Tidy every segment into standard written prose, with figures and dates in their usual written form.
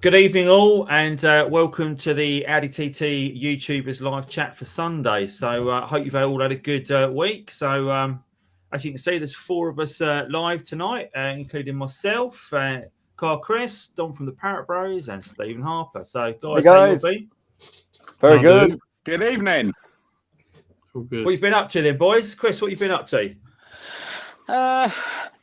Good evening, all, and welcome to the Audi TT YouTubers live chat for Sunday. So I hope you've all had a good week. So as you can see, there's four of us live tonight, including myself, Carl Chris, Don from the Parrot Bros, and Stephen Harper. So guys, hey how you all been? Very good. Good evening. All good. What you been up to then, boys? Chris, what you been up to?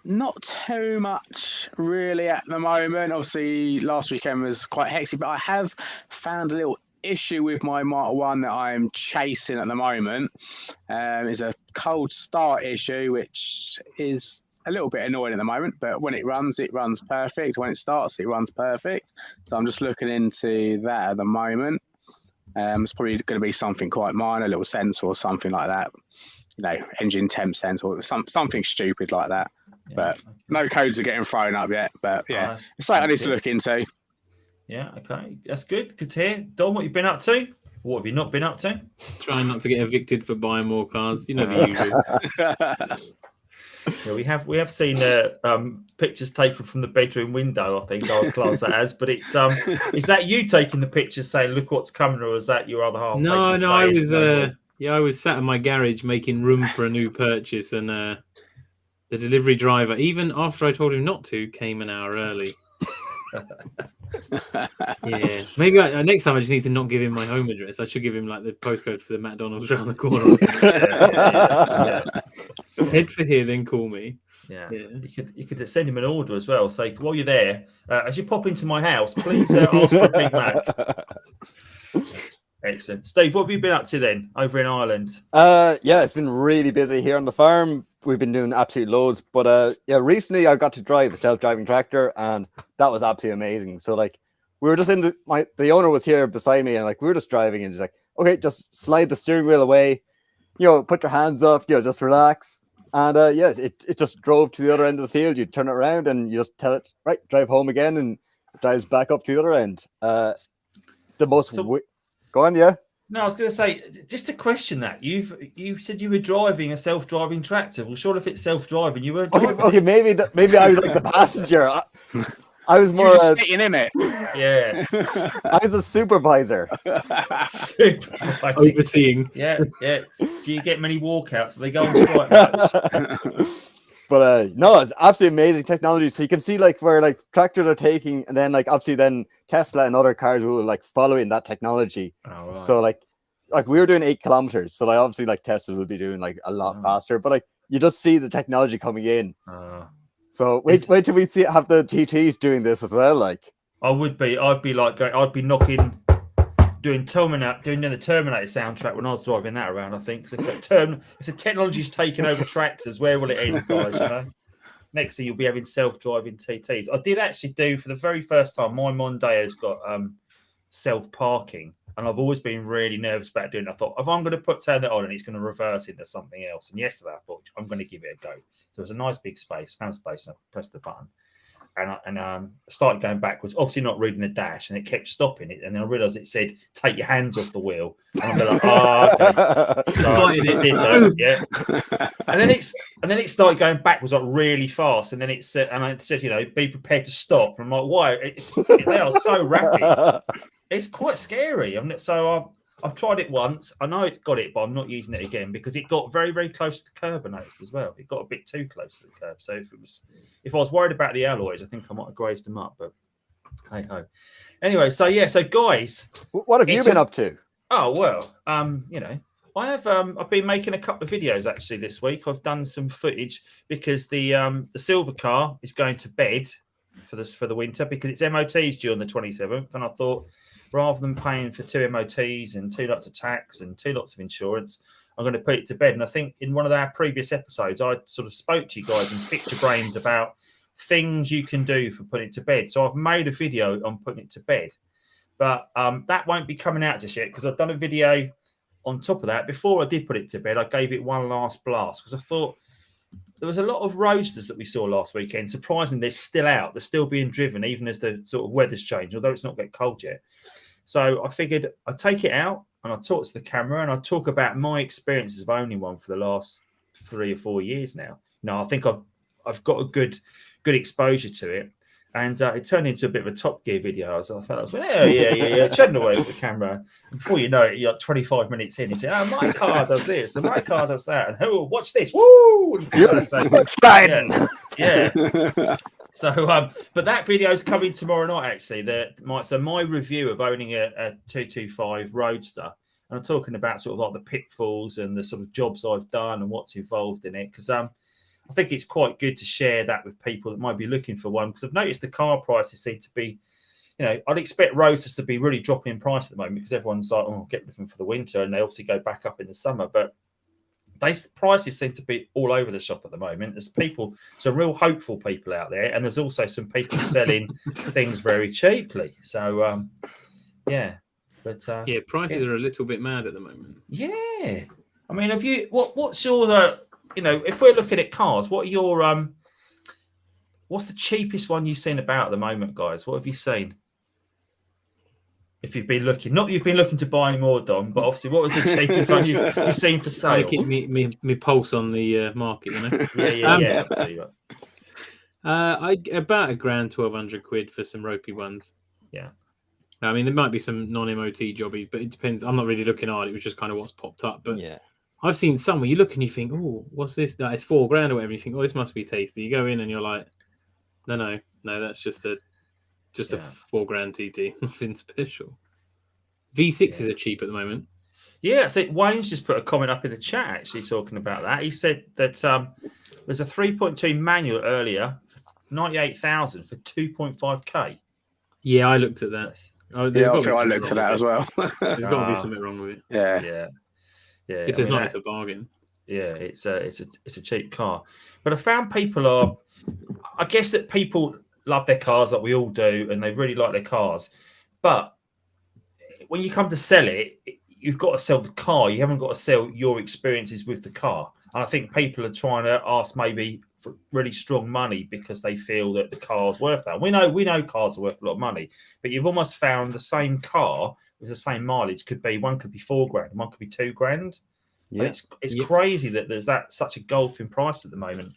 Not too much really at the moment. Obviously, last weekend was quite hectic, but I have found a little issue with my Mark 1 that I'm chasing at the moment. It's a cold start issue, which is a little bit annoying at the moment, but when it runs perfect. When it starts, it runs perfect. So I'm just looking into that at the moment. It's probably going to be something quite minor, a little sensor or something like that. You know, engine temp sensor or something stupid like that. Yeah, but okay. No codes are getting thrown up yet. But yeah, it's something I need to look into. Yeah, okay. That's good. Good to hear. Don, what you been up to? What have you not been up to? Trying not to get evicted for buying more cars. You know the Yeah, usual. we have seen pictures taken from the bedroom window. I think I'll class that as. But it's is that you taking the pictures, saying "Look what's coming," or is that your other half? No, I was I was sat in my garage making room for a new purchase, and the delivery driver, even after I told him not to, came an hour early. Yeah, maybe next time I just need to not give him my home address. I should give him like the postcode for the McDonald's around the corner. Head for here, then call me. Yeah. You could send him an order as well. Say, while you're there, as you pop into my house, please ask for a Big Mac. Excellent. Steve, what have you been up to then over in Ireland? Yeah, it's been really busy here on the farm. We've been doing absolute loads, but yeah, recently I got to drive a self-driving tractor, and that was absolutely amazing. So like, we were just in the owner was here beside me, and like we were just driving, and he's like, okay, just slide the steering wheel away, put your hands up, just relax. And yes, it just drove to the other end of the field. You turn it around and you just tell it, right, drive home again, and it drives back up to the other end. The most go on, yeah. No, I was going to say, just to question that, you said you were driving a self-driving tractor. Well, sure, if it's self-driving, you weren't driving. Okay, maybe I was like the passenger. I was more sitting in it. Yeah, I was a supervisor. Overseeing. Yeah. Do you get many walkouts? They go on quite much. But no, it's absolutely amazing technology. So you can see like where like tractors are taking, and then like obviously then Tesla and other cars will like following that technology. Oh, right. So like we were doing 8 kilometers. So like obviously like Teslas will be doing like a lot faster. But like you just see the technology coming in. So wait till we have the TTs doing this as well. Like I'd be knocking. Doing the Terminator soundtrack when I was driving that around, I think. So if the technology's taken over tractors, where will it end, guys? Next thing you'll be having self-driving TTs. I did actually do for the very first time. My Mondeo's got self-parking, and I've always been really nervous about doing it. I thought if I'm going to turn that on and it's going to reverse into something else. And yesterday I thought I'm going to give it a go. So it was a nice big space, found space, and I pressed the button. And I started going backwards, obviously not reading the dash, and it kept stopping it. And then I realised it said, take your hands off the wheel. And I'm like, okay. So it did that, yeah. And then it started going backwards like really fast. And then it said, be prepared to stop. And I'm like, why? They are so rapid. It's quite scary. I've tried it once. I know it's got it, but I'm not using it again because it got very, very close to the curb, I noticed as well. It got a bit too close to the curb. So if I was worried about the alloys, I think I might have grazed them up. But hey ho. Anyway, so guys, what have you been up to? Oh well, I have. I've been making a couple of videos actually this week. I've done some footage because the silver car is going to bed for the winter because its MOT's due on the 27th, and I thought, rather than paying for 2 MOTs and 2 lots of tax and 2 lots of insurance, I'm going to put it to bed. And I think in one of our previous episodes, I sort of spoke to you guys and picked your brains about things you can do for putting it to bed. So I've made a video on putting it to bed. But that won't be coming out just yet because I've done a video on top of that. Before I did put it to bed, I gave it one last blast because I thought there was a lot of roadsters that we saw last weekend. Surprisingly, they're still out. They're still being driven, even as the sort of weather's changed, although it's not getting cold yet. So I figured I'd take it out and I'd talk to the camera and I'd talk about my experiences of owning one for the last 3 or 4 years now. I think I've got a good exposure to it. And it turned into a bit of a Top Gear video. I was like, yeah. Chatting away to the camera. And before you know it, you're 25 minutes in. You say, "Oh, my car does this, and my car does that, and oh, watch this, woo!" Exciting. Yeah. So, but that video is coming tomorrow night. Actually, so my review of owning a 225 Roadster, and I'm talking about sort of like the pitfalls and the sort of jobs I've done and what's involved in it, because I think it's quite good to share that with people that might be looking for one, because I've noticed the car prices seem to be, I'd expect Roadsters to be really dropping in price at the moment because everyone's like, oh, get them for the winter, and they obviously go back up in the summer. But prices seem to be all over the shop at the moment. There's some real hopeful people out there, and there's also some people selling things very cheaply. So, yeah. But prices are a little bit mad at the moment. Yeah. I mean, what's your... if we're looking at cars, what are your what's the cheapest one you've seen about at the moment, guys? What have you seen? If you've been looking, not that you've been looking to buy any more, Dom, but obviously, what was the cheapest one you've seen for sale? I keep me pulse on the market, Yeah. I about £1,000, 1,200 quid for some ropey ones. Yeah. I mean, there might be some non-MOT jobbies, but it depends. I'm not really looking hard. It was just kind of what's popped up, but yeah. I've seen some where you look and you think, oh, what's this? That is £4,000 or whatever. You think, oh, this must be tasty. You go in and you're like, no, that's just a £4,000 TT, nothing special. V6s are cheap at the moment. Yeah, so Wayne's just put a comment up in the chat actually talking about that. He said that there's a 3.2 manual earlier, 98,000 for 2.5k. Yeah, I looked at that. I looked at that as well. There's got to be something wrong with it. Yeah. If there's not, it's a bargain. Yeah, it's a cheap car. But I found I guess that people love their cars like we all do, and they really like their cars. But when you come to sell it, you've got to sell the car. You haven't got to sell your experiences with the car. And I think people are trying to ask maybe for really strong money because they feel that the car's worth that. We know cars are worth a lot of money, but you've almost found the same car with the same mileage one could be £4,000, one could be £2,000. Yeah. It's crazy that there's such a gulf in price at the moment.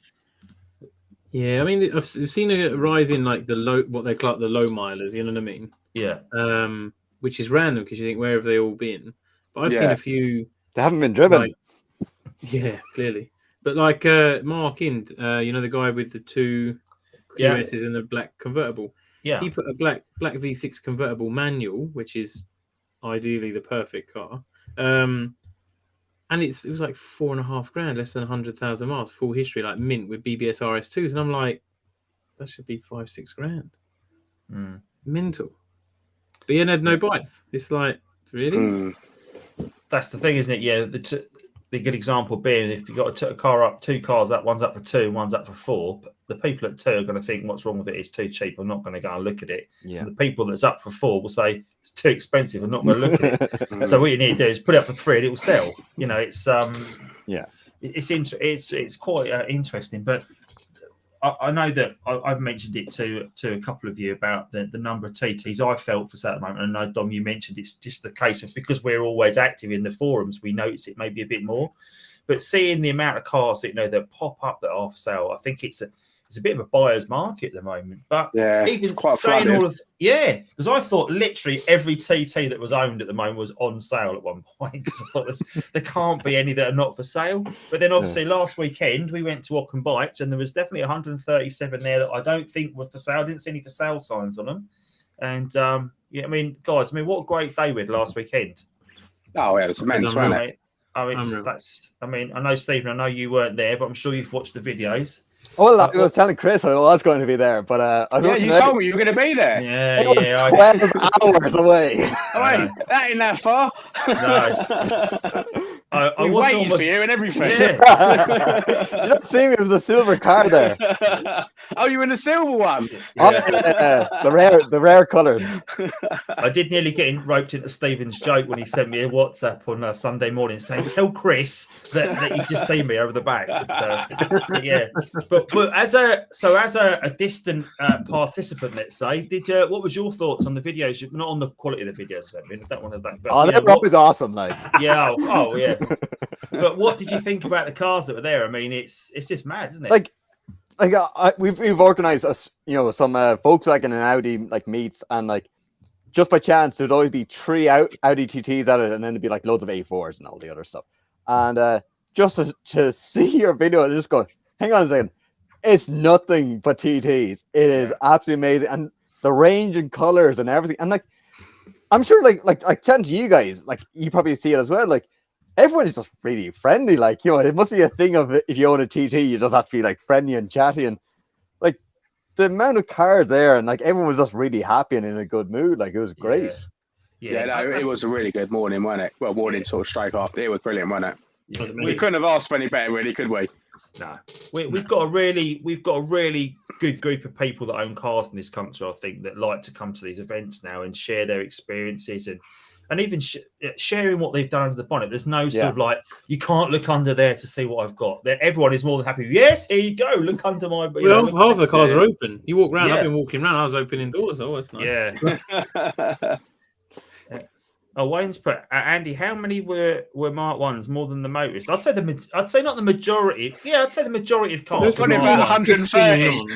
Yeah, I mean, I've seen a rise in like what they call the low milers. You know what I mean? Yeah. Which is random because you think, where have they all been? But I've seen a few. They haven't been driven. Yeah, clearly. But like Mark Ind, the guy with the two QSs and the black convertible. Yeah. He put a black V6 convertible manual, which is ideally the perfect car. And it was like $4,500, less than 100,000 miles, full history, like mint with BBS RS2s, and I'm like, that should be $5,000-6,000. Mental. But yeah, had no bites. It's like, really? That's the thing, isn't it? Yeah, the good example being if you've got two cars up, one's up for 2 and one's up for 4, the people at 2 are going to think what's wrong with it, it's too cheap, I'm not going to go and look at it. Yeah. And the people that's up for 4 will say it's too expensive, I'm not going to look at it. So what you need to do is put it up for 3 and it will sell. It's quite interesting. But I know that I've mentioned it to a couple of you about the number of TTs I felt for sale at the moment. And I know, Dom, you mentioned it's just the case of because we're always active in the forums, we notice it maybe a bit more. But seeing the amount of cars that pop up that are for sale, I think it's a bit of a buyer's market at the moment. But even it's quite saying flooded. because I thought literally every TT that was owned at the moment was on sale at one point. Because I thought there can't be any that are not for sale. But then obviously last weekend we went to Ockham Bites and there was definitely 137 there that I don't think were for sale. I didn't see any for sale signs on them. And guys, what a great day we had last weekend. Oh yeah, it was immense, wasn't it? I know, Stephen, I know you weren't there, but I'm sure you've watched the videos. Well, I was telling Chris I was going to be there, but you told me you were going to be there. Yeah, it was 12 hours away. Wait, that ain't that far. No. I we was waited almost for you and everything. Yeah. Did you not see me with the silver car there? Oh, you in the silver one? Yeah. The rare colour. I did nearly get roped into Stephen's joke when he sent me a WhatsApp on Sunday morning saying, "Tell Chris that you just see me over the back." But yeah, but as a distant participant, let's say, what was your thoughts on the videos? Not on the quality of the videos. I don't want to. But, they're always awesome, like. Yeah. Oh yeah. But what did you think about the cars that were there? I mean, it's just mad, isn't it? Like, like we've organized us, some Volkswagen and Audi like meets, and like just by chance there'd always be 3 Audi TTs at it, and then there'd be like loads of A4s and all the other stuff. And just to see your video and just go, hang on a second, it's nothing but TTs. It is absolutely amazing, and the range and colors and everything. And like, I'm sure, like chatting to you guys, like you probably see it as well. Like everyone is just really friendly. Like, it must be a thing of if you own a TT, you just have to be like friendly and chatty, and like the amount of cars there, and like everyone was just really happy and in a good mood. Like it was great. It was a really good morning, wasn't it? Well, morning sort of straight after. It was brilliant, wasn't it? Yeah. We couldn't have asked for any better, really, could we? No, we've got a really good group of people that own cars in this country. I think that like to come to these events now and share their experiences and even sharing what they've done under the bonnet. There's no sort of like, you can't look under there to see what I've got. Everyone is more than happy. Yes, here you go. Look under my. Half the cars are open. You walk around. I've been walking around. I was opening doors. Oh, that's nice. Yeah. Oh, Wayne's put Andy. How many were Mark Ones more than the motorists? I'd say not the majority. Yeah, I'd say the majority of cars. Probably about 130.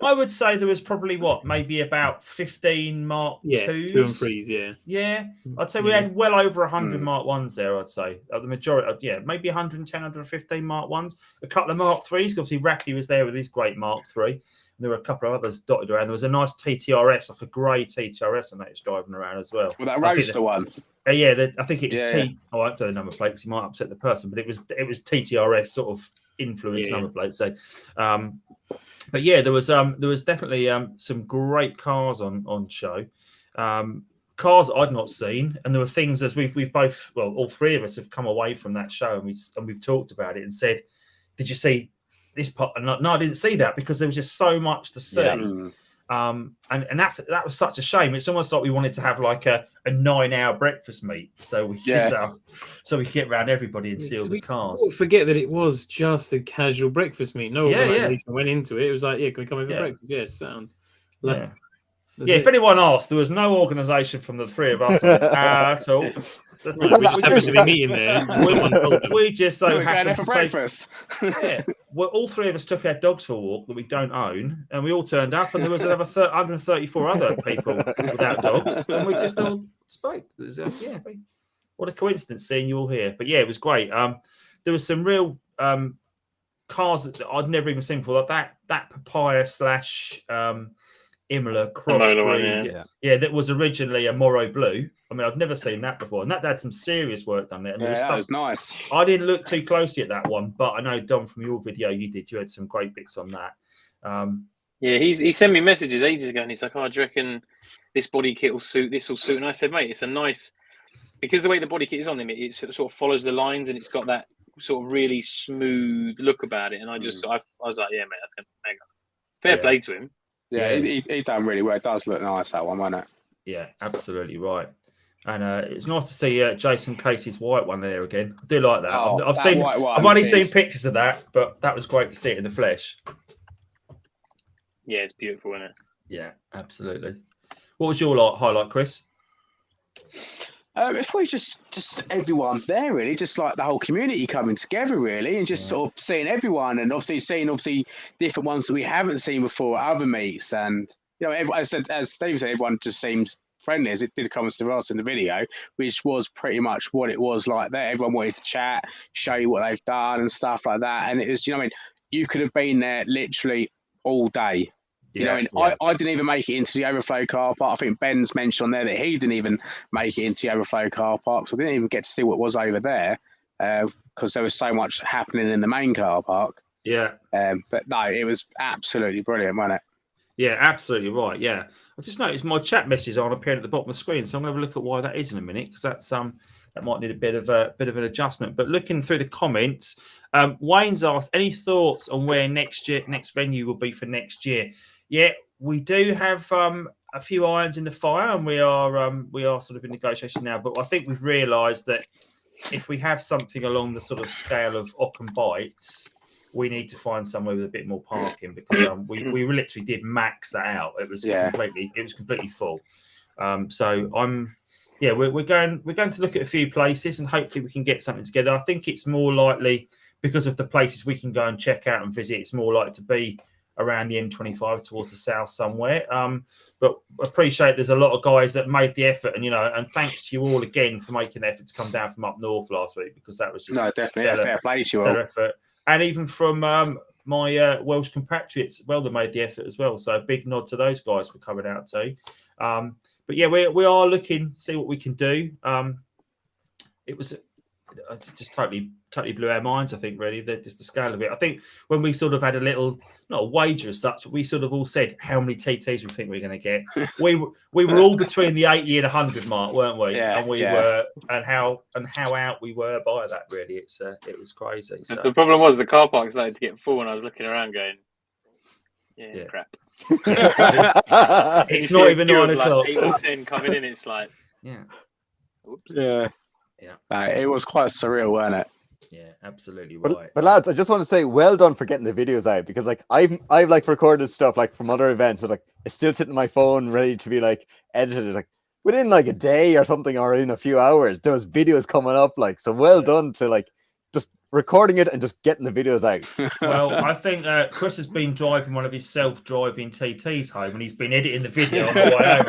I would say there was probably maybe about 15 Mark 2s. 2 and 3s. Yeah. Yeah, I'd say we had well over 100 Mark 1s there. I'd say the majority. Maybe 110, 115 Mark 1s. A couple of Mark 3s. Obviously, Racky was there with his great Mark 3. There were a couple of others dotted around. There was a nice TTRS, like a grey TTRS, and that was driving around as well. Well, that roadster one. I think it was T. Oh, I won't say the number plate because you might upset the person, but it was TTRS sort of influence number plate. So, but yeah, there was definitely some great cars on show. Cars I'd not seen, and there were things as we've both, well, all three of us have come away from that show and we've talked about it and said, "Did you see this part?" And no, I didn't see that because there was just so much to see. And that was such a shame. It's almost like we wanted to have like a 9-hour breakfast meet so we could get around everybody and see all the cars. Forget that it was just a casual breakfast meet. No organisation went into it. It was like, can we come in for breakfast? Yes, sound. If anyone asked, there was no organisation from the three of us at all. We just happened to be meeting there. We just so happened for to breakfast. Well, all three of us took our dogs for a walk that we don't own, and we all turned up, and there was another 134 other people without dogs, and we just all spoke. What a coincidence seeing you all here. But yeah, it was great. There was some real cars that I'd never even seen before, like that Papaya / Imola crossbreed. That was originally a Moro Blue. I mean, I've never seen that before, and that had some serious work done there. And that was nice. I didn't look too closely at that one, but I know, Dom, from your video you did. You had some great bits on that. He sent me messages ages ago, and he's like, "Oh, do you reckon this body kit will suit? This will suit?" And I said, "Mate, it's a nice because the way the body kit is on him, it sort of follows the lines, and it's got that sort of really smooth look about it." And I was like, "Yeah, mate, that's gonna hang on." Fair play to him. Yeah, he done really well. It does look nice, that one, wasn't it? Yeah, absolutely right. And it's nice to see Jason Casey's white one there again. I do like that. I've only seen pictures of that, but that was great to see it in the flesh. Yeah, it's beautiful, isn't it? Yeah, absolutely. What was your highlight, Chris? It's probably just everyone there, really, just like the whole community coming together, really, and just sort of seeing everyone, and seeing different ones that we haven't seen before at other meets, and as Steve said, everyone just seems friendly, as it did come to us in the video, which was pretty much what it was like there. Everyone wanted to chat, show you what they've done and stuff like that, and it was, you could have been there literally all day. I didn't even make it into the overflow car park. I think Ben's mentioned on there that he didn't even make it into the overflow car park, so I didn't even get to see what was over there because there was so much happening in the main car park. Yeah. But no, it was absolutely brilliant, wasn't it? Yeah, absolutely right. Yeah, I just noticed my chat messages aren't appearing at the bottom of the screen, so I'm going to have a look at why that is in a minute, because that's that might need a bit of an adjustment. But looking through the comments, Wayne's asked any thoughts on where next venue will be for next year. Yeah, we do have a few irons in the fire, and we are sort of in negotiation now. But I think we've realised that if we have something along the sort of scale of Ockham Bites, we need to find somewhere with a bit more parking, because we literally did max that out. It was completely full. So we're going to look at a few places, and hopefully we can get something together. I think it's more likely because of the places we can go and check out and visit, it's more likely to be around the M25 towards the south somewhere. But appreciate there's a lot of guys that made the effort, and and thanks to you all again for making the effort to come down from up north last week, because that was just definitely a fair play to you all. stellar effort. And even from my Welsh compatriots, well, they made the effort as well. So a big nod to those guys for coming out too. But yeah, we are looking to see what we can do. It just totally blew our minds, I think, really, just the scale of it. I think when we sort of had a little, not a wager as such, we sort of all said how many TTs we think we're going to get. we were all between the 80 and 100 mark, weren't we? Yeah, and we were, and how out we were by that, really. It was crazy. So. The problem was the car park started to get full, and I was looking around going, yeah. crap. It's not even 9 o'clock. 8 or 10 coming in, it's like, Oops. Yeah. It was quite surreal, wasn't it? Yeah, absolutely right. But lads, I just want to say, well done for getting the videos out, because like I've like recorded stuff like from other events, so like it's still sitting on my phone ready to be like edited. It's like within like a day or something, or in a few hours, there was videos coming up. Like, so well done to like just recording it and just getting the videos out. Well, I think Chris has been driving one of his self-driving TTs home, and he's been editing the video on the way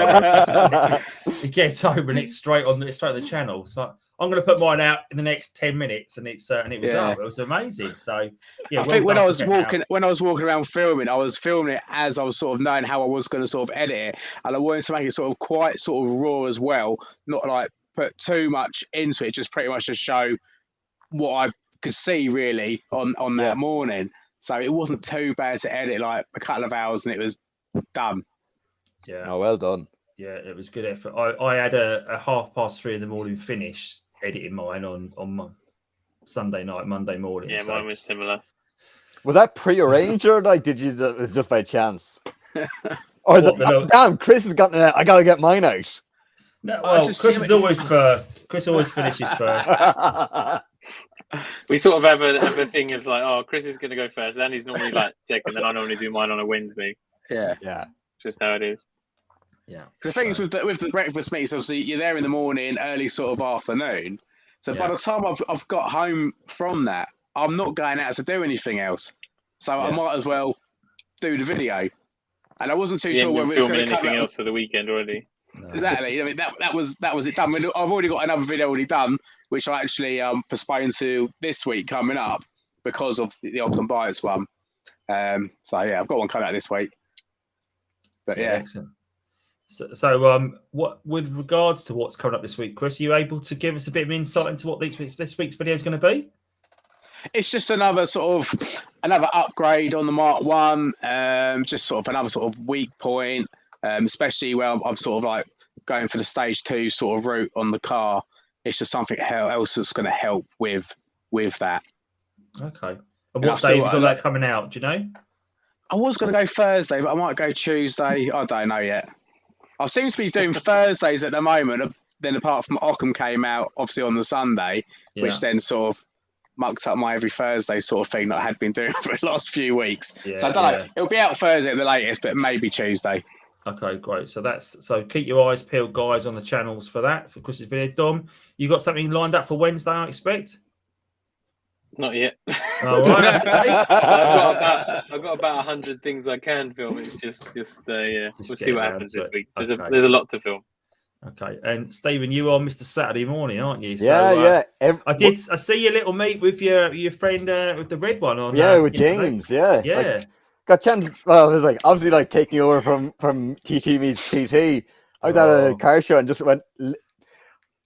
home. He gets home and it's straight on the channel. So I'm going to put mine out in the next 10 minutes, and it was up. It was amazing. So yeah, I think when I was walking around filming, I was filming it as I was sort of knowing how I was going to sort of edit it, and I wanted to make it sort of quite sort of raw as well, not like put too much into it, just pretty much to show what I could see really on that morning. So it wasn't too bad to edit, like a couple of hours and it was done. Yeah. Oh, well done. Yeah, it was good effort. I had a 3:30 in the morning finish editing mine on Sunday night, Monday morning. Yeah, mine was similar. Was that pre-arranged, or like it was just by chance? Or is damn, Chris has gotten it. I gotta get mine out. No, well, Chris is always first. Chris always finishes first. We sort of have a thing as like, oh, Chris is going to go first, and he's normally like second, and I normally do mine on a Wednesday. Yeah. Just how it is. Yeah. The thing is with the breakfast meets, obviously you're there in the morning, early sort of afternoon. So by the time I've got home from that, I'm not going out to do anything else. So I might as well do the video. And I wasn't too sure whether it's going to anything else for the weekend already. No. Exactly. I mean that was it done. I mean, I've already got another video already done, which I actually postponed to this week coming up because of the Ockham Bites one. So yeah, I've got one coming out this week. But yeah. Excellent. So what with regards to what's coming up this week, Chris, are you able to give us a bit of insight into what this week's video is going to be? It's just another upgrade on the Mark 1, just sort of another sort of weak point, especially where I'm sort of like going for the stage 2 sort of route on the car. It's just something else that's going to help with that. Okay. And what day have you got that coming out? Do you know? I was going to go Thursday, but I might go Tuesday. I don't know yet. I seem to be doing Thursdays at the moment. Then apart from Ockham came out, obviously on the Sunday, which then sort of mucked up my every Thursday sort of thing that I had been doing for the last few weeks. So I don't know. It'll be out Thursday at the latest, but maybe Tuesday. Okay, great. So keep your eyes peeled, guys, on the channels for that, for Chris's video. Dom, you got something lined up for Wednesday, I expect? Not yet. All right. I've got about 100 things I can film. It's just we'll see what happens this week. There's a lot to film. Okay, and Stephen, you are Mr. Saturday Morning, aren't you? So, I see your little meet with your friend with the red one on. With James. Yeah. Like, got chance. Well, it was like obviously like taking over from TT meets TT. I was at a car show and just went.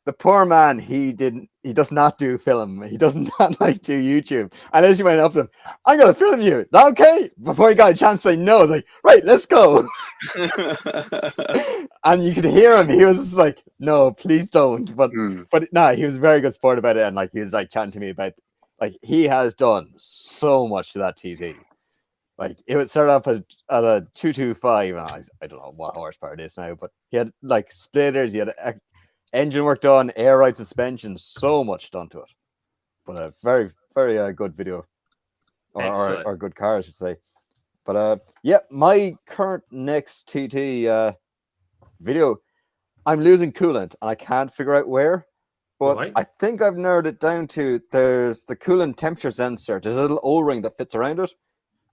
The poor man, he does not do film. He does not like do YouTube. And as you went up to him, I'm going to film you. Is that okay? Before he got a chance to say no, like, right, let's go. And you could hear him. He was just like, no, please don't. But he was a very good sport about it. And like, he was like chatting to me about, like, he has done so much to that TT. Like, it would start off at a 225. I don't know what horsepower it is now, but he had like splitters. He had engine work done, air ride suspension, so much done to it. But a very, very good video. Or good car, I should say. But my current next TT video, I'm losing coolant and I can't figure out where. But Right. I think I've narrowed it down to there's the coolant temperature sensor. There's a little O-ring that fits around it,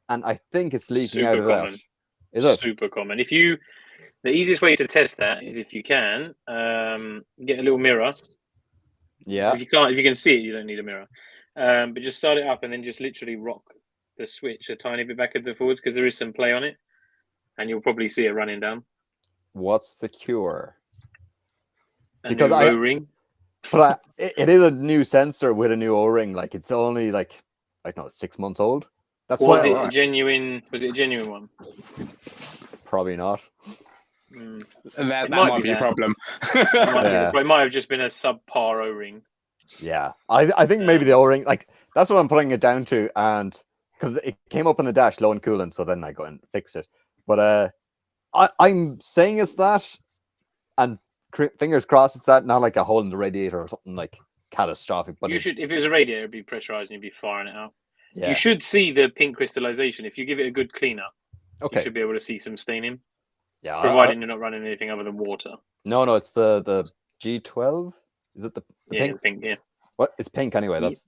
and I think it's leaking out Super of that. common. Is it? Super common. The easiest way to test that is if you can get a little mirror. Yeah. If you can see it, you don't need a mirror. But just start it up and then just literally rock the switch a tiny bit backwards and forwards because there is some play on it, and you'll probably see it running down. What's the cure? Because new O-ring. But it is a new sensor with a new O-ring. Like it's only like I don't know 6 months old. That's Was why it a genuine one? Probably not. That might be a problem. It might have just been a subpar O-ring. Yeah, I think maybe the O-ring, like that's what I'm putting it down to, and because it came up on the dash low in coolant, so then I go and fixed it. But I'm saying it's that, and fingers crossed it's that, not like a hole in the radiator or something like catastrophic. But if it was a radiator, it'd be pressurized and you'd be firing it out. Yeah. You should see the pink crystallization if you give it a good clean up. Okay. You should be able to see some staining. Yeah, providing you're not running anything other than water. No, it's the G12. Is it the pink? Pink, yeah. What? It's pink anyway. That's.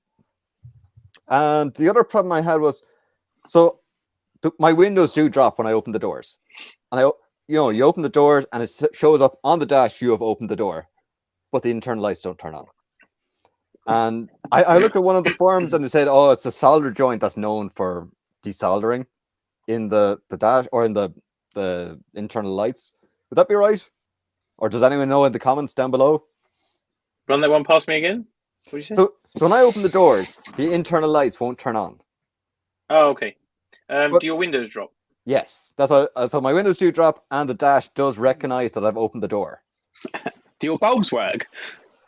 And the other problem I had was, so my windows do drop when I open the doors, and you open the doors and it shows up on the dash you have opened the door, but the internal lights don't turn on. And I looked at one of the forums and they said, oh, it's a solder joint that's known for desoldering in the dash or in the internal lights. Would that be right? Or does anyone know in the comments down below? Run that one past me again. What did you say? So when I open the doors, the internal lights won't turn on. Oh, okay. Do your windows drop? Yes, that's so my windows do drop, and the dash does recognize that I've opened the door. Do your bulbs work?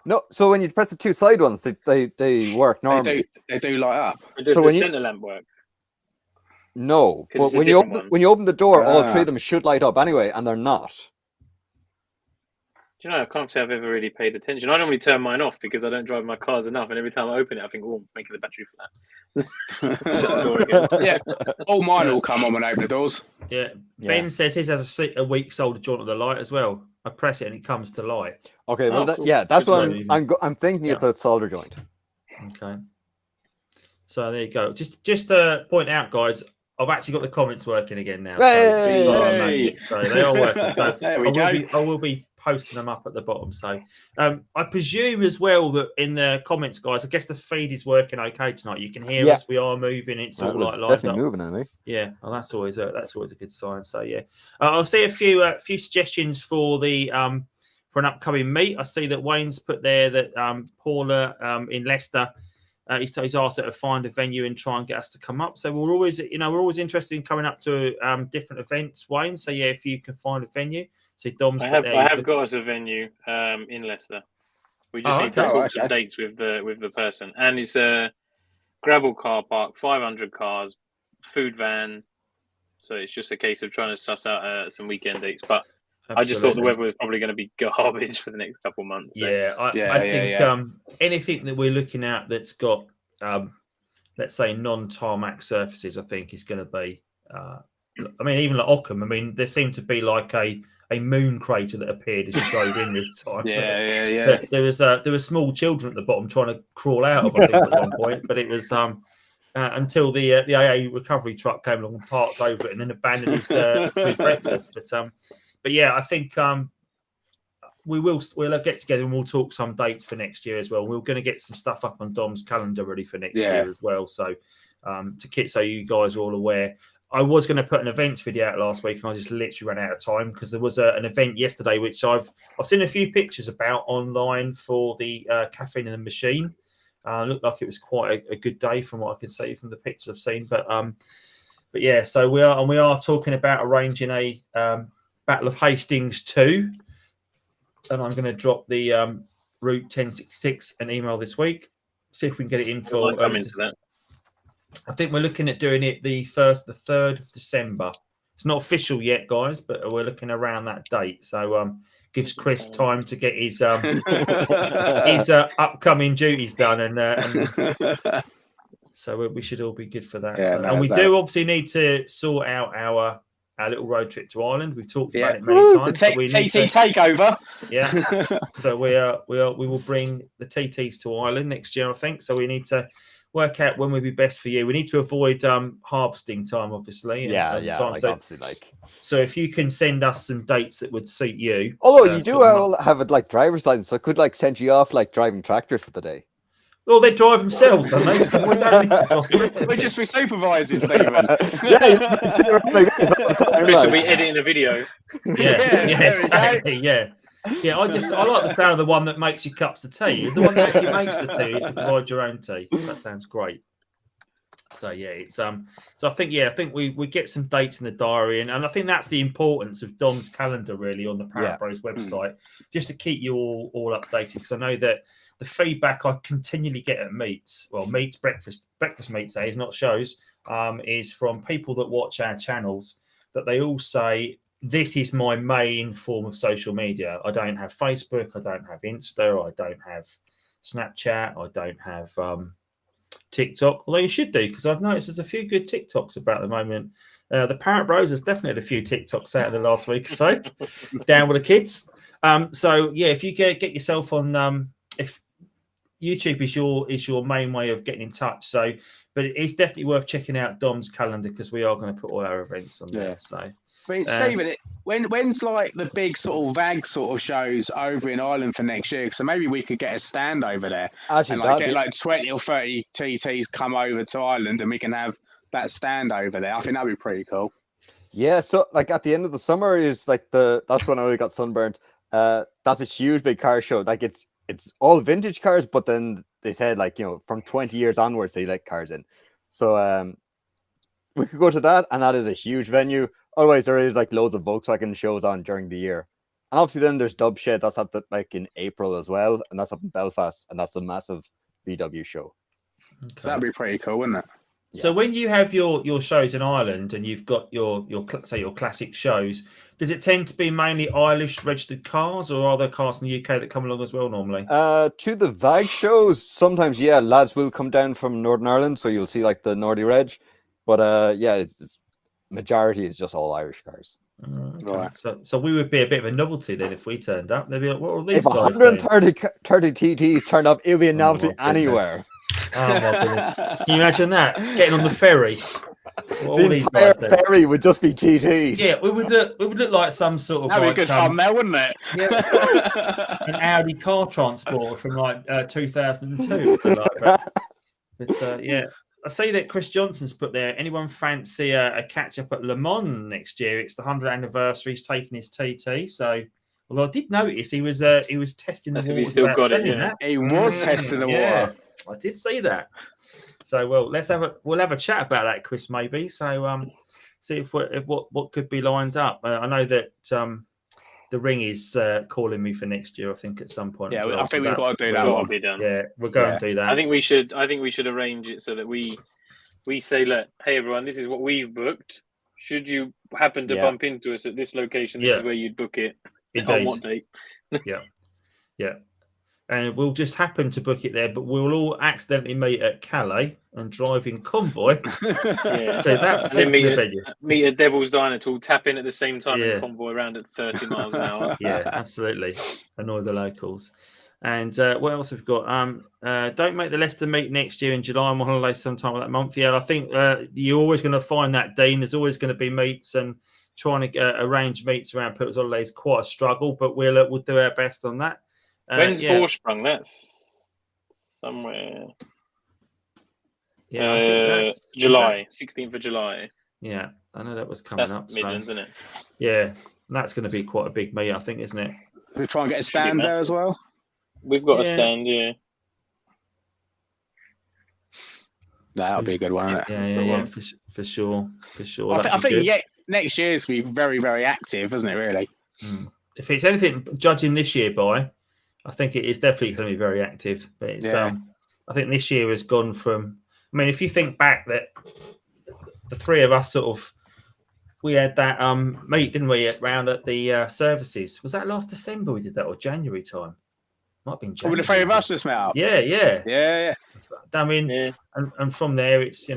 No, so when you press the two side ones, they work normally. They do light up. Does the center lamp work? No, but when you open the door, all three of them should light up anyway, and they're not. Do you know, I can't say I've ever really paid attention. I normally turn mine off because I don't drive my cars enough, and every time I open it, I think, oh, I'm making the battery flat. Shut the door again. Yeah, all mine will come on when I open the doors. Yeah, Ben says his has a weak solder joint on the light as well. I press it and it comes to light. Okay, well, that's what I'm thinking. It's a solder joint. Okay, so there you go. Just to point out, guys, I've actually got the comments working again now. Hey! So they are working. So There we go. I will be posting them up at the bottom. So I presume as well that in the comments, guys, I guess the feed is working okay tonight. You can hear us. We are moving. It's all like lined definitely up. moving, isn't it? Yeah, well, that's always a good sign. So yeah, I'll see a few suggestions for the for an upcoming meet. I see that Wayne's put there that Paula in Leicester. He's asked her to find a venue and try and get us to come up. So we're always interested in coming up to different events, Wayne. So yeah, if you can find a venue. So Dom's I have got us a venue in Leicester. We just need to talk some dates with the person, and it's a gravel car park, 500 cars, food van. So it's just a case of trying to suss out some weekend dates. But I just thought the weather was probably going to be garbage for the next couple of months. So. Yeah, I think anything that we're looking at that's got, let's say, non-tarmac surfaces, I think is going to be. I mean, even like Ockham. I mean, there seemed to be like a moon crater that appeared as you drove in this time. Yeah. There were small children at the bottom trying to crawl out of, I think, at one point. But it was until the AA recovery truck came along and parked over it and then abandoned his for his breakfast. But yeah, I think we'll get together and we'll talk some dates for next year as well. We're going to get some stuff up on Dom's calendar ready for next year as well. So so you guys are all aware. I was going to put an events video out last week, and I just literally ran out of time because there was an event yesterday which I've seen a few pictures about online for the Caffeine in the Machine. Looked like it was quite a good day from what I can see from the pictures I've seen. But yeah, so we are talking about arranging a Battle of Hastings 2, and I'm going to drop the Route 1066 an email this week. See if we can get it in for. I think we're looking at doing it the 3rd of December. It's not official yet, guys, but we're looking around that date. So gives Chris time to get his upcoming duties done, and so we should all be good for that. Yeah, and we do obviously need to sort out our our little road trip to Ireland. We've talked about it Yeah. many The times. but we need TT to, takeover. yeah. So we will bring the TTs to Ireland next year, I think. So we need to work out when would be best for you. We need to avoid harvesting time, obviously. And time. Like So, obviously, like. so if you can send us some dates that would suit you. Although you do have it like driver's license, so I could like send you off like driving tractors for the day. Well, they drive themselves, don't they? So we don't need to drive. We'll just be supervising, Stephen. Yeah, you just like, sit around like this all the time, Chris will like. be editing a video. Yeah, exactly. Yeah. I like the sound of the one that makes you cups of tea. Is the one that actually makes the tea. You can provide your own tea. That sounds great. So yeah, it's so I think we get some dates in the diary, and I think that's the importance of Dom's calendar really on the Parrot Bros website, just to keep you all updated, because I know that the feedback I continually get at meets breakfast meets, is not shows, is from people that watch our channels, that they all say this is my main form of social media. I don't have Facebook, I don't have Insta, I don't have Snapchat, I don't have TikTok, although you should do, because I've noticed there's a few good TikToks about the moment. The Parrot Bros has definitely had a few TikToks out in the last week or so, down with the kids. So yeah, if you get yourself on, if YouTube is your main way of getting in touch, so but it's definitely worth checking out Dom's calendar, because we are going to put all our events on there. So I mean, Stephen, when's like the big sort of VAG sort of shows over in Ireland for next year? So maybe we could get a stand over there. Actually, and like, get like 20 or 30 TTs come over to Ireland, and we can have that stand over there. I think that'd be pretty cool. Yeah, so like at the end of the summer is like that's when I really got sunburned. That's a huge big car show. Like it's all vintage cars, but then they said like, you know, from 20 years onwards they let cars in. So we could go to that, and that is a huge venue. Otherwise, there is like loads of Volkswagen shows on during the year, and obviously then there's Dub Shed. That's up like in April as well, and that's up in Belfast, and that's a massive VW show. okay. So that'd be pretty cool, wouldn't it? So when you have your shows in Ireland, and you've got your classic shows, does it tend to be mainly Irish registered cars, or are there cars in the UK that come along as well normally? To the VAG shows, sometimes lads will come down from Northern Ireland, so you'll see like the Nordy Reg, but it's majority is just all Irish cars. Okay. Right. So we would be a bit of a novelty then if we turned up. They'd be like, what are these If guys 130 TTs turned up, it would be a novelty my goodness. anywhere. Oh my goodness! Can you imagine that, getting on the ferry? The entire ferry would just be TTs. Yeah, we would look like some sort of That'd like, be a good thumbnail, wouldn't it? Yeah, an Audi car transporter from like 2002. But yeah, I see that Chris Johnson's put there. Anyone fancy a catch up at Le Mans next year? It's the 100th anniversary. He's taking his TT. So, well, I did notice he was testing the water. He still got it. Yeah. He was testing the water. I did see that. So, well, we'll have a chat about that, Chris. Maybe. So, see if what could be lined up. I know that the Ring is calling me for next year. I think at some point. Yeah, well. I think we've got to do that Got one. to be done. Yeah, we're going to do that. I think we should arrange it so that we say, look, hey everyone, this is what we've booked. Should you happen to bump into us at this location, this is where you'd book it. Indeed. On what date? Yeah. And we'll just happen to book it there, but we'll all accidentally meet at Calais and drive in convoy to that particular venue. Meet at Devil's Diner to all tap in at the same time and convoy around at 30 miles an hour. Yeah, absolutely. Annoy the locals. And what else have we got? Don't make the Leicester meet next year in July. I'm on holiday sometime of that month. Yeah, I think you're always going to find that, Dean. There's always going to be meets, and trying to arrange meets around people's holidays is quite a struggle, but we'll do our best on that. When's Vorsprung? That's somewhere. Yeah, I think that's July, 16th of July. Yeah, I know that was coming that's up. Midlands, so, isn't it? Yeah, that's going to be quite a big meet, I think, isn't it? We try and get a stand there as well. We've got a stand, yeah. That'll be a good one, isn't it? Yeah, for sure. I think next year's going to be very, very active, isn't it, really? If it's anything judging this year by, I think it is definitely going to be very active. But it's, I think this year has gone from, I mean, if you think back that the three of us we had that meet, didn't we, round at the services. Was that last December we did that, or January time? Might have been January. With the three of us just met up. Yeah. Yeah. I mean, and from there, it's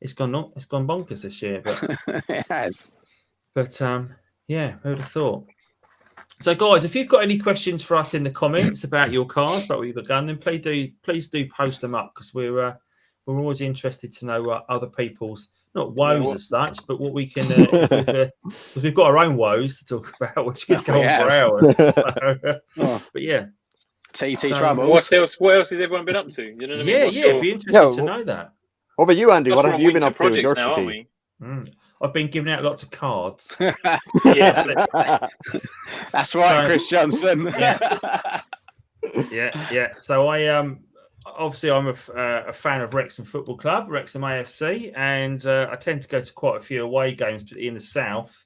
it's gone bonkers this year. But It has. But yeah, who would have thought? So, guys, if you've got any questions for us in the comments about your cars, about what you've got going, then please do post them up, because we're always interested to know other people's not woes as such, but what we can because we've got our own woes to talk about, which could go on for hours. So, but yeah, TT troubles. What else has everyone been up to? You know what I mean? It'd be interesting to know that. What about you, Andy? What have you been up to with your now, aren't TT? we? I've been giving out lots of cards. Yes. That's right, Chris Johnson. Yeah. So obviously I'm a fan of Wrexham Football Club, Wrexham AFC, and I tend to go to quite a few away games, particularly in the south.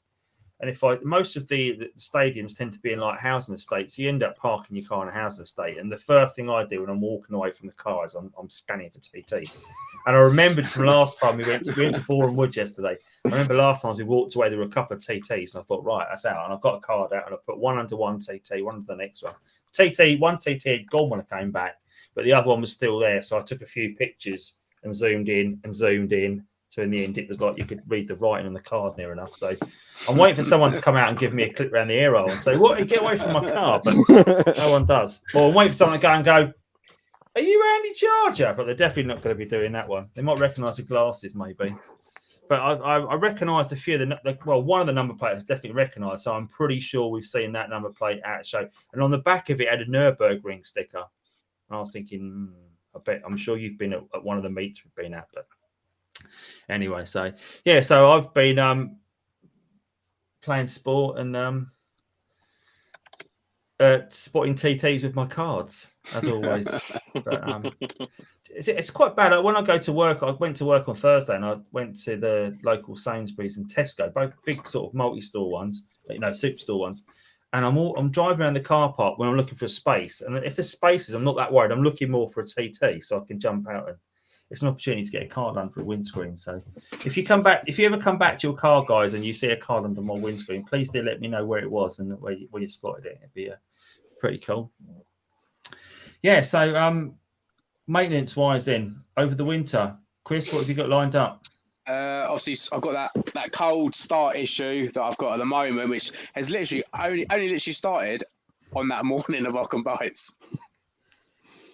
And most of the stadiums tend to be in like housing estates, so you end up parking your car in a housing estate. And the first thing I do when I'm walking away from the car is I'm scanning for TTs. And I remembered from last time we went to Boreham Wood yesterday. I remember last time as we walked away, there were a couple of TTs, and I thought, right, that's out. And I've got a card out, and I put one under one TT, one under the next one. One TT had gone when I came back, but the other one was still there. So I took a few pictures and zoomed in. So in the end, it was like you could read the writing on the card near enough. So I'm waiting for someone to come out and give me a clip around the ear hole and say, "What? You get away from my car!" But no one does. Or I'm waiting for someone to go, "Are you Andycharger?" But they're definitely not going to be doing that one. They might recognise the glasses, maybe. But I recognised a few of one of the number plates definitely recognised. So I'm pretty sure we've seen that number plate at show. And on the back of it had a Nürburgring sticker. And I was thinking, I'm sure you've been at one of the meets we've been at, but. Anyway, so I've been playing sport and spotting TTs with my cards as always. But it's quite bad. When I go to work, I went to work on Thursday and I went to the local Sainsbury's and Tesco, both big sort of multi-store ones, superstore ones. And I'm driving around the car park when I'm looking for a space. And if there's spaces, I'm not that worried. I'm looking more for a TT so I can jump out and. It's an opportunity to get a card under a windscreen. So if you ever come back to your car, guys, and you see a card under my windscreen, please do let me know where it was and where you spotted it. It'd be pretty cool. Yeah. So maintenance-wise, then over the winter, Chris, what have you got lined up? Obviously, I've got that cold start issue that I've got at the moment, which has literally only literally started on that morning of Ockham Bites.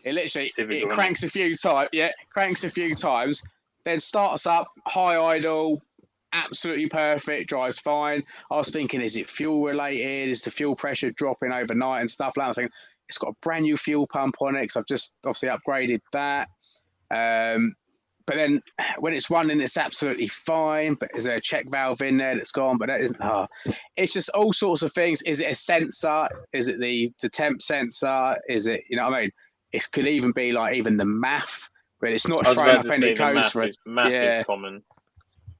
It cranks a few times. Yeah, cranks a few times. Then starts up, high idle, absolutely perfect, drives fine. I was thinking, is it fuel related? Is the fuel pressure dropping overnight and stuff like that? I think it's got a brand new fuel pump on it because I've just obviously upgraded that. But then when it's running, it's absolutely fine. But is there a check valve in there that's gone? But that isn't. It's just all sorts of things. Is it a sensor? Is it the temp sensor? Is it, you know what I mean? It could even be like even the MAF, but it's not throwing up any codes for it. MAF is common.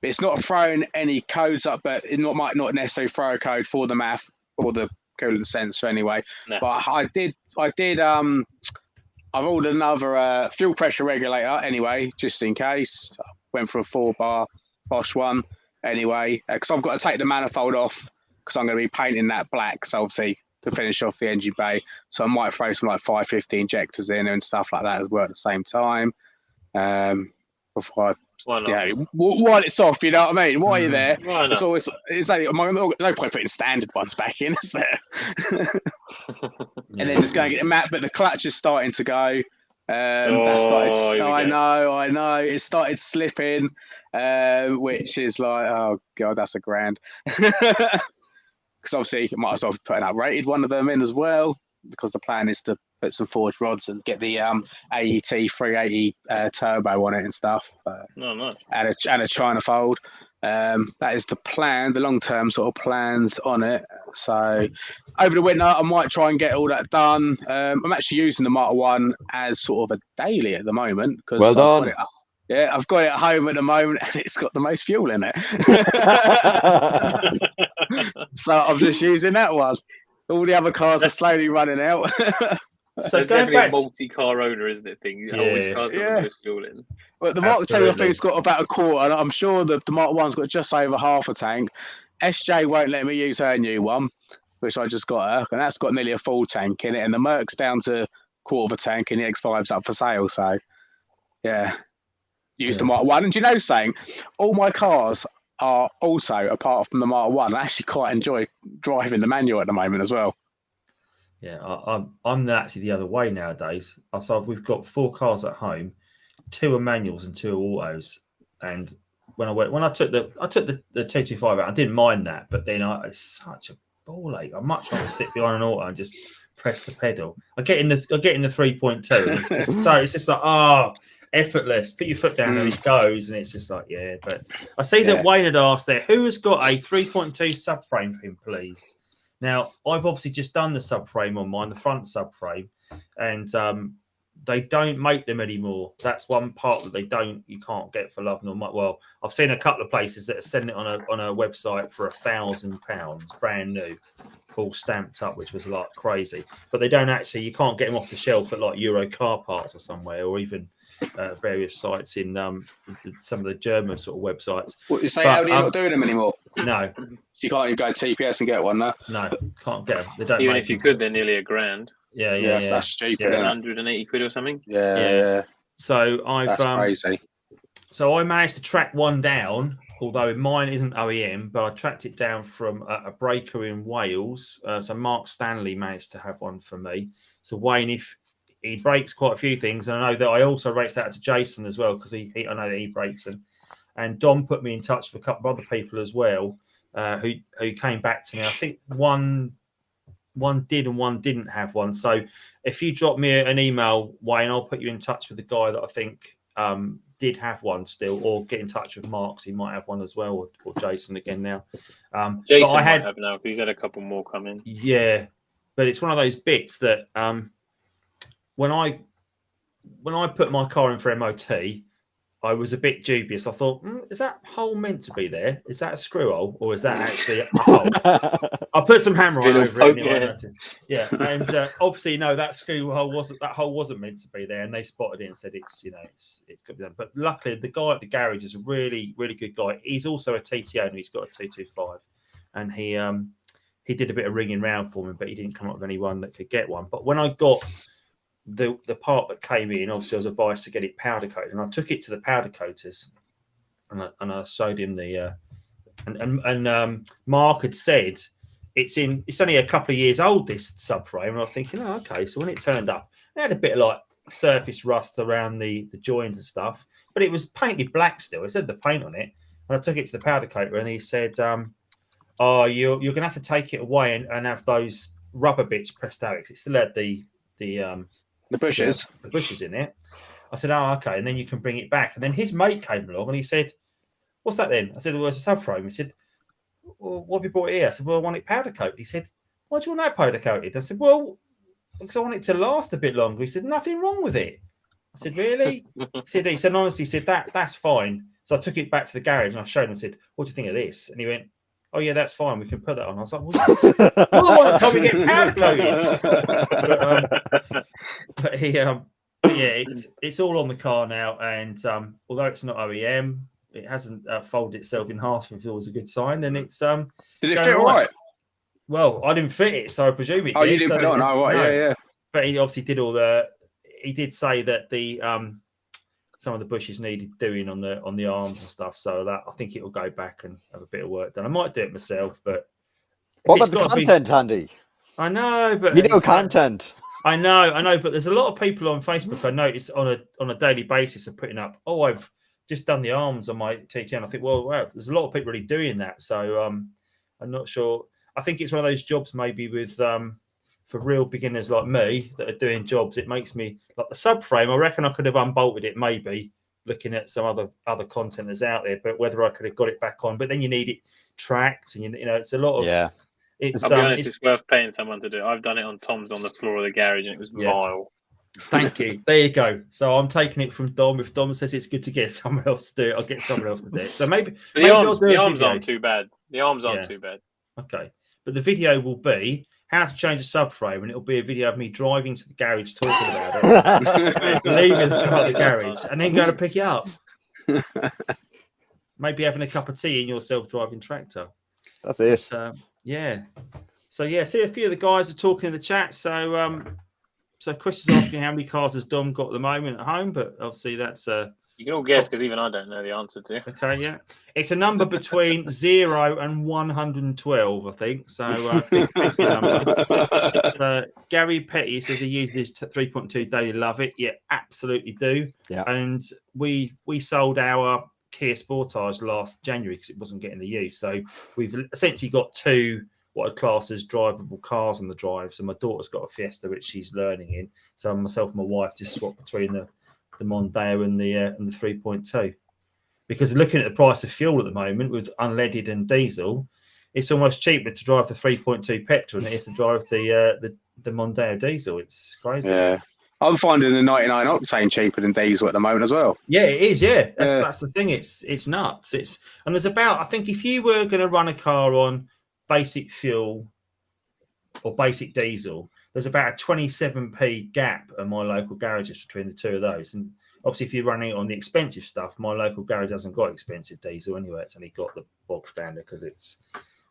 It's not throwing any codes up, but it might not necessarily throw a code for the MAF or the coolant sensor anyway. No. But I did. I've ordered another fuel pressure regulator anyway, just in case. I went for a 4-bar Bosch one anyway, because I've got to take the manifold off because I'm going to be painting that black. So obviously. To finish off the engine bay, so I might throw some like 550 injectors in and stuff like that as well at the same time. Before while it's off, you know what I mean? While you're there, it's always no point putting standard ones back in, is there? And then just going to get a map, but the clutch is starting to go. I know, it started slipping, which is like, oh god, that's $1,000. Because obviously, you might as well put an outrated one of them in as well, because the plan is to put some forged rods and get the AET 380 turbo on it and stuff. Nice. And a China fold. That is the plan, the long-term sort of plans on it. So over the winter, I might try and get all that done. I'm actually using the Mark 1 as sort of a daily at the moment. Well done. I've got it at home at the moment, and it's got the most fuel in it. So I'm just using that one. All the other cars are slowly running out. So it's definitely a multi-car owner, isn't it? Thing. Yeah. Which cars have the most fuel in? Well, the Mark 2, I think, has got about a quarter, and I'm sure that the Mark 1's got just over half a tank. SJ won't let me use her new one, which I just got her, and that's got nearly a full tank in it. And the Merc's down to quarter of a tank, and the X5's up for sale. So, yeah. use the Mark 1. And do you know something? All my cars are also, apart from the Mark 1, I actually quite enjoy driving the manual at the moment as well. Yeah, I'm actually the other way nowadays. So we've got 4 cars at home, 2 are manuals and 2 are autos. And when I took the 225 out, I didn't mind that, but then it's such a ball ache. I'd much rather sit behind an auto and just press the pedal. I get in the 3.2. It's just like effortless. Put your foot down and it goes, and it's just like But I see that Wayne had asked there, who has got a 3.2 subframe for him, please? Now I've obviously just done the subframe on mine, the front subframe, and they don't make them anymore. That's one part that you can't get for love nor money. Well, I've seen a couple of places that are selling it on a website for £1,000, brand new, all stamped up, which was like crazy. But they don't actually. You can't get them off the shelf at like Euro Car Parts or somewhere, or even various sites in some of the German sort of websites. What you say? Audi not doing them anymore? No. So you can't even go to TPS and get one, no? No, can't get them. They don't. Even if you could, they're nearly £1,000. Yeah. That's stupid. Yeah. 180 quid or something. Yeah. So that's crazy. So I managed to track one down, although mine isn't OEM, but I tracked it down from a breaker in Wales. So Mark Stanley managed to have one for me. So Wayne, if he breaks quite a few things, and I know that I also raised that to Jason as well, because I know that he breaks them. And Dom put me in touch with a couple of other people as well, who came back to me. I think one did and one didn't have one. So if you drop me an email, Wayne, I'll put you in touch with the guy that I think did have one still, or get in touch with Mark, he might have one as well, or Jason again now. Jason might have now, because he's had a couple more come in. Yeah, but it's one of those bits that when I put my car in for MOT, I was a bit dubious. I thought, is that hole meant to be there? Is that a screw hole, or is that actually a hole? I put some hammer on over it anyway. Yeah, and obviously, no, that hole wasn't meant to be there, and they spotted it and said it's got to be done. But luckily, the guy at the garage is a really, really good guy. He's also a TT owner. He's got a 225, and he did a bit of ringing round for me, but he didn't come up with anyone that could get one. But when I got the part that came in, obviously I was advised to get it powder coated, and I took it to the powder coaters, and I showed him the and Mark had said it's only a couple of years old, this subframe, and I was thinking, okay. So when it turned up, it had a bit of like surface rust around the joins and stuff, but it was painted black still. It said the paint on it, and I took it to the powder coater, and he said, you're gonna have to take it away and have those rubber bits pressed out, because it still had the bushes. The bushes in it. I said, okay. And then you can bring it back. And then his mate came along and he said, what's that then? I said, well, it's a subframe. He said, well, what have you brought here? I said, well, I want it powder coated. He said, why do you want that powder coated? I said, well, because I want it to last a bit longer. He said, nothing wrong with it. I said, really? He said, honestly, that's fine. So I took it back to the garage and I showed him and said, what do you think of this? And he went, oh yeah, that's fine. We can put that on. I was like, well, you're the one that told me to get powder coated. But he, it's all on the car now. And although it's not OEM, it hasn't folded itself in half, if it was a good sign. And it's did it fit all right? Well, I didn't fit it, so I presume it did. Oh, you didn't put it on? Oh, right. No. Yeah. But he obviously did he did say that the some of the bushes needed doing on the arms and stuff, so that I think it will go back and have a bit of work done. I might do it myself, but what about the content, Andy? I know, but video content. I know, but there's a lot of people on Facebook I notice on a daily basis are putting up, I've just done the arms on my TT, and I think, well, wow, there's a lot of people really doing that. So I'm not sure. I think it's one of those jobs maybe with for real beginners like me that are doing jobs. It makes me like the subframe. I reckon I could have unbolted it, maybe looking at some other content that's out there, but whether I could have got it back on. But then you need it tracked, and you know it's a lot of yeah. I'll be honest, it's worth paying someone to do it. I've done it on Tom's on the floor of the garage, and it was vile. Thank you. There you go. So I'm taking it from Dom. If Dom says it's good to get someone else to do it, I'll get someone else to do it. So maybe the arms aren't too bad. The arms aren't too bad. Okay, but the video will be how to change a subframe, and it'll be a video of me driving to the garage talking about it, leaving the car at the garage, and then going to pick it up. Maybe having a cup of tea in your self-driving tractor. That's it. But, yeah. So yeah, see a few of the guys are talking in the chat. So Chris is asking how many cars has Dom got at the moment at home, but obviously that's You can all guess because even I don't know the answer to. Okay, yeah. It's a number between 0 and 112, I think. So pick your number. Gary Petty says he uses his 3.2 daily. Love it. Yeah, absolutely do. Yeah. And we sold our Kia Sportage last January because it wasn't getting the use. So we've essentially got two what I'd class as drivable cars on the drive. So my daughter's got a Fiesta which she's learning in. So myself and my wife just swap between the Mondeo and the 3.2. Because looking at the price of fuel at the moment with unleaded and diesel, it's almost cheaper to drive the 3.2 petrol than it is to drive the Mondeo diesel. It's crazy. Yeah. I'm finding the 99 octane cheaper than diesel at the moment as well. Yeah, it is. Yeah, that's the thing. It's nuts. And there's about, I think, if you were going to run a car on basic fuel or basic diesel, there's about a 27p gap at my local garages between the two of those. And obviously, if you're running it on the expensive stuff, my local garage hasn't got expensive diesel anyway. It's only got the bog standard because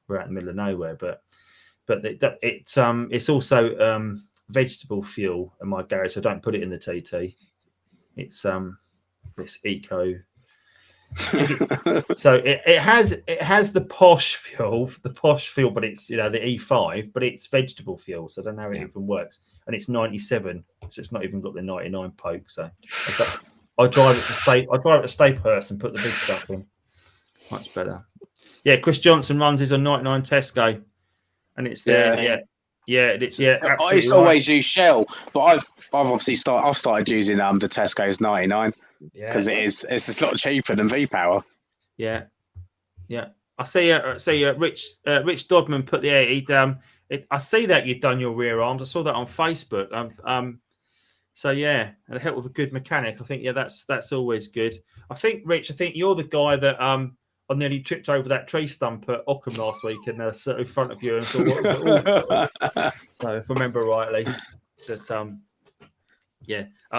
we're out in the middle of nowhere. But it's also vegetable fuel in my garage, so I don't put it in the TT. It's this eco. So it has the posh fuel, but it's the E5, but it's vegetable fuel, so I don't know how it even works. And it's 97, so it's not even got the 99 poke. So I drive it to Stapehurst and put the big stuff in. Much better. Yeah, Chris Johnson runs his on 99 Tesco, and it's there. Yeah, it's I used to always use Shell, but I've obviously started using the Tesco's 99 because it's a lot cheaper than V-Power. Yeah. I see. Rich Dodman put the 80 down. I see that you've done your rear arms. I saw that on Facebook. So yeah, and help with a good mechanic. I think that's always good. I think Rich, you're the guy that I nearly tripped over that tree stump at Ockham last week and sat in front of you and thought, so if I remember rightly, that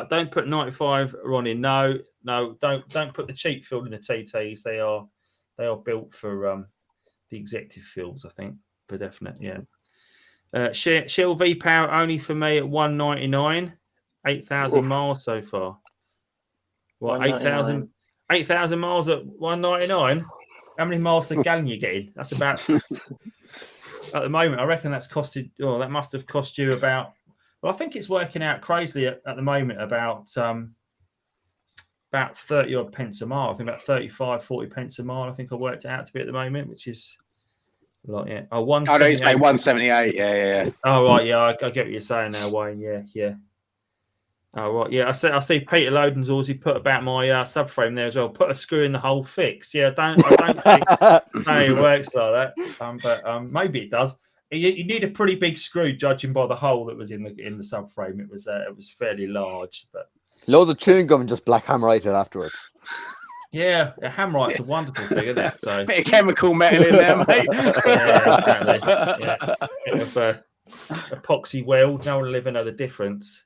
don't put 95 on in. No, don't put the cheap fuel in the TTs. They are built for the executive fuels, I think, for definite. Yeah. Shell V Power only for me at 199, 8,000 miles so far. What 8,000 miles at 199? How many miles per gallon you getting? That's about at the moment. I reckon that's costed. Oh, that must have cost you about. Well, I think it's working out crazily at the moment about 30 odd pence a mile. I think about 35, 40 pence a mile. I think I worked it out to be at the moment, which is a lot. Yeah. Oh, 178. 178. Yeah. Oh right, yeah. I get what you're saying now, Wayne. Yeah. Oh right, yeah. I see Peter Loden's always put about my subframe there as well. Put a screw in the hole fixed. Yeah, I don't think it works like that. But maybe it does. You need a pretty big screw, judging by the hole that was in the subframe. It was fairly large, but loads of chewing gum and just black hammerite it afterwards. Yeah, a hammerite's a wonderful thing, isn't it? So bit of chemical metal in there, mate. Yeah, exactly. Yeah. Bit of epoxy weld. No one will ever know the difference.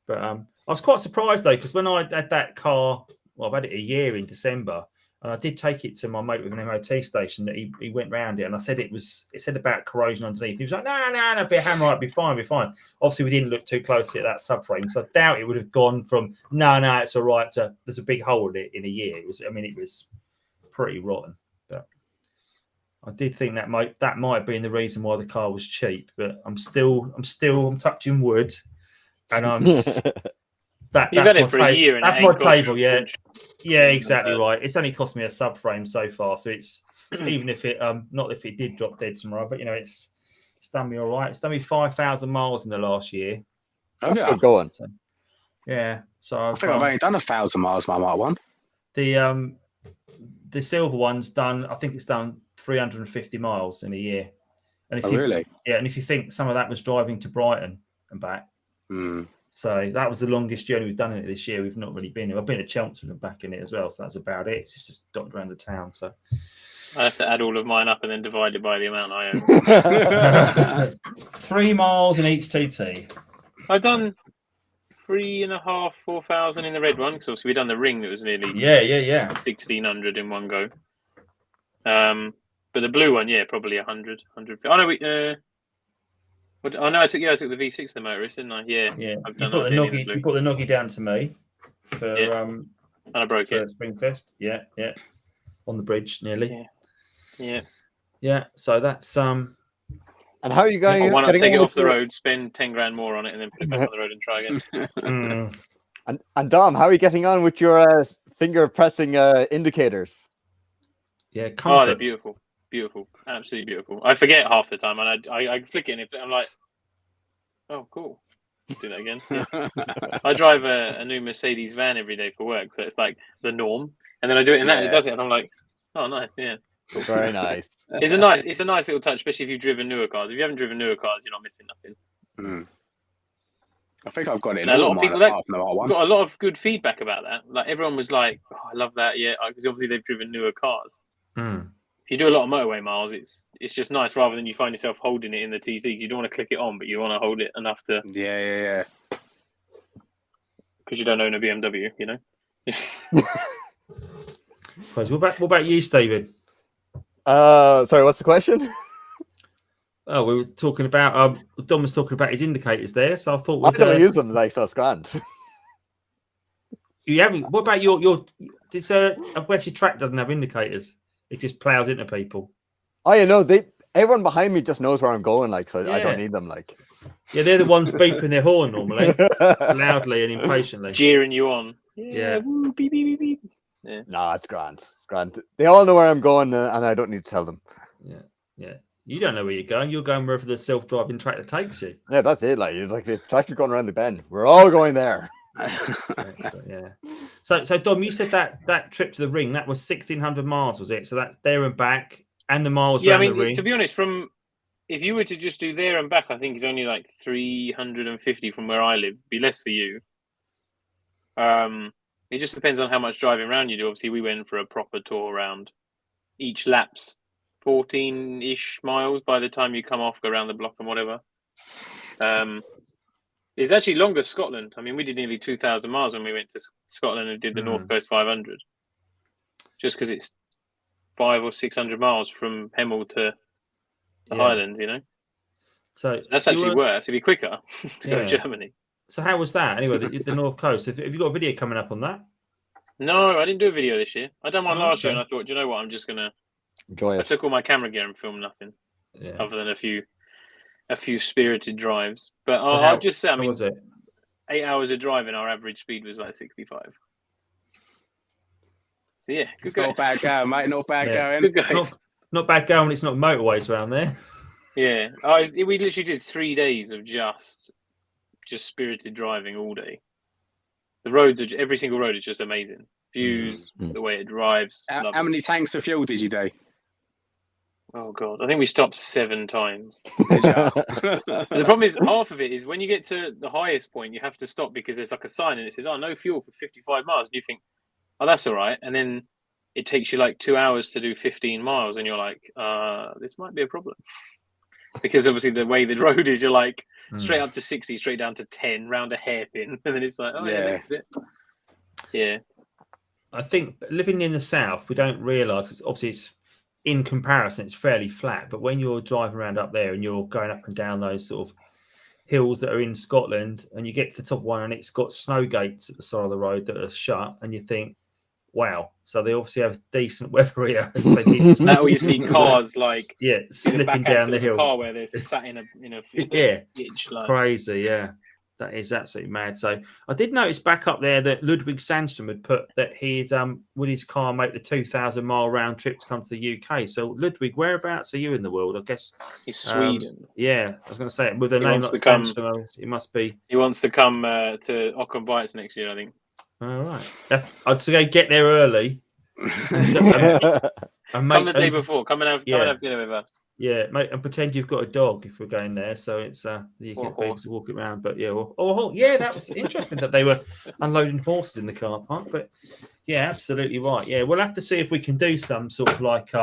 But I was quite surprised though, because when I had that car, I've had it a year in December, and I did take it to my mate with an MOT station. That he went round it, and I said it said about corrosion underneath. He was like, no, bit of hammerite, be fine. Obviously, we didn't look too closely at that subframe, so I doubt it would have gone from no, it's all right to there's a big hole in it in a year. It was pretty rotten. But I did think that might have been the reason why the car was cheap. But I'm touching wood. And that's had it for a year. That's my table, yeah. Yeah, exactly right. It's only cost me a subframe so far, so it's even if it not if it did drop dead tomorrow, but it's done me all right. It's done me 5,000 miles in the last year. That's good going. So, yeah, so I think I've only done 1,000 miles. My Mark One. The silver one's done. I think it's done 350 miles in a year. And if really? Yeah, and if you think some of that was driving to Brighton and back. So that was the longest journey we've done in it this year. We've not really been. I've been to Chelmsford and back in it as well. So that's about it. It's just dotted around the town. So I have to add all of mine up and then divide it by the amount I own. 3 miles in each TT. I've done 3,500, 4,000 in the red one because obviously we've done the ring that was nearly 1,600 in one go. But the blue one, probably 100. Oh no, I took the V6 the motorist, didn't I? Yeah. You put the noggy down to me for And I broke for it. Springfest. Yeah. On the bridge, nearly. Yeah. So that's And how are you I going? want to Getting take on it with off the your- road, spend 10 grand more on it, and then put it back on the road and try again. And Dom, how are you getting on with your finger pressing indicators? Yeah, Oh, comfort. they're beautiful, absolutely beautiful. I forget half the time, and I flick it, and I'm like, oh, cool. Do that again. Yeah. I drive a new Mercedes van every day for work, so it's like the norm. And then I do it in that, and it does it, and I'm like, oh, nice, yeah. Cool. Very nice. It's a nice little touch, especially if you've driven newer cars. If you haven't driven newer cars, you're not missing nothing. I think I've got it in And a all lot of mine people apart from the one. got a lot of good feedback about that. Like everyone was like, oh, I love that, yeah, because obviously they've driven newer cars. If you do a lot of motorway miles, it's just nice rather than you find yourself holding it in the TT. You don't want to click it on, but you want to hold it enough to. Yeah. Because you don't own a BMW, you know. What about you, Stephen? Sorry, what's the question? Oh, we were talking about Dom was talking about his indicators there, so I thought I we'd don't use them like so it's grand. you haven't. What about your? This West track doesn't have indicators; it just plows into people. Oh, you know, everyone behind me just knows where I'm going, like so I don't need them, like. Yeah, they're the ones beeping their horn normally, loudly and impatiently, jeering you on. Yeah. Woo, beep, beep, beep, beep. Yeah. No, it's grand. It's grand. They all know where I'm going, and I don't need to tell them. Yeah. You don't know where you're going. You're going wherever the self-driving tractor takes you. Yeah, that's it. Like it's like the tractor going around the bend. We're all going there. Yeah. So Dom, you said that trip to the ring that was 1,600 miles, was it? So that's there and back, and the miles around the ring. To be honest, if you were to just do there and back, I think it's only like 350 from where I live. It'd be less for you. It just depends on how much driving around you do. Obviously, we went for a proper tour around. Each lap's 14-ish miles by the time you come off, go around the block and whatever. It's actually longer Scotland. I mean, we did nearly 2,000 miles when we went to Scotland and did the North Coast 500. Just because it's 500 or 600 miles from Hemel to the Highlands, you know. So that's actually worse. It'd be quicker to go to Germany. So how was that? Anyway, the North Coast. Have you got a video coming up on that? No, I didn't do a video this year. I done one last year, and I thought, do you know what? I'm just gonna enjoy it. I took all my camera gear and filmed nothing, other than a few spirited drives. But I'll just say, I mean, 8 hours of driving, our average speed was like 65. So yeah, good going. Not bad going, mate. Not bad going. Good going. Not bad going. It's not motorways around there. Yeah, we literally did 3 days of just spirited driving all day. The roads every single road is just amazing. Views, the way it drives. How many tanks of fuel did you do? Oh god, I think we stopped 7 times. The problem is half of it is when you get to the highest point, you have to stop because there's like a sign and it says, "Oh, no fuel for 55 miles." And you think, "Oh, that's all right." And then it takes you like 2 hours to do 15 miles, and you're like, "This might be a problem." Because obviously the way the road is, you're like straight up to 60, straight down to 10, round a hairpin, and then it's like, yeah. I think living in the south, we don't realise. Obviously, it's in comparison, it's fairly flat. But when you're driving around up there and you're going up and down those sort of hills that are in Scotland, and you get to the top one, and it's got snow gates at the side of the road that are shut, and you think, wow, so they obviously have decent weather here. Now you see cars like slipping down the hill. Car where they're sat in a ditch, like. Crazy, yeah. That is absolutely mad. So I did notice back up there that Ludwig Sandstrom had put that he'd with his car make the 2,000-mile round trip to come to the UK. So Ludwig, whereabouts are you in the world? I guess he's Sweden. Yeah, I was going to say with a name like Sandstrom, it must be. He wants to come to Ockham Bites next year, I think. All right. I'd say get there early. And come the day before. Come and have dinner with us. Yeah, mate, and pretend you've got a dog if we're going there, so it's you get able to walk it around. But yeah, that was interesting that they were unloading horses in the car park. But yeah, absolutely right. Yeah, we'll have to see if we can do some sort of like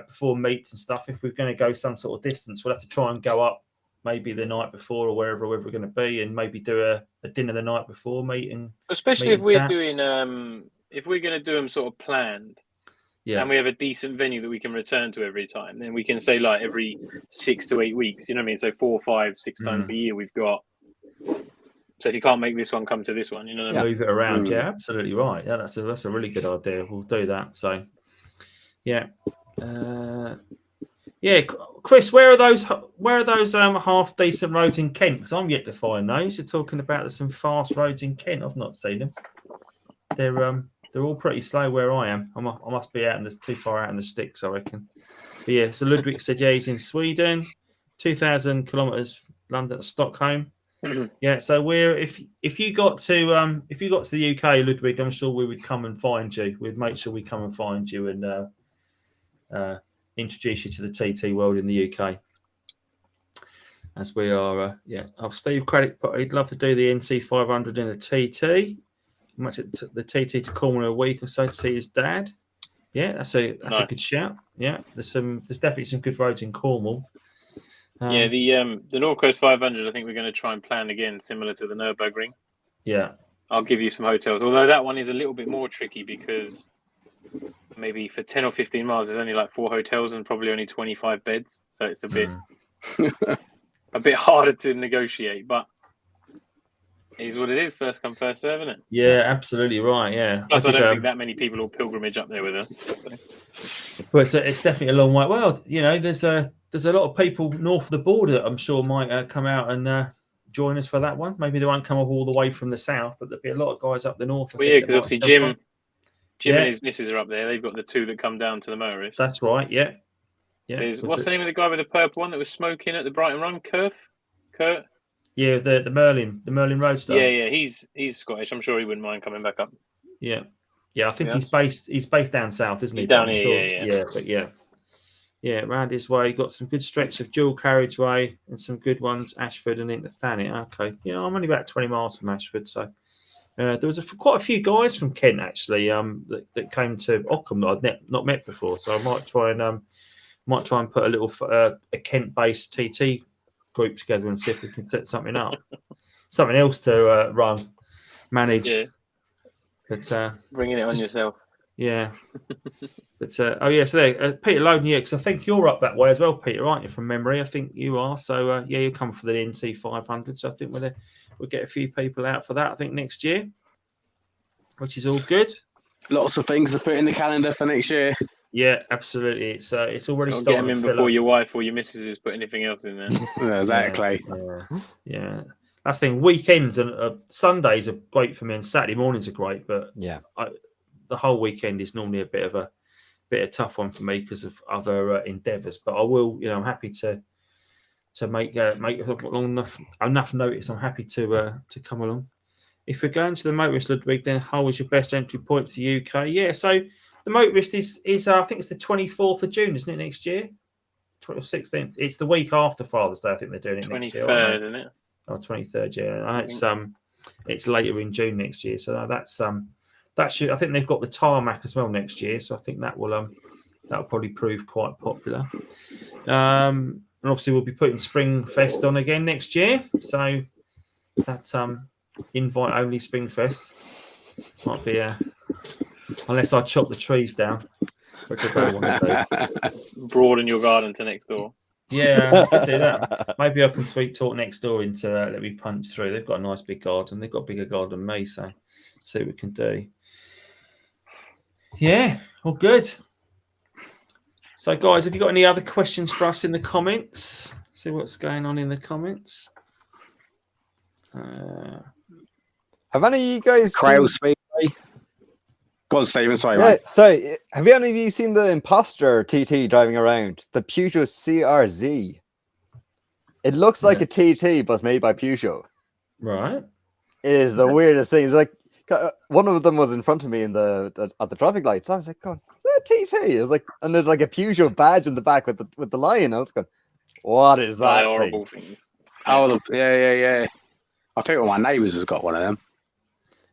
before meets and stuff. If we're going to go some sort of distance, we'll have to try and go up maybe the night before or wherever we're going to be, and maybe do a dinner the night before meeting. Especially if we're doing if we're going to do them sort of planned. Yeah. And we have a decent venue that we can return to every time. Then we can say like every 6 to 8 weeks, you know what I mean? So 4, 5, 6 times a year we've got So if you can't make this one, come to this one. You know what I mean? Move it around. Yeah, absolutely right. Yeah, that's a really good idea. We'll do that. So, yeah, yeah. Chris, where are those half decent roads in Kent? Because I'm yet to find those. You're talking about there's some fast roads in Kent. I've not seen them. They're all pretty slow where I am. I must be too far out in the sticks, I reckon. But yeah, so Ludwig said he's in Sweden, 2,000 kilometers, London to Stockholm. Yeah, so if you got to the UK, Ludwig, I'm sure we would come and find you. We'd make sure we come and find you and introduce you to the TT world in the UK. As we are, Steve Craddock, he'd love to do the NC 500 in a TT. Much the TT to Cornwall a week or so to see his dad. Yeah, that's a good shout. Yeah, there's definitely some good roads in Cornwall. The North Coast 500. I think we're going to try and plan again, similar to the Nürburgring. Yeah, I'll give you some hotels. Although that one is a little bit more tricky because maybe for 10 or 15 miles, there's only like 4 hotels and probably only 25 beds. So it's a bit harder to negotiate, but it is what it is. First come, first serve, isn't it? Yeah, absolutely right. Yeah. Plus, I don't think that many people will pilgrimage up there with us. So. But it's definitely a long way. Well, there's a lot of people north of the border that I'm sure might come out and join us for that one. Maybe they won't come up all the way from the south, but there'll be a lot of guys up the north. Well, yeah, because obviously Jim and his missus are up there. They've got the 2 that come down to the motorists. That's right. Yeah. Yeah. What's the name of the guy with the purple one that was smoking at the Brighton Run? Kurt. Yeah, the Merlin Roadster. Yeah, he's Scottish. I'm sure he wouldn't mind coming back up. Yeah, I think he's based down south, isn't he? He's down here. Yeah, around his way, got some good stretch of dual carriageway and some good ones, Ashford and into Thanet. Okay, I'm only about 20 miles from Ashford, so there was quite a few guys from Kent actually that came to Ockham that I'd not met before. So I might try and put a little a Kent-based TT group together and see if we can set something up, something else to manage. Yeah. But bringing it on yourself. Yeah. But so there, Peter Loden, because I think you're up that way as well, Peter, aren't you? From memory, I think you are. So you'll come for the NC 500. So I think we'll get a few people out for that. I think next year, which is all good. Lots of things to put in the calendar for next year. Yeah, absolutely. It's already Don't starting. get them in before your wife or your missus has put anything else in there. Yeah, exactly. Yeah. That's the thing. Weekends and Sundays are great for me, and Saturday mornings are great. But the whole weekend is normally a bit of a tough one for me because of other endeavours. But I will, I'm happy to make long enough notice. I'm happy to come along. If we're going to the motorist, Ludwig, then Hull is your best entry point to the UK. Yeah, so. The motorist is I think it's the 24th of June, isn't it, next year? 16th. It's the week after Father's Day. I think they're doing it next year. 23rd, isn't it? Oh, 23rd, yeah. I know it's later in June next year. So that's that should. I think they've got the tarmac as well next year. So I think that'll probably prove quite popular. And obviously we'll be putting Spring Fest on again next year. So that invite only Spring Fest might be unless I chop the trees down, which I don't want to do. Broaden your garden to next door. Yeah, I could do that. Maybe I can sweet talk next door into let me punch through. They've got a nice big garden. They've got a bigger garden than me, so see what we can do. Yeah, all good. So, guys, have you got any other questions for us in the comments? See what's going on in the comments. Have any of you guys Crail Speedway? Go on, Stephen. Sorry, yeah, mate. sorry. Have any of you seen the imposter TT driving around? The Peugeot CRZ. It looks like a TT, but it's made by Peugeot. Right. It is the weirdest thing. It's like one of them was in front of me at the traffic lights. I was like, "God, is that a TT?" It was like, and there's like a Peugeot badge in the back with the lion. I was going, "What is that?" Horrible things. Oh, yeah. I think one of my neighbours has got one of them.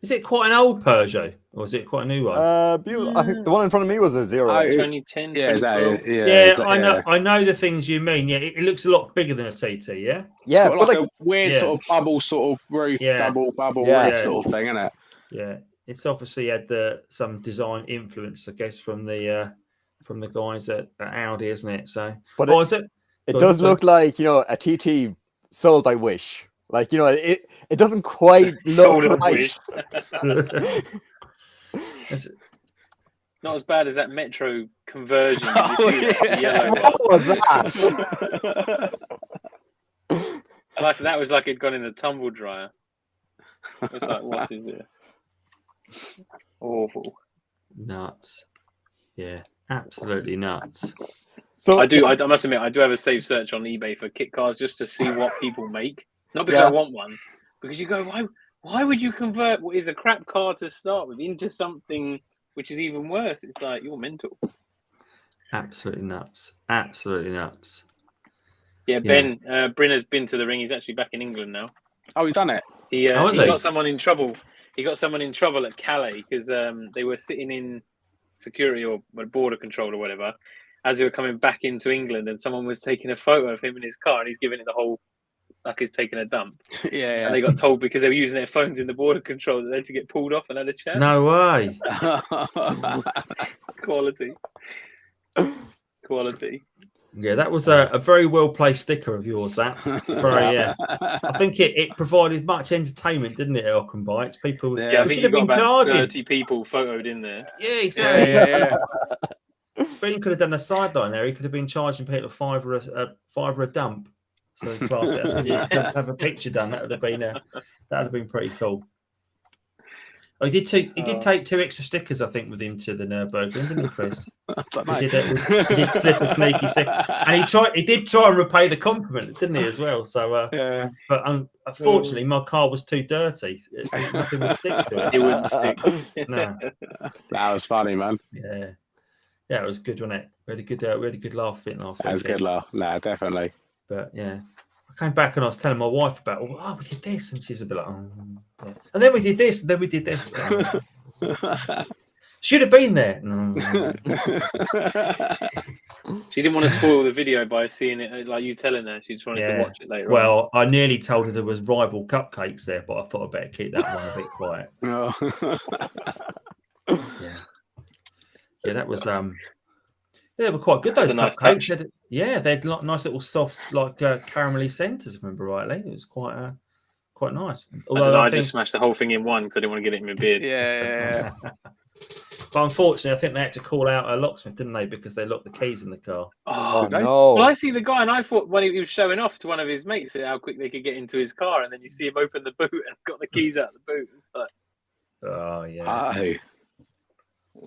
Is it quite an old Peugeot, or is it quite a new one? I think the one in front of me was a 0. 2010. Yeah, I know the things you mean. Yeah, it looks a lot bigger than a TT. Yeah, yeah, but like a weird sort of bubble sort of roof, double bubble roof sort of thing, isn't it? Yeah, it's obviously had some design influence, I guess, from the guys at Audi, isn't it? So, but it does look like a TT sold by Wish. Like, you know, it doesn't quite Sort look of right. That's- Not as bad as that Metro conversion. Did you Oh, see that? The yeah. yellow one. What was that? Like that was like it'd gone in the tumble dryer. It's like, what is this? Awful. Nuts. Yeah, absolutely nuts. So I must admit, I do have a safe search on eBay for kit cars just to see what people make. Not because Yeah. I want one, because you go, why would you convert what is a crap car to start with into something which is even worse? It's like, you're mental. Absolutely nuts. Absolutely nuts. Yeah, Ben Brinner's been to the ring. He's actually back in England now. Oh, he's done it. He Oh, has he? got someone in trouble. He got someone in trouble at Calais because they were sitting in security or border control or whatever as they were coming back into England, and someone was taking a photo of him in his car, and he's giving it the whole like he's taking a dump. Yeah. And they got told because they were using their phones in the border control that they had to get pulled off and had a chat. No way. Quality. Yeah, that was a very well placed sticker of yours. That, very, yeah. I think it provided much entertainment, didn't it? At Ockham Bites, people. Yeah, Yeah, I we think should you have got been about charging. 30 people photoed in there. Yeah, exactly. yeah. Ben could have done a sideline there. He could have been charging people $5 a dump. So class it. That's when you have a picture done. That would have been pretty cool. Oh, he did take 2 extra stickers, I think, with him to the Nürburgring, didn't he, Chris? He did slip a sneaky sticker, and he did try and repay the compliment, didn't he, as well? So, Yeah. but unfortunately, my car was too dirty. Nothing would stick to it. It wouldn't stick. No. That was funny, man. Yeah, it was good, wasn't it? We had a good laugh fit last week. That was a good laugh. No, definitely. But yeah, I came back and I was telling my wife about, oh, we did this, and she's a bit like, oh, yeah. And then we did this, and then we did this. Should have been there. No. She didn't want to spoil the video by seeing it, like you telling her. She just wanted to watch it later on. Well, I nearly told her there was rival cupcakes there, but I thought I'd better keep that one a bit quiet. Yeah, that was they were quite good. Those cupcakes, they had nice little soft, like caramelly centres. If I remember rightly, it was quite nice. Although I just smashed the whole thing in one because I didn't want to get it in my beard. Yeah. But unfortunately, I think they had to call out a locksmith, didn't they? Because they locked the keys in the car. Oh, no! Well, I see the guy, and I thought when he was showing off to one of his mates how quick they could get into his car, and then you see him open the boot and got the keys out of the boot. It's like, oh yeah,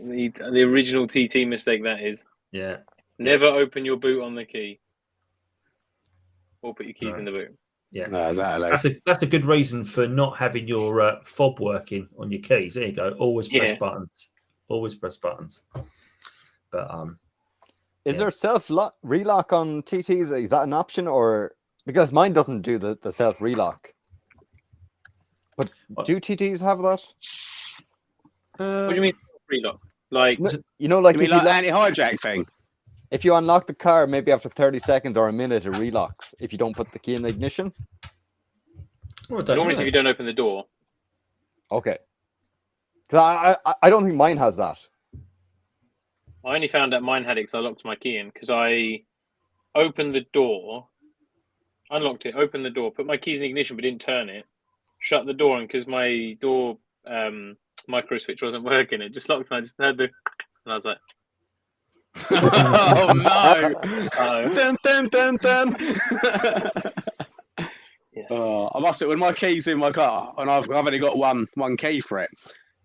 the original TT mistake that is. Yeah. Never open your boot on the key, or put your keys in the boot. Yeah, no, exactly. That's a good reason for not having your fob working on your keys. There you go. Always press buttons. Always press buttons. But is there self relock on TTs? Is that an option, or because mine doesn't do the self relock? But do TTs have that? What do you mean relock? Like like you mean if like anti-hijack thing? If you unlock the car, maybe after 30 seconds or a minute, it relocks if you don't put the key in the ignition. Normally, if you don't open the door. Okay. Because I don't think mine has that. I only found out mine had it because I locked my key in because I opened the door, unlocked it, opened the door, put my keys in the ignition but didn't turn it, shut the door, and because my door micro switch wasn't working, it just locked and I just heard and I was like, oh no! Dun, dun, dun, dun. Yes. I must have, when my key's in my car, and I've only got one key for it,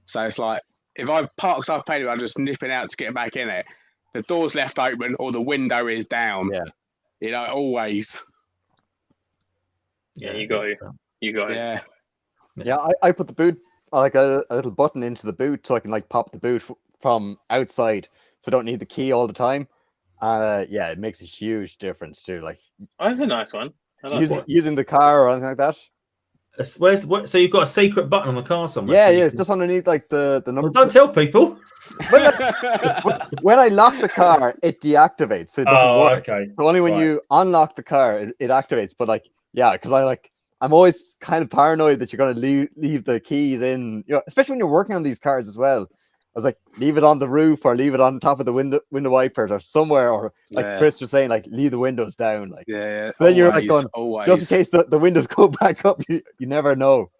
so it's like if I park, I've paid it, I'm just nipping out to get back in it. The door's left open or the window is down. Yeah, you know, always. Yeah, you got it. You got it. Yeah. I put the boot like a little button into the boot so I can like pop the boot from outside, so I don't need the key all the time. Yeah, it makes a huge difference too. Like, oh, that's a nice one. I like using the car or anything like that. So you've got a secret button on the car somewhere? Yeah, so it's just underneath like the number. Well, don't tell people. When I lock the car, it deactivates, so it doesn't work. Okay. So only when you unlock the car, it activates. But like, yeah, because I'm always kind of paranoid that you're going to leave the keys in, you know, especially when you're working on these cars as well. was like, leave it on the roof or leave it on top of the window wipers or somewhere, or like Chris was saying, like leave the windows down. Like, yeah. then you're like going, just in case the windows go back up, you never know.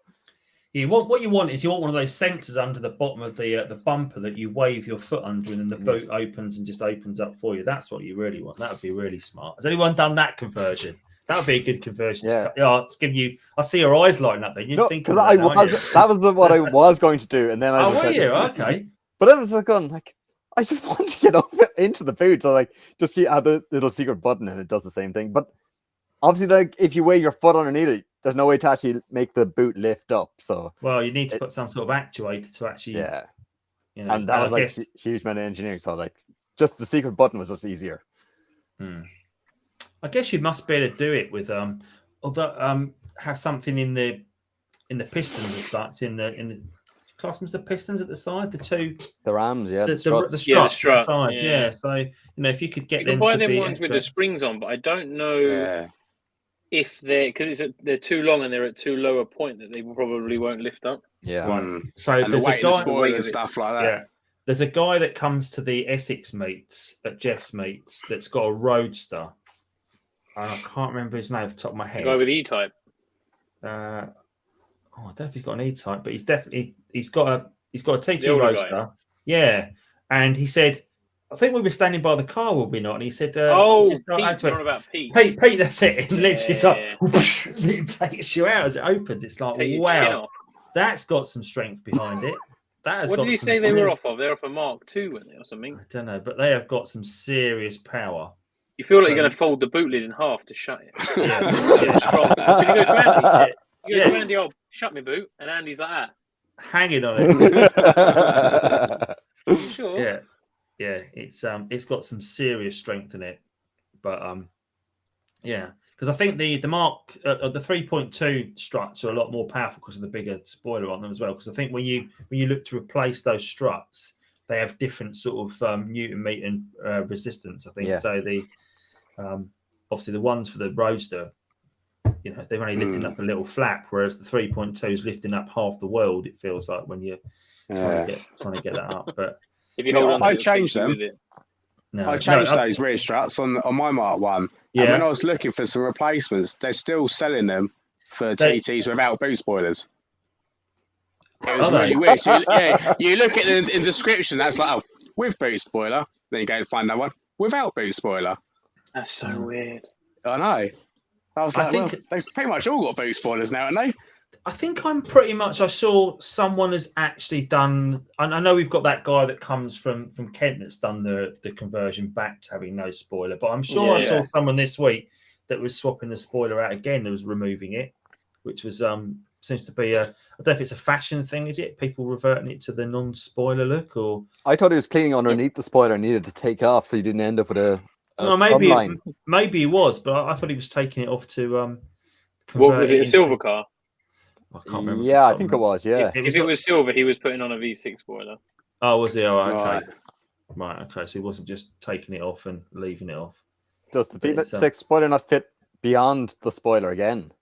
What you want is one of those sensors under the bottom of the bumper that you wave your foot under, and then the boot opens and just opens up for you. That's what you really want. That would be really smart. Has anyone done that conversion? That would be a good conversion. Yeah, it's giving you. I see your eyes lighting up. Then you think because that was what I was going to do, and then I was okay. But then I was like, going, like, I just want to get up into the boot. So like, just see the little secret button, and it does the same thing. But obviously, like, if you weigh your foot underneath it, there's no way to actually make the boot lift up. So you need to put some sort of actuator to actually, and that was like a huge amount of engineering. So like, just the secret button was just easier. I guess you must be able to do it with have something in the pistons as such in the classrooms, the pistons at the side, the rams, the struts at the side, So if you could get you can buy them ones with the springs on, but I don't know if they're too long and they're at too low a point that they probably won't lift up. So and there's a guy and stuff like that. There's a guy that comes to the Essex meets at Jeff's meets that's got a Roadster. I can't remember his name off the top of my head. The guy with E-Type. I don't know if he's got an E-Type, but he's got a TT Roadster. Yeah, and he said, I think we were standing by the car, were we not? And he said, Pete, you're on about Pete. Pete, that's it. And literally, it's like, it takes you out as it opens. It's like, wow, that's got some strength behind it. What did he say they were off of? They're off a Mark II, weren't they, or something? I don't know, but they have got some serious power. You feel like you're going to fold the boot lid in half to shut it. Strong. He goes to Andy, shut me boot, and Andy's like that. Hanging on it. Sure. Yeah, it's got some serious strength in it, but because I think the Mark the 3.2 struts are a lot more powerful because of the bigger spoiler on them as well. Because I think when you look to replace those struts, they have different sort of Newton meter resistance. I think so. The obviously the ones for the Roadster, they're only lifting up a little flap, whereas the 3.2 is lifting up half the world. It feels like when you're trying to get that up, but. If you hold on, I changed them. I changed those rear struts on my Mark 1. Yeah. And when I was looking for some replacements, they're still selling them for TTs without boot spoilers. It was really weird. So you look at the description, that's like, with boot spoiler. Then you go and find another one without boot spoiler. That's so weird. I know. I was like, they've pretty much all got boot spoilers now, haven't they? I think I saw someone has actually done, and I know we've got that guy that comes from Kent that's done the conversion back to having no spoiler, but I'm sure I saw someone this week that was swapping the spoiler out again, that was removing it, which was seems to be I don't know if it's a fashion thing, is it? People reverting it to the non-spoiler look, or I thought he was cleaning underneath the spoiler and needed to take off so you didn't end up with a maybe he was, but I thought he was taking it off to what was it, a silver car? I can't remember. Yeah, I think it was. Yeah. If it was silver, he was putting on a V6 spoiler. Oh, was he? Oh, okay. Right. Okay. So he wasn't just taking it off and leaving it off. Does the V6 spoiler not fit beyond the spoiler again?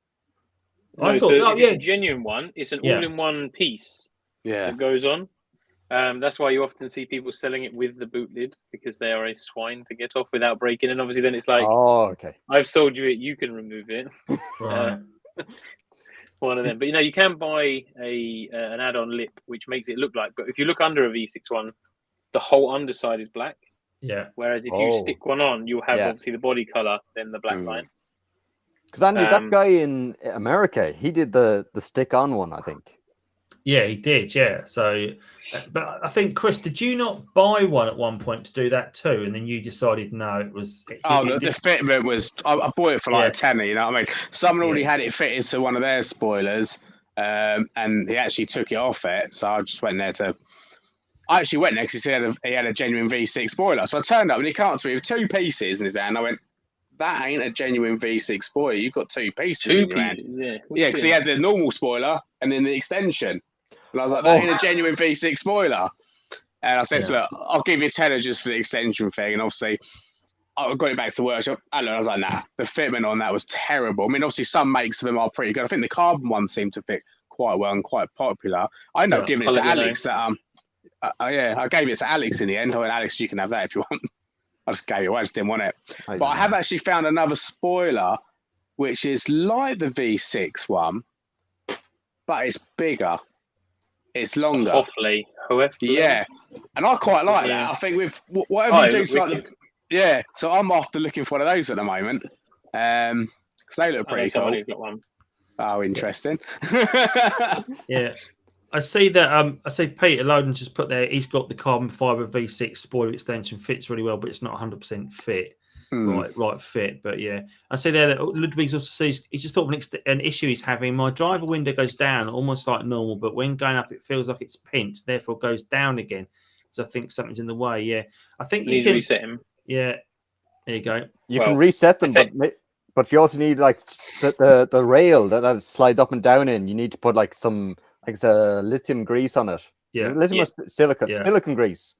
No, it's a genuine one. It's an all-in-one piece that goes on. That's why you often see people selling it with the boot lid, because they are a swine to get off without breaking. And obviously then it's like, I've sold you it, you can remove it. Right. One of them, but you can buy an add-on lip which makes it look like. But if you look under a V6 one, the whole underside is black. Yeah. Whereas if you stick one on, you'll have obviously the body color, then the black line. Because Andy, that guy in America, he did the stick-on one, I think. Yeah, he did. Yeah. So, but I think, Chris, did you not buy one at one point to do that too? And then you decided no, it was. The fitment was. I bought it for like a tenner. You know what I mean? Someone already had it fitted to one of their spoilers, and he actually took it off it. So I just went there to. I actually went there because he had a genuine V6 spoiler. So I turned up and he came up to me with 2 pieces in his hand. I went, that ain't a genuine V6 spoiler. You've got 2 pieces. 2 pieces, yeah. Yeah, because he had the normal spoiler and then the extension. And I was like, that ain't a genuine V6 spoiler. And I said, look, I'll give you a tenner just for the extension thing. And obviously, I got it back to the workshop. I was like, nah, the fitment on that was terrible. I mean, obviously, some makes of them are pretty good. I think the carbon ones seem to fit quite well and quite popular. I ended up giving it to Alex Yeah, I gave it to Alex in the end. I went, Alex, you can have that if you want. I just gave it away. I just didn't want it. But I have actually found another spoiler, which is like the V6 one, but it's bigger. It's longer. Hopefully. Yeah. And I quite like that. I think with whatever you do to like yeah. So I'm after looking for one of those at the moment. Because they look pretty cool. Somebody's got one. Oh, interesting. Yeah. I see that. I see Peter Loden just put there. He's got the carbon fiber V6 spoiler extension, fits really well, but it's not 100% fit. Right fit. But yeah, I see there that Ludwig's also says he just thought of an issue he's having. My driver window goes down almost like normal, but when going up, it feels like it's pinched, therefore goes down again. So I think something's in the way. Yeah, I think you can reset him. Yeah, there you go. You can reset them, but you also need like the rail that slides up and down in. You need to put like some lithium grease on it. Yeah, lithium or silicon grease.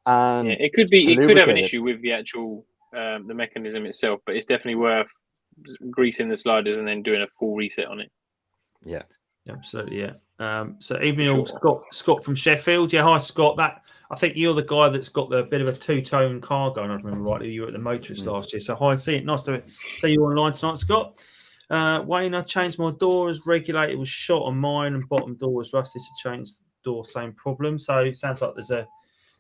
And it could be. It could have an issue with the actual the mechanism itself, but it's definitely worth greasing the sliders and then doing a full reset on it. Yeah, absolutely. Yeah. So evening all, Scott from Sheffield. Yeah, hi Scott. I think you're the guy that's got the bit of a two-tone car going. I remember rightly. You were at the Motorist last year. So hi, see it. Nice to see you online tonight, Scott. Wayne, I changed my door as regulator was shot on mine and bottom door was rusty. So changed the door, same problem. So it sounds like there's a.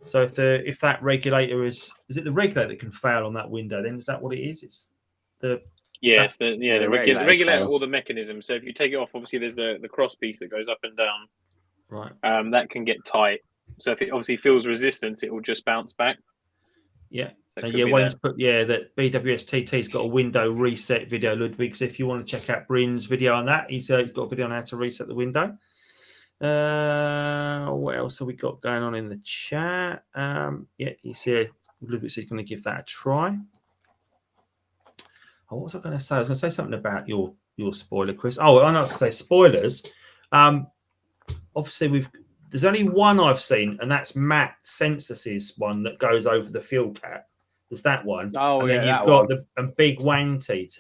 So if that regulator is it the regulator that can fail on that window? Then is that what it is? It's the the regulator or the mechanism. So if you take it off, obviously there's the cross piece that goes up and down. Right. That can get tight. So if it obviously feels resistance, it will just bounce back. Yeah. So Wayne's put that BWS TT's got a window reset video, Ludwig. So if you want to check out Bryn's video on that, he's got a video on how to reset the window. What else have we got going on in the chat? You see Ludwig says he's going to give that a try. Oh, what was I going to say? I was going to say something about your spoiler, Chris. Oh, I know to say spoilers. Obviously, there's only one I've seen, and that's Matt Census's one that goes over the fuel cap. There's that one. Oh, and then you've got the big Wang TT,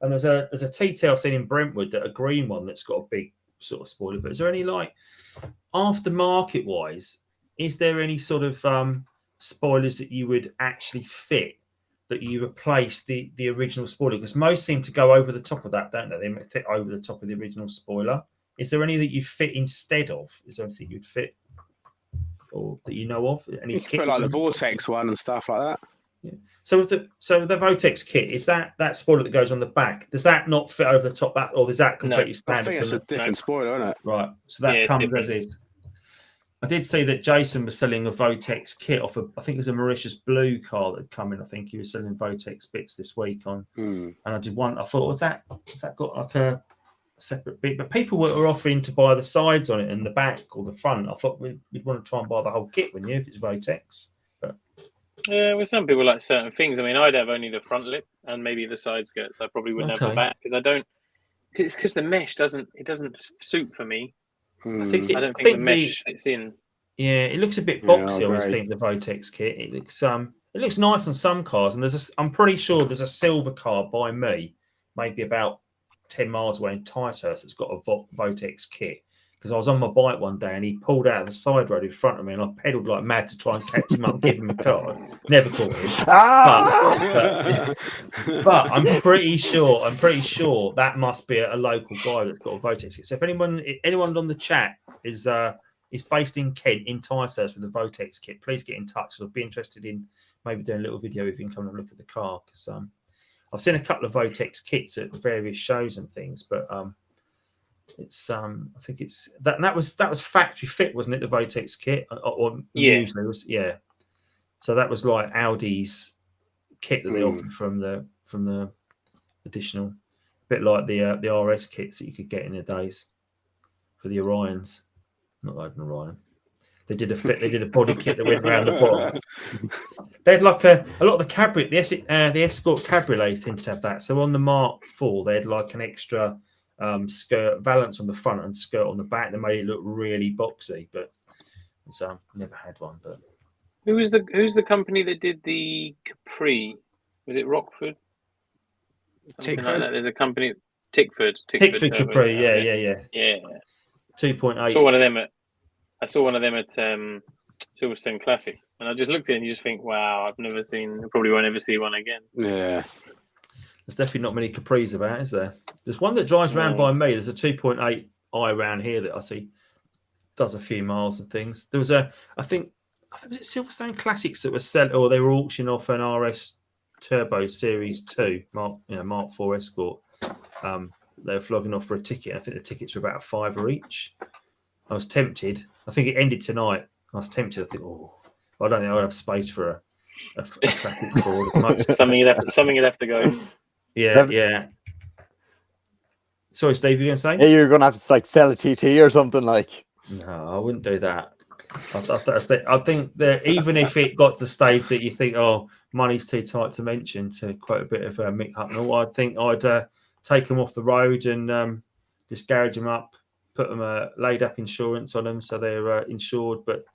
and there's a TT I've seen in Brentwood, a green one that's got a big sort of spoiler. But is there any like aftermarket wise? Is there any sort of spoilers that you would actually fit? That you replace the original spoiler, because most seem to go over the top of that, don't they? They fit over the top of the original spoiler. Is there any that you fit instead of? Is there anything you'd fit, or that you know of? Any kit like the Vortex one and stuff like that. Yeah. So with the Vortex kit, is that spoiler that goes on the back? Does that not fit over the top? Or is that completely standard? I think it's a different spoiler, isn't it? Right. So that comes as is. I did see that Jason was selling a Vortex kit off I think it was a Mauritius Blue car that had come in. I think he was selling Vortex bits this week on. And I did one. I thought, has that got like a separate bit? But people were offering to buy the sides on it and the back or the front. I thought we'd want to try and buy the whole kit, wouldn't you, if it's Vortex? But yeah, with some people like certain things. I mean, I'd have only the front lip and maybe the side skirts. I probably wouldn't have the back because I don't. It's because the mesh doesn't suit for me. I don't think the mesh fits in. Yeah, it looks a bit boxy. I always think the Vortex kit. It looks nice on some cars, and I'm pretty sure there's a silver car by me, maybe about 10 miles away in Ticehurst. That's got a Vortex kit. Because I was on my bike one day and he pulled out of the side road in front of me, and I pedalled like mad to try and catch him up and give him a car. Never caught him. But I'm pretty sure that must be a local guy that's got a Vortex kit. So if anyone on the chat is based in Kent, in Ticehurst with a Vortex kit, please get in touch. I'd be interested in maybe doing a little video if you can come and look at the car, because I've seen a couple of Vortex kits at various shows and things, but it's I think it's that was factory fit, wasn't it? The Vortex kit, or usually it was, yeah. So that was like Audi's kit that they offered from the additional, bit like the RS kits that you could get in the days for the Orions. Not like an Orion. They did a body kit that went around the bottom. They had like a lot of the cabriolet, the Escort cabriolets tend to have that. So on the Mark IV, they had like an extra skirt valance on the front and skirt on the back. They made it look really boxy, but never had one. But who's the company that did the Capri? Was it Rockford? Something like that. There's a company, Tickford Capri. Yeah. 2.8. I saw one of them at Silverstone Classics, and I just looked at it and you just think, wow, I probably won't ever see one again. Yeah. There's definitely not many Capris about, is there? There's one that drives around by me. There's a 2.8i around here that I see does a few miles and things. There was I think was it Silverstone Classics that was sent, or they were auctioning off an RS Turbo Series 2 Mark 4 Escort. They were flogging off for a ticket. I think the tickets were about $5 each. I was tempted. I think it ended tonight. I was tempted. I think, I don't think I'll have space for a classic Ford. Something you'd have to go. Yeah. Sorry, Steve, you going to say? Yeah, you're going to have to like sell a TT or something like. No, I wouldn't do that. I think that even if it got to the stage that you think, money's too tight to mention, to quote a bit of Mick Hucknall, I think I'd take them off the road and just garage them up, put them laid up insurance on them so they're insured, but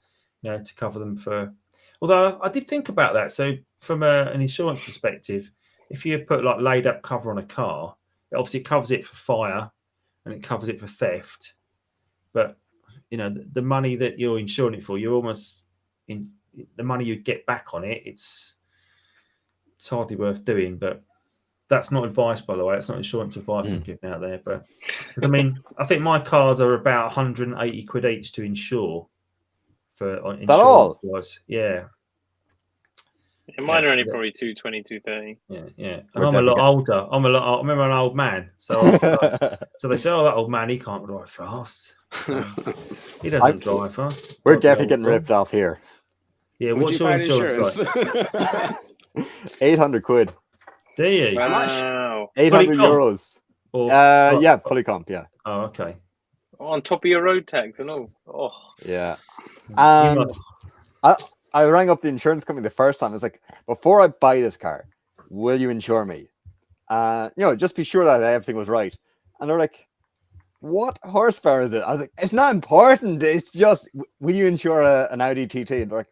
to cover them for. Although I did think about that. So from an insurance perspective, if you put like laid up cover on a car, it obviously covers it for fire and it covers it for theft, but the money that you're insuring it for, you're almost in the money you get back on it. It's hardly worth doing, but that's not advice, by the way. It's not insurance advice I'm giving out there. But I mean, I think my cars are about 180 quid each to insure for insurance. That all? Yeah. Mine are only probably 220, 230. Yeah. And I'm a lot older. I remember an old man. So so they say, that old man, he can't drive fast. So he doesn't drive fast. We're definitely getting ripped off here. Yeah, what's your insurance like? 800 quid. Do you? Wow. 800 euros. Yeah, fully comp, yeah. Oh, okay. On top of your road tax and all. Oh. Yeah. I rang up the insurance company the first time. I was like, before I buy this car, will you insure me? Just be sure that everything was right. And they're like, what horsepower is it? I was like, it's not important. It's just, will you insure an Audi TT? And they're like,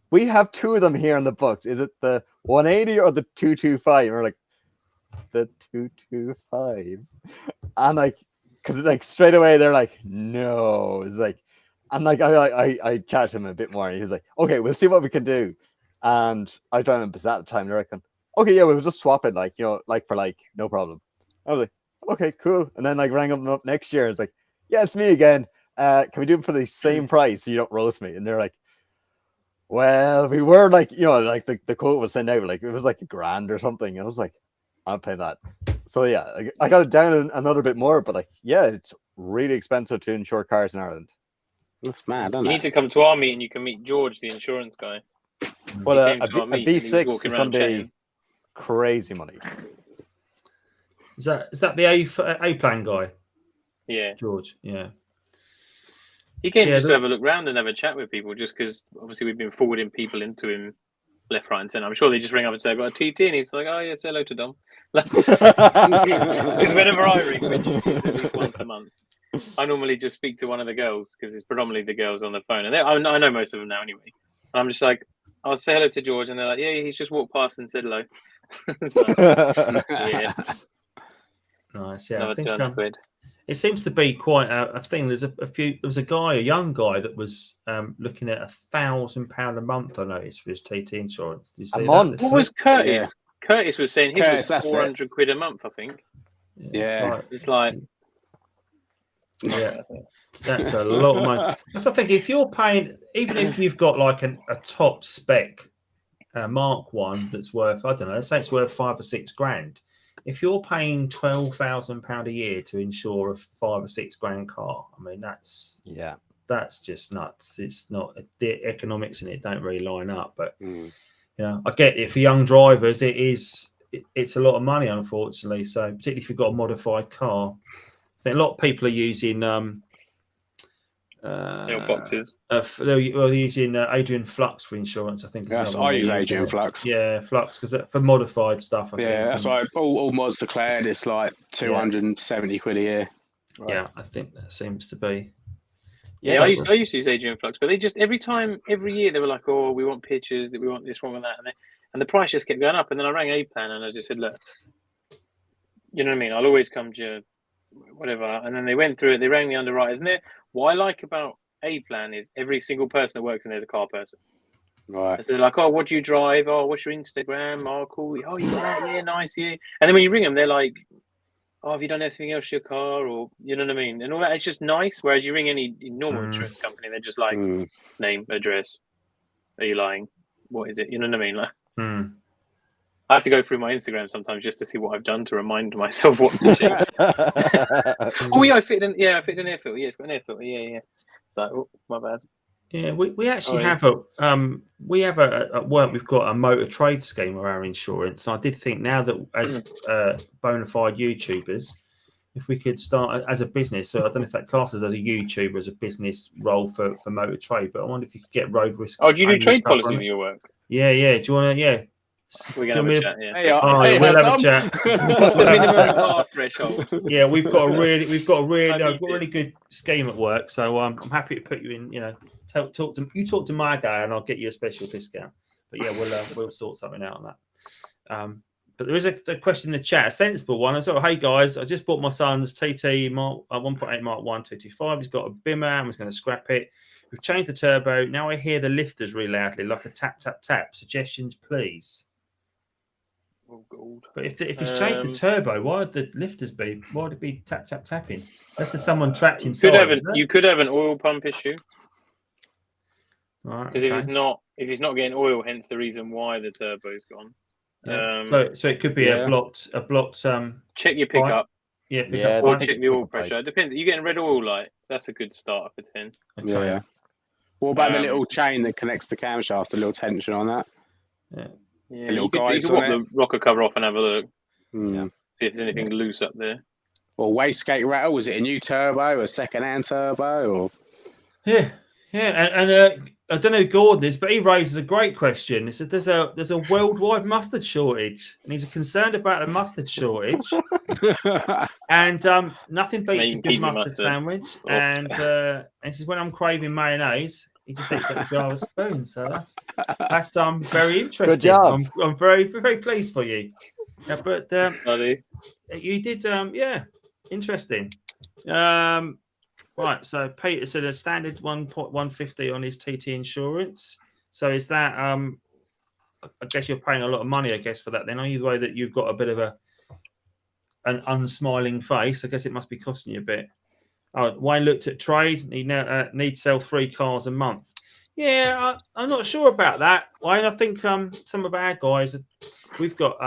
we have two of them here in the books. Is it the 180 or the 225? And we're like, it's the 225. And like, because like straight away they're like, no. It's like, and like I chatted to him a bit more, and he was like, okay, we'll see what we can do. And I tried him at the time. They're like, okay, yeah, we'll just swap it, like for like, no problem. I was like, okay, cool. And then like rang them up next year. It's like, yeah, it's me again. Can we do it for the same price so you don't roast me? And they're like, well, we were like, like the quote was sent out, like it was like $1,000 or something. And I was like, I'll pay that. So yeah, I got it down another bit more, but like, yeah, it's really expensive to insure cars in Ireland. That's mad, isn't You need to come to our meeting. You can meet George, the insurance guy. Well, a V6 is going to be crazy money. Is that the A plan guy? Yeah, George. Yeah. He came just to have a look round and have a chat with people, just because obviously we've been forwarding people into him left, right, and centre. I'm sure they just ring up and say, I've got a TT, and he's like, oh yeah, say hello to Dom. Because whenever I ring, which is at least once a month, I normally just speak to one of the girls, because it's predominantly the girls on the phone, and I know most of them now anyway. And I'm just like, I'll say hello to George, and they're like, yeah, he's just walked past and said hello. Yeah. Nice. Yeah. Another I think 200 quid. it seems to be quite a thing. There's there was a young guy that was looking at £1,000 a month, I noticed, for his TT insurance. Did you see a month? What was Curtis? Yeah. Curtis was saying his was 400 quid a month, I think. Yeah. It's like yeah, that's a lot of money. That's the thing. If you're paying, even if you've got like a top spec Mark 1 that's worth, I don't know, let's say it's worth $5 or $6 grand. If you're paying £12,000 a year to insure a $5 or $6 grand car, I mean that's just nuts. It's not, the economics in it don't really line up. But I get it for young drivers. It's a lot of money, unfortunately. So particularly if you've got a modified car, I think a lot of people are using boxes. They're using Adrian Flux for insurance, I think. Yes, I use Adrian Flux. Yeah, Flux, because for modified stuff. I think. That's like all mods declared. It's like 270 quid a year. Right. Yeah, I think that seems to be. Yeah, I used to use Adrian Flux, but they just every year they were like, "Oh, we want pictures, that we want this, one, and that," and the price just kept going up. And then I rang A Plan and I just said, "Look, you know what I mean? I'll always come to you, whatever." And then they went through it. They rang the underwriters, and what I like about A plan is every single person that works in there's a car person. Right. So they're like, oh, what do you drive? Oh, what's your Instagram? Oh, cool. Oh, you got that? Yeah, nice. Yeah. And then when you ring them, they're like, oh, have you done anything else to your car? Or, you know what I mean? And all that. It's just nice. Whereas you ring any normal insurance company, they're just like, name, address. Are you lying? What is it? You know what I mean? Like, I have to go through my Instagram sometimes just to see what I've done to remind myself what to check. Oh, yeah, I fit an air filter. Yeah, it's got an air filter. Yeah. It's like, oh, my bad. Yeah, we actually have at work we've got a motor trade scheme of our insurance. So I did think now that as bona fide YouTubers, if we could start as a business, so I don't know if that classes as a YouTuber as a business role for motor trade, but I wonder if you could get road risks. Oh, do you do trade policies in your work? Yeah. Do you want to? Yeah. We're gonna have a chat. Yeah. We'll have a chat. What's the minimum car threshold? Yeah, we've got a really good scheme at work. So I'm happy to put you in. You know, talk to my guy, and I'll get you a special discount. But yeah, we'll sort something out on that. But there is a question in the chat, a sensible one. I thought, hey guys, I just bought my son's TT Mark 1.8 Mark 1 225. He's got a bimmer. I was going to scrap it. We've changed the turbo. Now I hear the lifters really loudly, like a tap tap tap. Suggestions, please. Oh, God. But if he's changed the turbo, why would the lifters be? Why would it be tap tap tapping? Unless there's someone trapped inside. You could have an oil pump issue. Right. Because if he's not getting oil, hence the reason why the turbo's gone. Yeah. So it could be a blocked. Check your pickup. Yeah, or check the oil pressure. It depends. You getting red oil light? That's a good start for 10. Okay. Yeah. What about the little chain that connects the camshaft? The little tension on that. Yeah. The little guys you can on pop the rocker cover off and have a look. Yeah. See if there's anything loose up there. Or wastegate rattle? Was it a new turbo, a second-hand turbo, or? Yeah. And I don't know who Gordon is, but he raises a great question. He said there's a worldwide mustard shortage, and he's concerned about the mustard shortage. And nothing beats a good mustard sandwich. Oh. And he says when I'm craving mayonnaise, he just eats like a jar of spoon. So that's very interesting. Good job. I'm very, very pleased for you. Yeah, but you did interesting. Right, so Peter said a standard 150 on his TT insurance. So is that I guess you're paying a lot of money, I guess, for that then. Either way that you've got a bit of an unsmiling face, I guess it must be costing you a bit. Oh, Wayne looked at trade. He needs to sell 3 cars a month. Yeah, I'm not sure about that, Wayne. I think some of our guys, we've got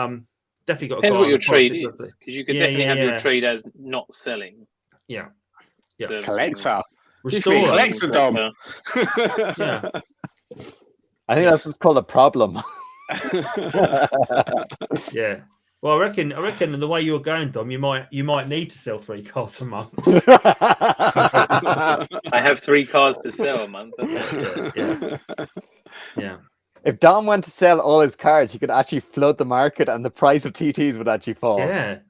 definitely got. Depends what your trade is, because you could definitely have your trade as not selling. Yeah. Collector. Restorer. Collector, Dom. Yeah. I think that's what's called a problem. Yeah. Well, I reckon the way you're going, Dom, you might need to sell 3 cars a month. I have 3 cars to sell a month. Yeah. If Dom went to sell all his cars, he could actually flood the market, and the price of TTs would actually fall. Yeah.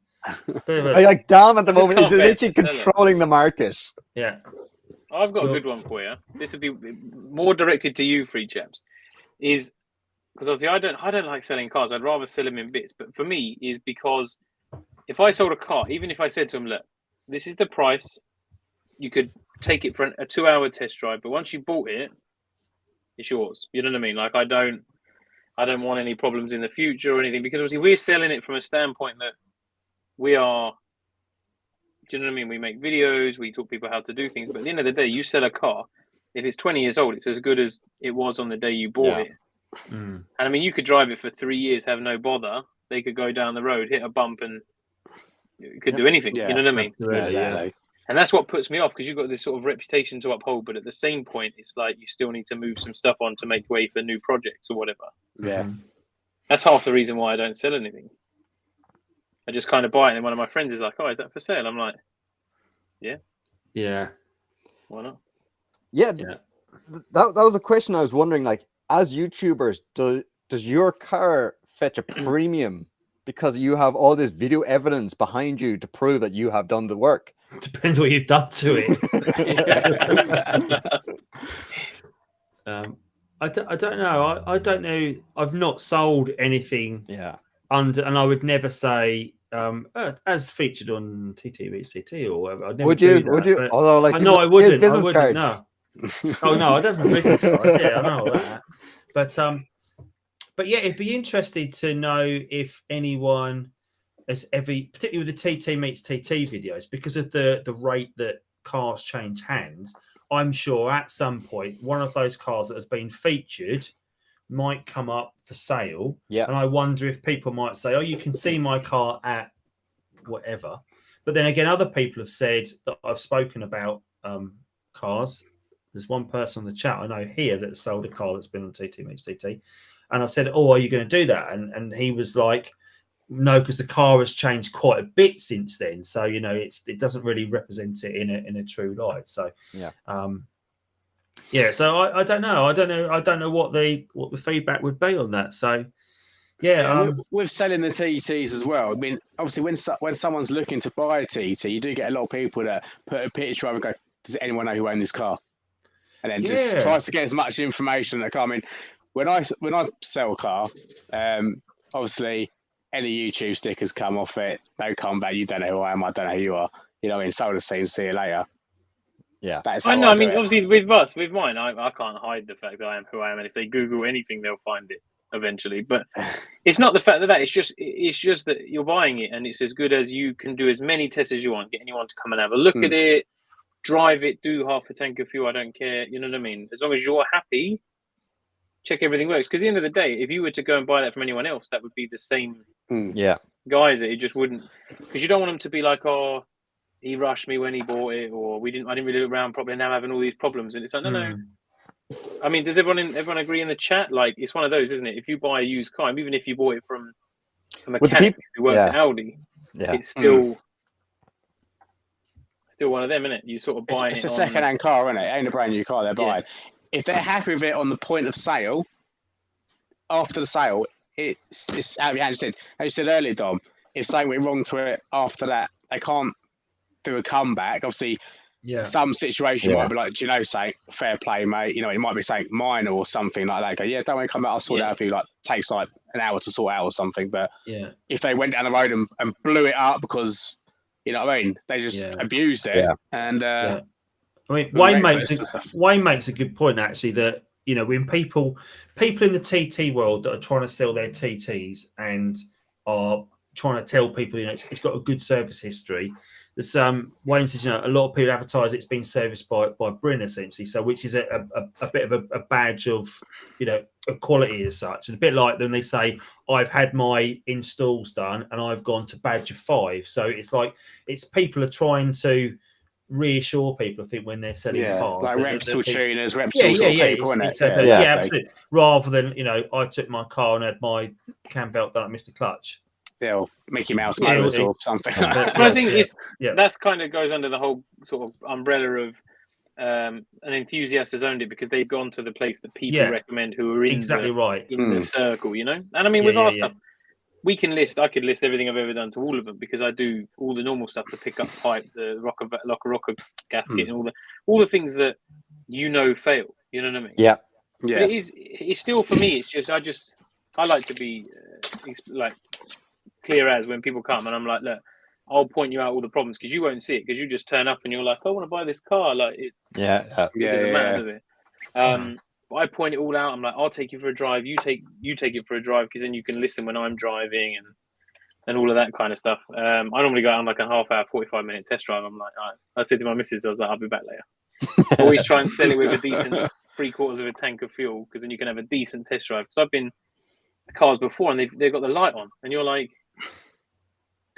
Like Dom at the moment is literally controlling the market. Yeah. I've got a good one for you. This would be more directed to you, three chaps. Is because obviously I don't like selling cars. I'd rather sell them in bits. But for me, is because if I sold a car, even if I said to them, look, this is the price, you could take it for a 2-hour test drive. But once you bought it, it's yours. You know what I mean? Like I don't want any problems in the future or anything, because obviously we're selling it from a standpoint that we are. Do you know what I mean? We make videos, we taught people how to do things. But at the end of the day, you sell a car. If it's 20 years old, it's as good as it was on the day you bought it. And I mean, you could drive it for 3 years, have no bother. They could go down the road, hit a bump, and you could do anything. You know what I mean? Yeah. And that's what puts me off, because you've got this sort of reputation to uphold. But at the same point, it's like you still need to move some stuff on to make way for new projects or whatever. Yeah. That's half the reason why I don't sell anything. I just kind of buy it, and one of my friends is like, "Oh, is that for sale?" I'm like, "Yeah, why not?" Yeah. That was a question I was wondering. Like, as YouTubers, does your car fetch a premium because you have all this video evidence behind you to prove that you have done the work? Depends what you've done to it. I don't know. I don't know. I've not sold anything. Yeah. And I would never say as featured on TT or whatever. I'd never Would you? do that, Would you? Although, like, no, I wouldn't. Business I wouldn't. cards. Oh no, I don't have a business card. Yeah, I know all that. But yeah, it'd be interesting to know if anyone has ever, particularly with the TT meets TT videos, because of the rate that cars change hands. I'm sure at some point one of those cars that has been featured might come up for sale. Yeah. And I wonder if people might say, "Oh, you can see my car at whatever." But then again, other people have said that I've spoken about cars. There's one person on the chat I know here that sold a car that's been on TT meets TT, and I've said, "Oh, are you going to do that?" And he was like, "No, because the car has changed quite a bit since then. So it doesn't really represent it in a true light." So So I don't know. I don't know what the feedback would be on that. So with selling the TTs as well. I mean, obviously, when someone's looking to buy a TT, you do get a lot of people that put a picture of and go, "Does anyone know who owns this car?" And then just tries to get as much information that car. I mean, when I sell a car, obviously any YouTube stickers come off it. No comeback. You don't know who I am. I don't know who you are. You know, sold the scene. See you later. Yeah, that's I know. I mean, obviously, with mine, I can't hide the fact that I am who I am, and if they Google anything, they'll find it eventually. But it's not the fact that it's just that you're buying it, and it's as good as you can do as many tests as you want. Get anyone to come and have a look at it, drive it, do half a tank of fuel. I don't care. You know what I mean? As long as you're happy, check everything works. Because at the end of the day, if you were to go and buy that from anyone else, that would be the same guys. It just wouldn't, because you don't want them to be like, "Oh, he rushed me when he bought it," or I didn't really look around properly, now having all these problems. And it's like, no. I mean, does everyone agree in the chat? Like, it's one of those, isn't it? If you buy a used car, even if you bought it from a mechanic who worked at Audi, it's still one of them, isn't it? You sort of buy it. It's a second-hand car, isn't it? It ain't a brand new car they're buying. If they're happy with it on the point of sale, after the sale, it's out of your hands. As you said earlier, Dom, if something went wrong to it after that, they can't do a comeback. Obviously, some situation might be like, "Do you know, say fair play, mate?" You know, it might be saying minor or something like that. Go, "Yeah, don't want to come out. I'll sort it out for you." Like, takes like an hour to sort out or something. But if they went down the road and blew it up because, you know what I mean, they just abused it. And I mean, Wayne makes a good point actually, that when people in the TT world that are trying to sell their TTs and are trying to tell people it's got a good service history. There's Wayne says a lot of people advertise it's been serviced by Bryn essentially, so which is a bit of a badge of quality as such, and a bit like when they say I've had my installs done and I've gone to badge of 5. So it's like people are trying to reassure people, I think, when they're selling cars, like reputable tuners, reputable people, exactly, absolutely. Rather than I took my car and had my cam belt done at Mr. Clutch. Or Mickey Mouse motors or something. But I think that's kind of goes under the whole sort of umbrella of an enthusiast has owned it because they've gone to the place that people recommend who are in the circle, And I mean, with our stuff, we can list. I could list everything I've ever done to all of them because I do all the normal stuff: the pickup pipe, the rocker gasket, and all the things that fail. You know what I mean? Yeah. But it's still, for me. It's just I like to be like clear as when people come and I'm like, look, I'll point you out all the problems because you won't see it because you just turn up and you're like, I want to buy this car. Like it doesn't matter, does it? But I point it all out. I'm like, I'll take you for a drive. You take it for a drive because then you can listen when I'm driving and all of that kind of stuff. I normally go on like a half-hour, 45-minute test drive. I'm like, all right. I said to my missus, I was like, I'll be back later. Always try and sell it with a decent 3/4 of a tank of fuel because then you can have a decent test drive. Because I've been the cars before and they've got the light on and you're like,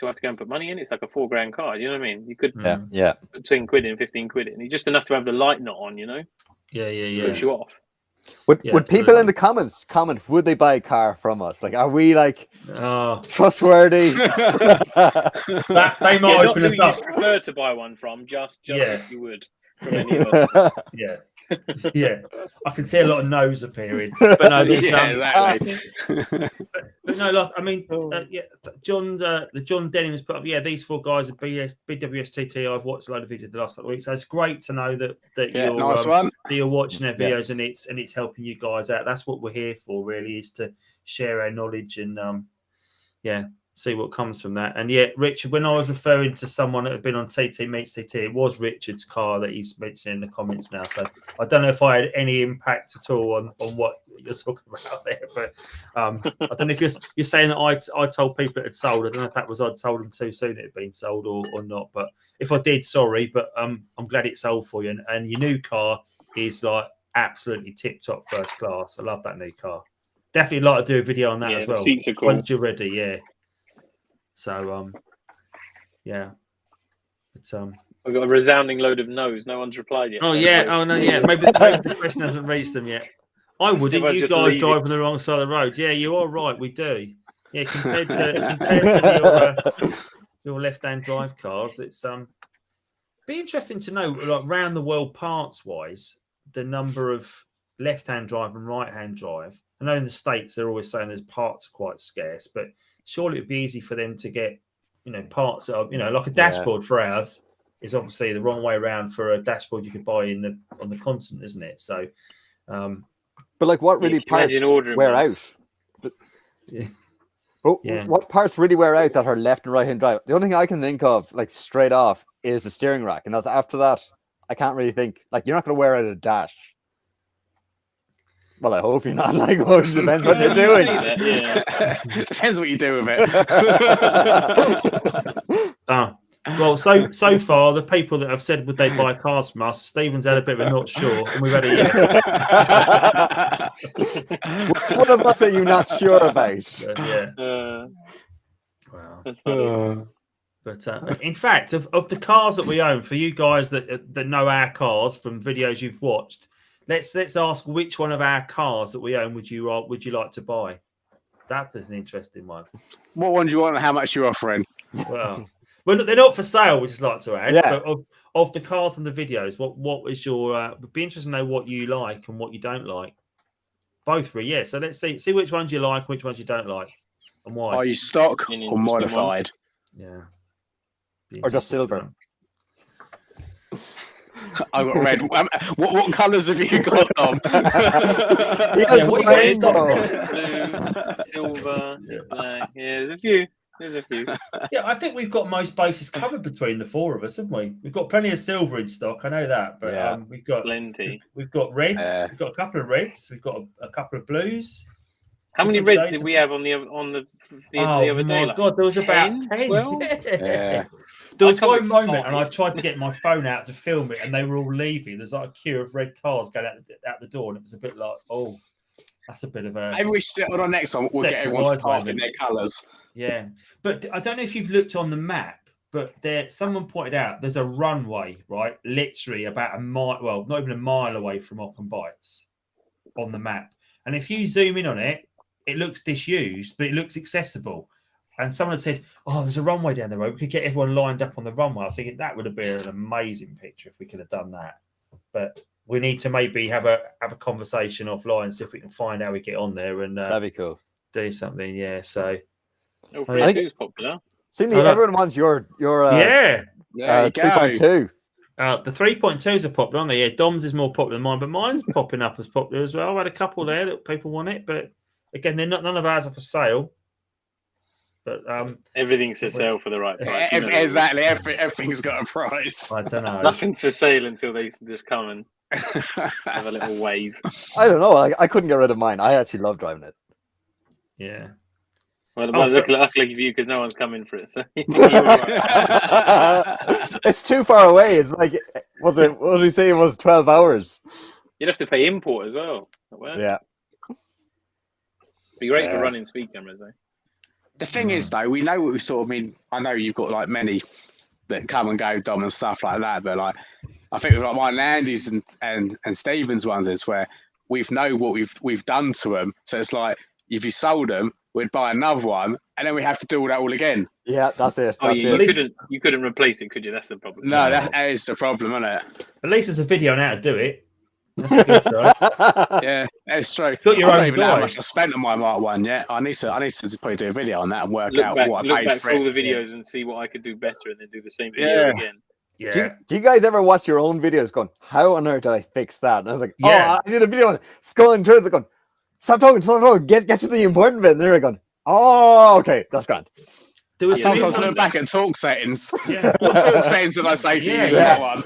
do I have to go and put money in? It's like a $4,000 car. You know what I mean? You could put 10 quid in, 15 quid in. Just enough to have the light not on, push you off. Would people in the comments comment, would they buy a car from us? Like, are we like trustworthy? That they might open us up. You'd prefer to buy one from, just if you would from any of us. I can see a lot of no's appearing, but no, there's exactly. but no, like, I mean, John Denham has put up. These 4 guys are BWSTT. I've watched a load of videos the last couple of weeks, so it's great to know that you're watching their videos and it's helping you guys out. That's what we're here for, really, is to share our knowledge and see what comes from that. And yeah, Richard, when I was referring to someone that had been on TT Meets TT, it was Richard's car that he's mentioning in the comments now. So I don't know if I had any impact at all on what you're talking about there. But I don't know if you're saying that I told people it had sold. I don't know if that was I'd sold them too soon, it had been sold or not. But if I did, sorry. But I'm glad it sold for you. And your new car is like absolutely tip-top first class. I love that new car. Definitely like to do a video on that as well. The seats are cool. Once you're ready, yeah. So, yeah. But, I've got a resounding load of no's. No one's replied yet. oh, yeah. Oh, no, yeah. Maybe the question hasn't reached them yet. I wouldn't. Everyone's You just guys leaving. drive on the wrong side of the road. Yeah, you are right. We do. Yeah, compared to your left-hand drive cars, it's be interesting to know, like, round the world parts-wise, the number of left-hand drive and right-hand drive. I know in the States they're always saying there's parts are quite scarce, but surely it'd be easy for them to get, parts that are, like a dashboard for ours is obviously the wrong way around for a dashboard you could buy on the continent, isn't it? So, but like, what really parts wear out? Yeah. But what parts really wear out that are left and right hand drive? The only thing I can think of, like straight off, is the steering rack, and after that, I can't really think. Like, you're not going to wear out a dash. Well, I hope you're not. Like, it depends what you're doing. Depends what you do with it. Well, so far, the people that have said would they buy cars from us, Stephen's had a bit of a not sure, and we've had a yeah. Which one of us are you not sure about? Yeah. Wow. But in fact, of the cars that we own, for you guys that know our cars from videos you've watched, let's ask which one of our cars that we own would you like to buy? That is an interesting one. What one do you want and how much you're offering? Well, they're not for sale, we just like to add. Yeah. But of the cars and the videos, what is your? Would be interesting to know what you like and what you don't like. Both, really, yeah. So let's see which ones you like, which ones you don't like, and why. Are you stock or modified? Yeah. Or just silver? I've got red. What colours have you got on? What you got in stock? Blue, silver, black. Yeah, there's a few. Yeah, I think we've got most bases covered between the four of us, haven't we? We've got plenty of silver in stock. I know that, but we've got plenty. We've got reds. We've got a couple of reds. We've got a couple of blues. How many reds did we have on the other day? Oh my god, there was about 10. 12? Yeah. There was one moment, and I tried to get my phone out to film it, and they were all leaving. There's like a queue of red cars going out the door, and it was a bit like, oh, that's a bit of a. Maybe we should on our next one. We'll get everyone to park in their colours. Yeah, but I don't know if you've looked on the map, but someone pointed out there's a runway, right? Literally about a mile, well, not even a mile away from Ockham Bites on the map. And if you zoom in on it, it looks disused, but it looks accessible. And someone had said, oh, there's a runway down the road. We could get everyone lined up on the runway. I was thinking that would have been an amazing picture if we could have done that. But we need to maybe have a conversation offline, see if we can find how we get on there and that'd be cool. Do something, yeah. So. Oh, 3.2 is popular. Seemingly everyone wants your 3.2. The 3.2s are popular, aren't they? Yeah, Dom's is more popular than mine, but mine's popping up as popular as well. I had a couple there that people want it, but again, none of ours are for sale. But everything's for sale for the right price. Exactly, everything's got a price. I don't know. Nothing's for sale until they just come and have a little wave. I don't know. I couldn't get rid of mine. I actually love driving it. Yeah. Well, luckily for you, because no one's coming for it. So it's too far away. It's like, what did he say? It was 12 hours. You'd have to pay import as well. Yeah. Be great for running speed cameras, though. The thing is, though, we know what we sort of mean. I know you've got like many that come and go, Dom, and stuff like that. But like, I think with like mine, Andy's and Stephen's ones is where we've know what we've done to them. So it's like, if you sold them, we'd buy another one, and then we have to do all that all again. Yeah, that's it. You couldn't replace it, could you? That's the problem. No, that is the problem, isn't it? At least there's a video on how to do it. That's a good side. Yeah, that's true. Got your I don't own even know guy. how much I spent on my Mark 1 yet. I need to probably do a video on that and work out what I paid back for all it. the videos and see what I could do better, and then do the same video again. Yeah. Do you guys ever watch your own videos going, how on earth did I fix that? And I was like, Yeah. I did a video on it, scrolling through it, going, stop talking, get to the important bit. And they're going, oh, okay, that's grand. There was some sometimes look back at talk settings. Yeah. What talk settings did I say to you? Yeah. That one.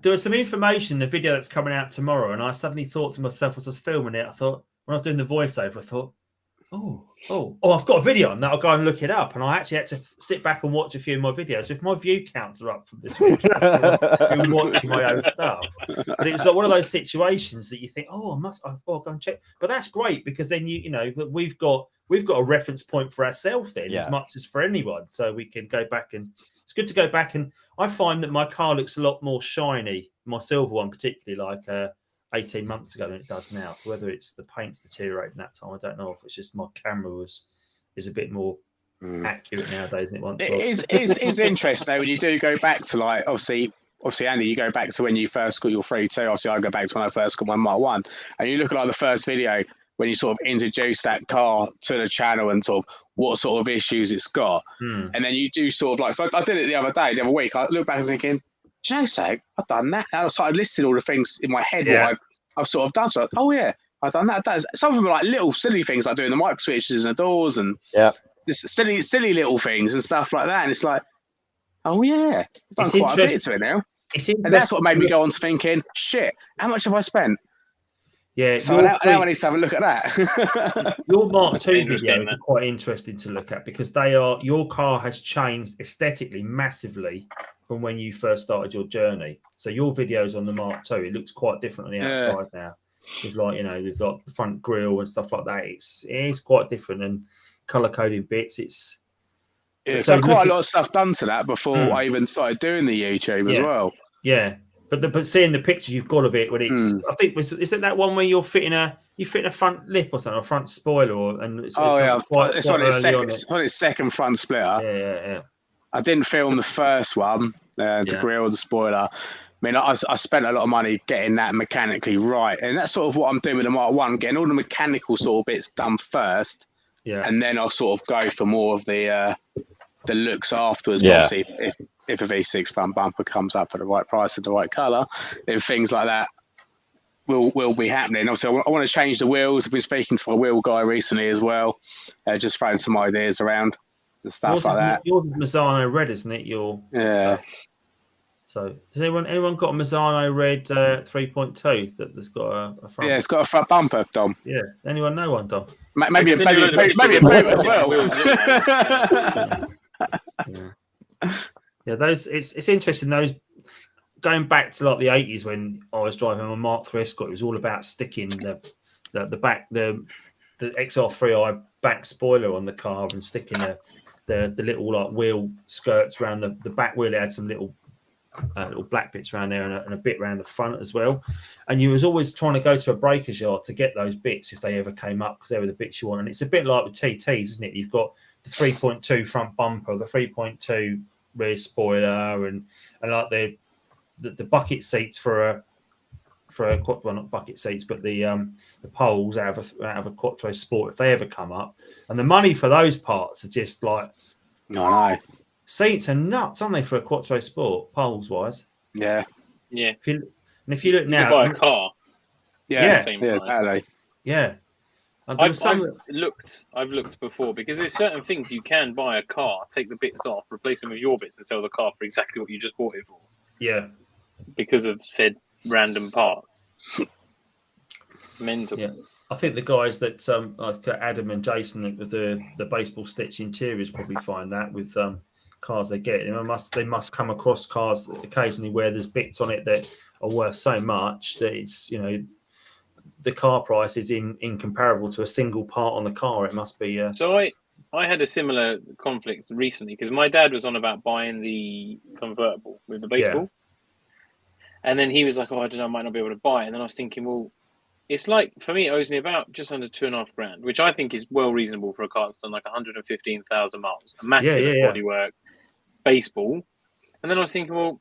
There was some information in the video that's coming out tomorrow, and I suddenly thought to myself as I was filming it, I thought, when I was doing the voiceover, I thought, I've got a video on that. I'll go and look it up. And I actually had to sit back and watch a few of my videos. If my view counts are up from this week, I've been watching my own stuff. But it was like one of those situations that you think, I'll go and check. But that's great because then you know we've got a reference point for ourselves then as much as for anyone. So we can go back, and it's good to go back. And I find that my car looks a lot more shiny, my silver one particularly, like 18 months ago than it does now. So whether it's the paint's deteriorating that time, I don't know. If it's just my camera is a bit more accurate nowadays than it once was. It's interesting though when you do go back to, like, obviously Andy, you go back to when you first got your 3.2. Obviously I go back to when I first got my Mark 1, and you look at like the first video when you sort of introduce that car to the channel and sort of what sort of issues it's got. And then you do sort of like, so I did it the other week. I look back and thinking, do you know, Sag, I've done that. And I started listing all the things in my head what I've sort of done. So, I've done that. Some of them are like little silly things like doing the mic switches and the doors and just silly little things and stuff like that. And it's like, I've done quite a bit to it now. And that's what made me go on to thinking, shit, how much have I spent? Yeah, so now I need to have a look at that. Your Mark II videos are quite interesting to look at because your car has changed aesthetically massively from when you first started your journey. So your videos on the Mark II, it looks quite different on the outside now. With we've got the front grille and stuff like that. It's quite different, and color coding bits. So quite a lot of stuff done to that before I even started doing the YouTube as well. Yeah. But seeing the picture you've got of it when it's, I think is it that one where you're fitting a front lip or something, a front spoiler, and it's on its second front splitter. Yeah. I didn't film the first one, the grille, the spoiler. I mean, I spent a lot of money getting that mechanically right, and that's sort of what I'm doing with the Mark 1, getting all the mechanical sort of bits done first, and then I'll sort of go for more of the looks afterwards. Obviously, if a V6 front bumper comes up for the right price and the right colour, then things like that will be happening. Obviously, I want to change the wheels. I've been speaking to my wheel guy recently as well, just throwing some ideas around and stuff like that. Yours is Mazzano red, isn't it? So does anyone got a Mazzano red 3.2 that's got a front? Yeah, it's got a front bumper, Dom. Yeah. Anyone know one, Dom? Maybe a boot as well. It's interesting. Those going back to like the 80s when I was driving my Mark III Escort, it was all about sticking the back the XR3i back spoiler on the car and sticking the little like wheel skirts around the back wheel. It had some little black bits around there and a bit around the front as well. And you was always trying to go to a breaker's yard to get those bits if they ever came up because they were the bits you want. And it's a bit like with TTs, isn't it? You've got the 3.2 front bumper, the 3.2 rear spoiler, and like the bucket seats for not bucket seats, but the poles out of a Quattro Sport if they ever come up. And the money for those parts are just like, seats are nuts, aren't they, for a Quattro Sport, poles wise? Yeah. If you look now, you buy a car. Exactly. Yeah. I've looked before because there's certain things you can buy a car, take the bits off, replace them with your bits, and sell the car for exactly what you just bought it for. Yeah. Because of said random parts. Mental. Yeah. I think the guys that like Adam and Jason with the baseball stitch interiors probably find that with cars they get. They must come across cars occasionally where there's bits on it that are worth so much that it's the car price is incomparable to a single part on the car. It must be. So I had a similar conflict recently because my dad was on about buying the convertible with the baseball, and then he was like, "Oh, I don't know, I might not be able to buy it." And then I was thinking, well, it's like for me, it owes me about just under $2,500, which I think is well reasonable for a car that's done like 115,000 miles, immaculate bodywork, baseball. And then I was thinking, well,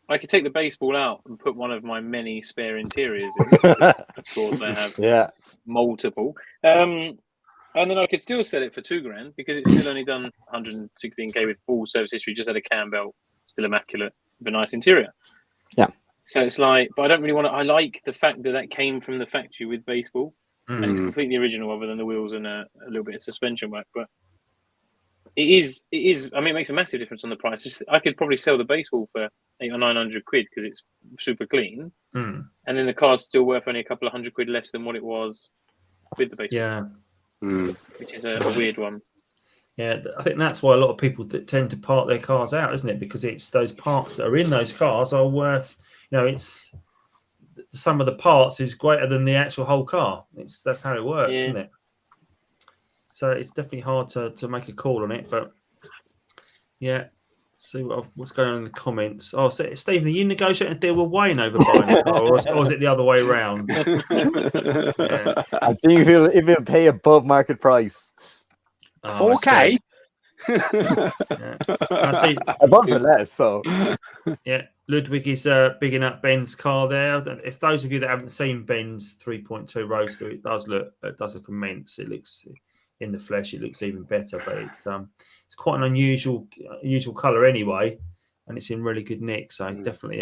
I could take the baseball out and put one of my many spare interiors in. Because, of course, I have multiple. And then I could still sell it for $2,000 because it's still only done 116k with full service history, just had a cam belt, still immaculate, with a nice interior. Yeah. So it's like, but I don't really want to. I like the fact that came from the factory with baseball, and it's completely original, other than the wheels and a little bit of suspension work. But It is. I mean, it makes a massive difference on the price. I could probably sell the baseball for 800 or 900 quid because it's super clean, and then the car's still worth only a couple of £100 less than what it was with the baseball. Yeah, which is a weird one. Yeah, I think that's why a lot of people tend to part their cars out, isn't it? Because it's those parts that are in those cars are worth. It's the sum of the parts is greater than the actual whole car. That's how it works, isn't it? So it's definitely hard to make a call on it, but yeah. See what's going on in the comments. Oh, so Stephen, are you negotiating a deal with Wayne over buying a car, or is it the other way around? Yeah. I think if he'll pay above market price. 4K. I bought for less, so yeah. Ludwig is bigging up Ben's car there. If those of you that haven't seen Ben's 3.2 Roadster, it does look immense. It looks in the flesh, it looks even better, but it's quite an unusual colour anyway, and it's in really good nick. So definitely.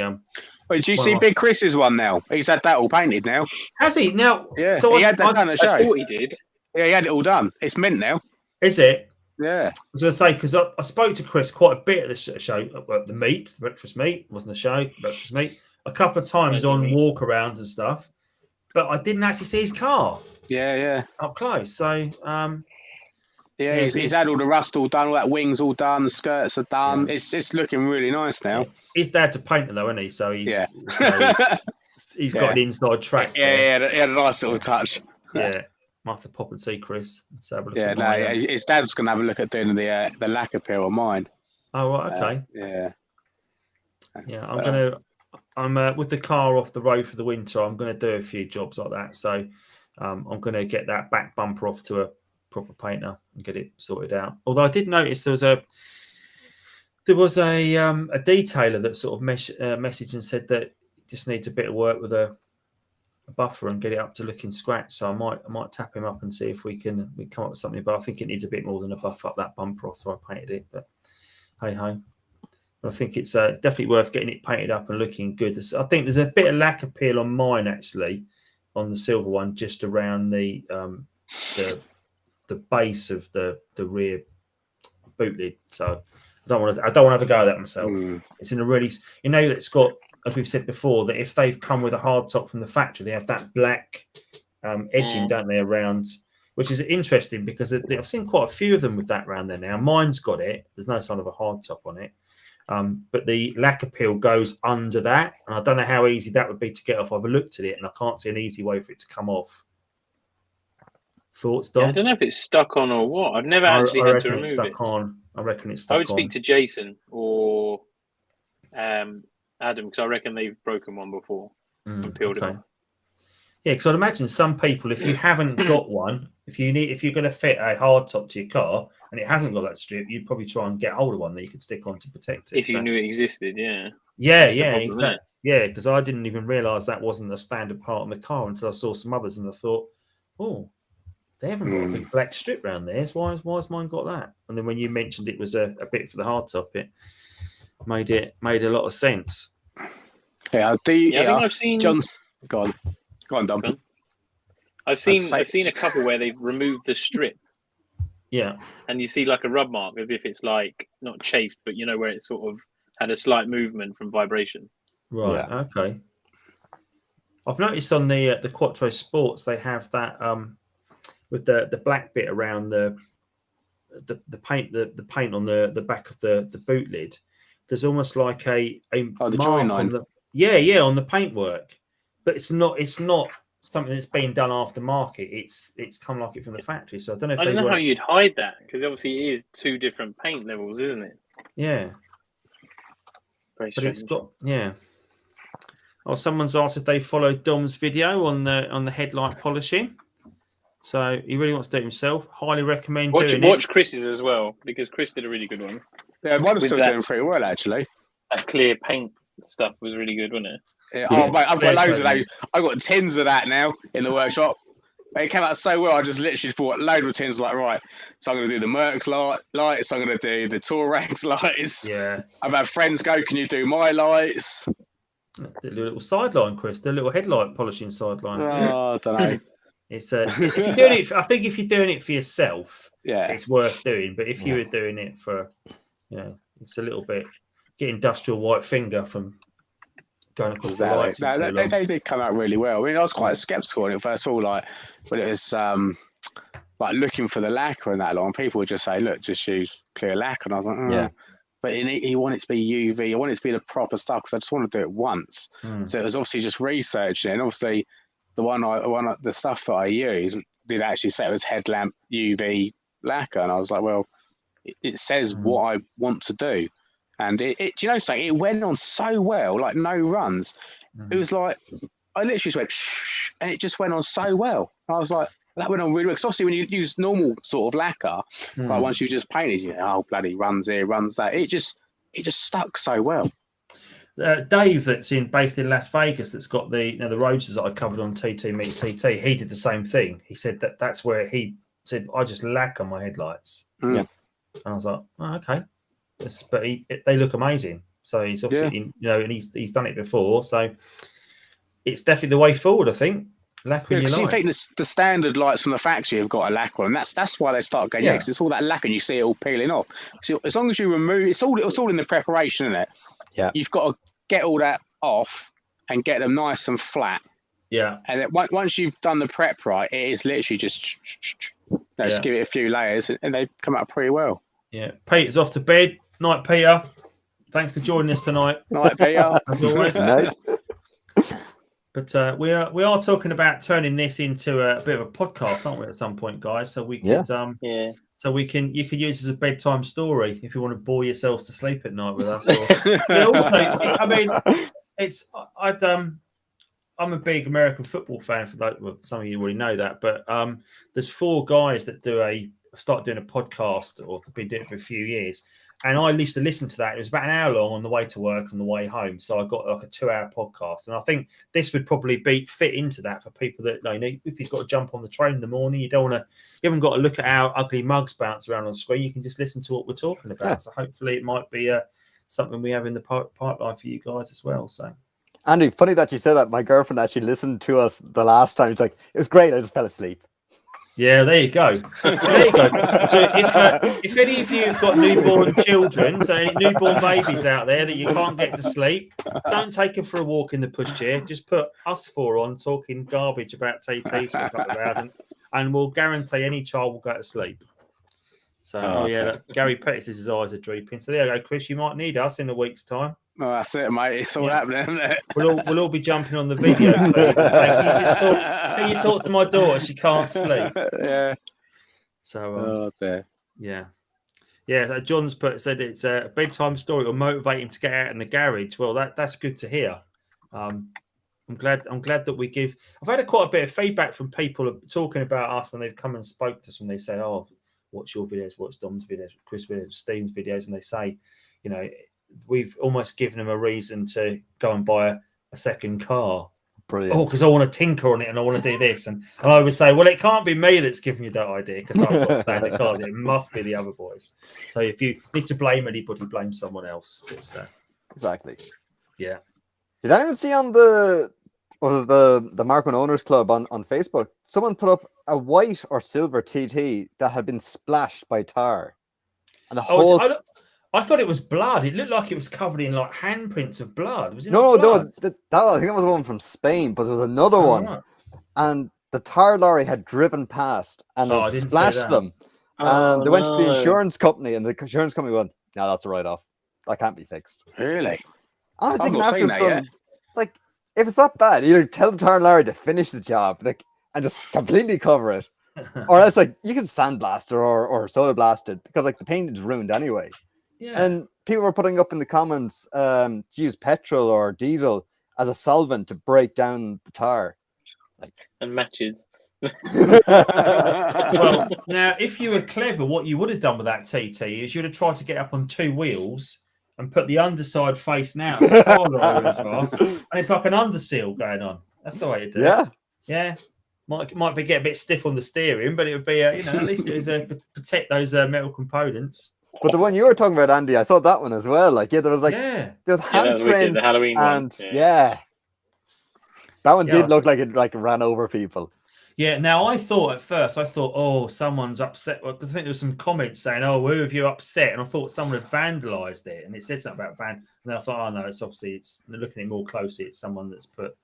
Did you see Big Chris's one now? He's had that all painted now. Has he now? Yeah, so he had that done at show. I thought he did. Yeah, he had it all done. It's mint now. Is it? Yeah. I was going to say, because I spoke to Chris quite a bit at the show, the breakfast meet, wasn't a show, breakfast meet, a couple of times on walk-arounds and stuff, but I didn't actually see his car. Yeah. Up close. So, he's had all the rust all done, all that wings all done, the skirts are done. Yeah. It's looking really nice now. His dad's a painter though, isn't he? So he's he's got an inside track. Yeah, he had a nice little touch. Yeah. Might have to pop and see Chris. Let's have a look his dad was going to have a look at doing the lacquer peel on mine. Oh, right, okay. Yeah, I'm with the car off the road for the winter. I'm going to do a few jobs like that. So I'm going to get that back bumper off to a proper painter and get it sorted out. Although I did notice there was a detailer that sort of messaged and said that it just needs a bit of work with a buffer and get it up to looking scratch. So I might tap him up and see if we can come up with something. But I think it needs a bit more than a buff up that bumper after I painted it. But hey ho. I think it's definitely worth getting it painted up and looking good. I think there's a bit of lacquer peel on mine actually, on the silver one, just around the base of the rear boot lid. So I don't want to have a go at that myself. It's in a really, it's got, as we've said before, that if they've come with a hard top from the factory, they have that black edging, don't they, around, which is interesting because I've seen quite a few of them with that around there now. Mine's got it. There's no sign of a hard top on it. But the lacquer peel goes under that, and I don't know how easy that would be to get off. I've looked at it, and I can't see an easy way for it to come off. Thoughts, Dom? Yeah, I don't know if it's stuck on or what. I've never actually had to remove it. I reckon it's stuck on. I would speak to Jason or Adam, because I reckon they've broken one before and peeled it off. Yeah, because I'd imagine some people, if you haven't got one, if you're going to fit a hard top to your car and it hasn't got that strip, you'd probably try and get hold of one that you could stick on to protect it. If you knew it existed, yeah. Yeah, because I didn't even realise that wasn't a standard part on the car until I saw some others and I thought, oh, they haven't got a big black strip around there. So why's mine got that? And then when you mentioned it was a bit for the hard top, it made a lot of sense. Yeah, I think I've seen John's Go on, Dom. I've seen a couple where they've removed the strip. Yeah. And you see like a rub mark as if it's like not chafed, but where it sort of had a slight movement from vibration. Right. Yeah. Okay. I've noticed on the Quattro Sports they have that with the black bit around the paint on the back of the boot lid. There's almost like a mark on the on the paintwork. But it's not something that's been done aftermarket. It's come like it from the factory. So I don't know how you'd hide that, because obviously it is two different paint levels, isn't it? Yeah. Very but strange. It's got Oh, someone's asked if they followed Dom's video on the headlight polishing. So he really wants to do it himself. Highly recommend doing it. Watch Chris's as well, because Chris did a really good one. Yeah, mine's still doing pretty well actually. That clear paint stuff was really good, wasn't it? Yeah. Oh mate, I've got loads of those. I've got tins of that now in the workshop. It came out so well. I just literally bought a load of tins. Like, right, so I'm going to do the Mercs lights. I'm going to do the Touaregs lights. Yeah. I've had friends go, "Can you do my lights?" The little sideline, Chris. The little headlight polishing sideline. Oh, I don't know. It's if you're doing it, I think if you're doing it for yourself, Yeah. it's worth doing. But if you were doing it for, it's a little bit get industrial white finger from going across the lights. No, they did come out really well. I mean, I was quite skeptical when it first of all, like when it was like looking for the lacquer and that long. People would just say, "Look, just use clear lacquer," and I was like, Yeah. But he wanted it to be UV. I wanted it to be the proper stuff because I just want to do it once. So it was obviously just researching. And obviously, the stuff that I used did actually say it was headlamp UV lacquer, and I was like, well, it says what I want to do, and do you know something? It went on so well, like no runs. It was like I literally just went shh, and it just went on so well. I was like, that went on really well. Because obviously, when you use normal sort of lacquer, like once you just painted, oh bloody runs here, runs that. It just stuck so well. Dave, that's based in Las Vegas, that's got the roadsters that I covered on TT Meets TT. He did the same thing. He said that's where he said I just lacquer my headlights. Yeah, and I was like, oh, okay, but they look amazing. So he's obviously and he's done it before. So it's definitely the way forward, I think. Lacquering your lights. You think the standard lights from the factory have got a lacquer, and that's why they start going. Because it's all that lacquer, and you see it all peeling off. So as long as you remove, it's all in the preparation, isn't it? Yeah. You've got to get all that off and get them nice and flat. Yeah. And then once you've done the prep right, it is literally just give it a few layers, and they come out pretty well. Yeah. Peter's off to bed. Night, Peter. Thanks for joining us tonight. Night, Peter. As always. Night. But we are talking about turning this into a bit of a podcast, aren't we? At some point, guys, so we could so you can use it as a bedtime story if you want to bore yourselves to sleep at night with us. Also, I mean, I'm a big American football fan. For that, well, some of you already know that, but there's 4 guys that start doing a podcast, or have been doing it for a few years. And I used to listen to that. It was about an hour long on the way to work, on the way home. So I got like a 2-hour podcast. And I think this would probably fit into that for people that, if you've got to jump on the train in the morning, you haven't got to look at our ugly mugs bounce around on the screen. You can just listen to what we're talking about. Yeah. So hopefully it might be something we have in the pipeline for you guys as well. So, Andy, funny that you said that. My girlfriend actually listened to us the last time. It's like, it was great. I just fell asleep. Yeah, there you go. So there you go. So if any of you have got newborn children, so any newborn babies out there that you can't get to sleep, don't take them for a walk in the pushchair. Just put us 4 on talking garbage about TTs for a couple of hours, and we'll guarantee any child will go to sleep. So, Gary Pettis, his eyes are drooping. So there you go, Chris. You might need us in a week's time. Oh, that's it, mate. It's all happening, isn't it? We'll all be jumping on the video feed and saying, can you talk to my daughter? She can't sleep. Yeah. So, yeah. So John's said it's a bedtime story or motivate him to get out in the garage. Well, that's good to hear. I'm glad that we give. I've had quite a bit of feedback from people talking about us when they've come and spoke to us, and they say, "Oh, watch your videos, watch Dom's videos, Chris videos, Steve's videos," and they say, we've almost given them a reason to go and buy a second car. Brilliant. Oh, because I want to tinker on it and I want to do this. And I would say, well, it can't be me that's giving you that idea because I've got standard cars. It must be the other boys. So if you need to blame anybody, blame someone else. Exactly. Yeah. Did anyone see on the Markman Owners Club on Facebook, someone put up a white or silver TT that had been splashed by tar? And the whole... I thought it was blood. It looked like it was covered in like handprints of blood. Was it? No, blood? I think that was one from Spain, but there was another one, right. And the tar lorry had driven past and it splashed them. And they went to the insurance company, and the insurance company went, "No, that's a write-off. That can't be fixed." Really? I was thinking after like, if it's that bad, either tell the tar lorry to finish the job, and just completely cover it, or else you can sandblast it or soda blast it because the paint is ruined anyway. Yeah. And people were putting up in the comments to use petrol or diesel as a solvent to break down the tar. And matches. Well, now, if you were clever, what you would have done with that TT is you'd have tried to get up on 2 wheels and put the underside facing out. And it's like an underseal going on. That's the way to do it. Yeah. Might be get a bit stiff on the steering, but it would be, at least it would protect those metal components. But the one you were talking about, Andy, I saw that one as well. There was there was handprints, the Halloween and one. that one did look like it ran over people. Yeah. Now I thought at first, oh, someone's upset. Well, I think there was some comments saying, "Oh, who have you upset?" And I thought someone had vandalised it, and it said something about And then I thought, oh no, it's obviously looking at it more closely. It's someone that's put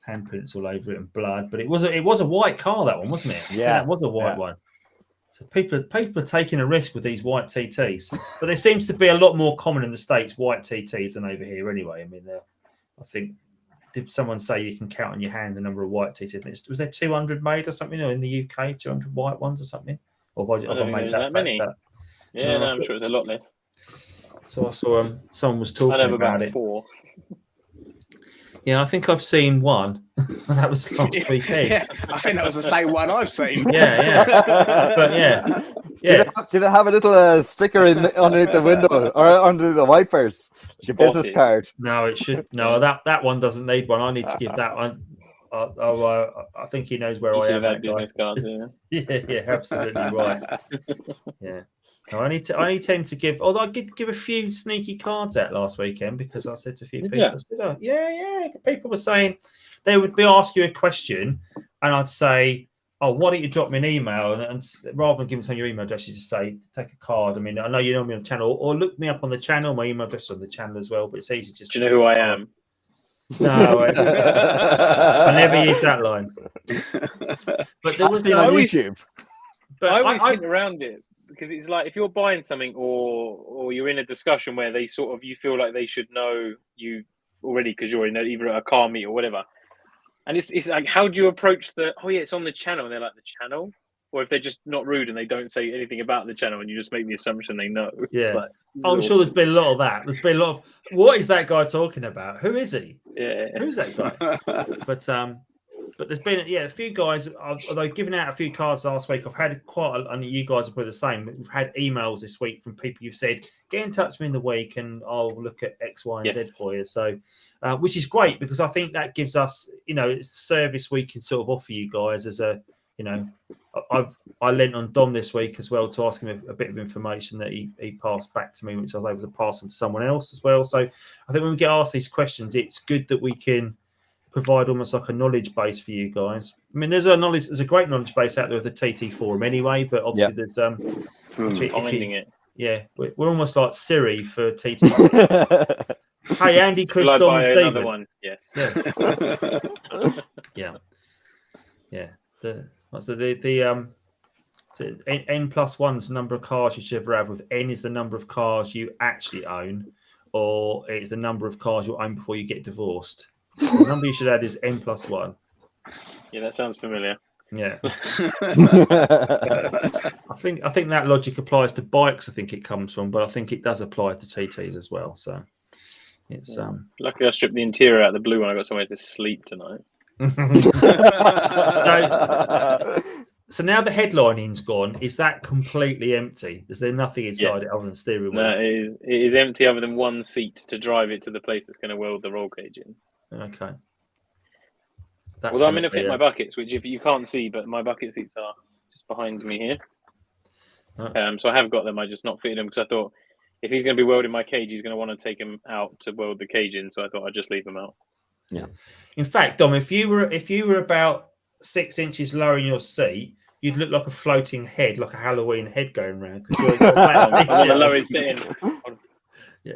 handprints all over it and blood. But it was a white car, that one, wasn't it? Yeah, that was a white one. So people are taking a risk with these white TTs, but there seems to be a lot more common in the States white TTs than over here anyway. I mean, I think, did someone say you can count on your hand the number of white TTs? Was there 200 made or something, or in the UK 200 white ones or something? Or have I made that many? up? Yeah, no, I'm sure it was a lot less. So I saw someone was talking about it. 4. Yeah, I think I've seen one. That was last weekend. Yeah, I think that was the same one I've seen. Yeah. But yeah. Did it have a little sticker underneath the window or under the wipers? It's your business card. No, it should. No, that one doesn't need one. I need to give that one. I think he knows where I am. That business card, yeah, absolutely right. Yeah. No, I tend to give. Although I did give a few sneaky cards out last weekend because I said to a few people, I said, "Oh, yeah." People were saying they would ask you a question, and I'd say, "Oh, why don't you drop me an email?" And rather than giving someone your email address, you just say, "Take a card." I mean, I know you know me on the channel, or look me up on the channel. My email address is on the channel as well, but it's easy just. Do you know who I am? No, I never use that line. But there was on YouTube. But I always think around it. Because it's like if you're buying something or you're in a discussion where they sort of you feel like they should know you already because you're in either a car meet or whatever, and it's like how do you approach it's on the channel and they're like the channel, or if they're just not rude and they don't say anything about the channel and you just make the assumption they know. Yeah, I'm sure there's been a lot of that. There's been a lot of what is that guy talking about? Who is he? Yeah, who's that guy? But there's been a few guys. Although giving out a few cards last week, I've had and you guys are probably the same. We've had emails this week from people who've said, "Get in touch with me in the week, and I'll look at X, Y, and Z for you." So, which is great because I think that gives us, it's the service we can sort of offer you guys as a, I lent on Dom this week as well to ask him a bit of information that he passed back to me, which I was able to pass on to someone else as well. So I think when we get asked these questions, it's good that we can provide almost like a knowledge base for you guys. I mean, there's a great knowledge base out there with the TT forum anyway, but obviously there's finding it. Yeah, we're almost like Siri for TT. Hey, Andy, Chris, Dom, and Stephen. Another one. Yes. Yeah. The N plus 1 is the number of cars you should ever have. With N is the number of cars you actually own, or it's the number of cars you own before you get divorced. The number you should add is N plus 1. Yeah, that sounds familiar. Yeah. I think that logic applies to bikes. I think it comes from, but I think it does apply to TTs as well. So it's luckily I stripped the interior out of the blue one. I got somewhere to sleep tonight. So now the headlining's gone. Is that completely empty? Is there nothing inside it other than steering wheel? No, it is empty other than one seat to drive it to the place that's going to weld the roll cage in. Okay. Although I'm going to fit my buckets, which if you can't see, but my bucket seats are just behind me here. Oh. So I have got them. I just not fitted them because I thought if he's going to be welding my cage, he's going to want to take him out to weld the cage in. So I thought I'd just leave them out. Yeah. In fact, Dom, if you were about 6 inches lower in your seat, you'd look like a floating head, like a Halloween head going around. I'm on the lowest sitting. Yeah.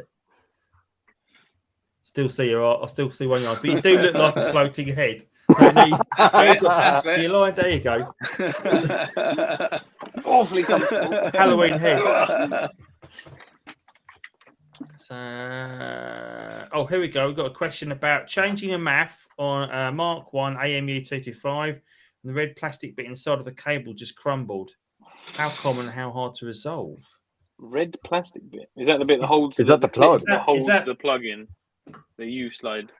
Still see I still see one of yours, but you do look like a floating head. That's it. You're lying, there you go. Awfully comfortable. Halloween head. So, here we go. We've got a question about changing a MAF on Mark 1 AMU 225. And the red plastic bit inside of the cable just crumbled. How common and how hard to resolve? Red plastic bit? Is that the bit that holds? Is that the plug? That holds the plug in. The U slide.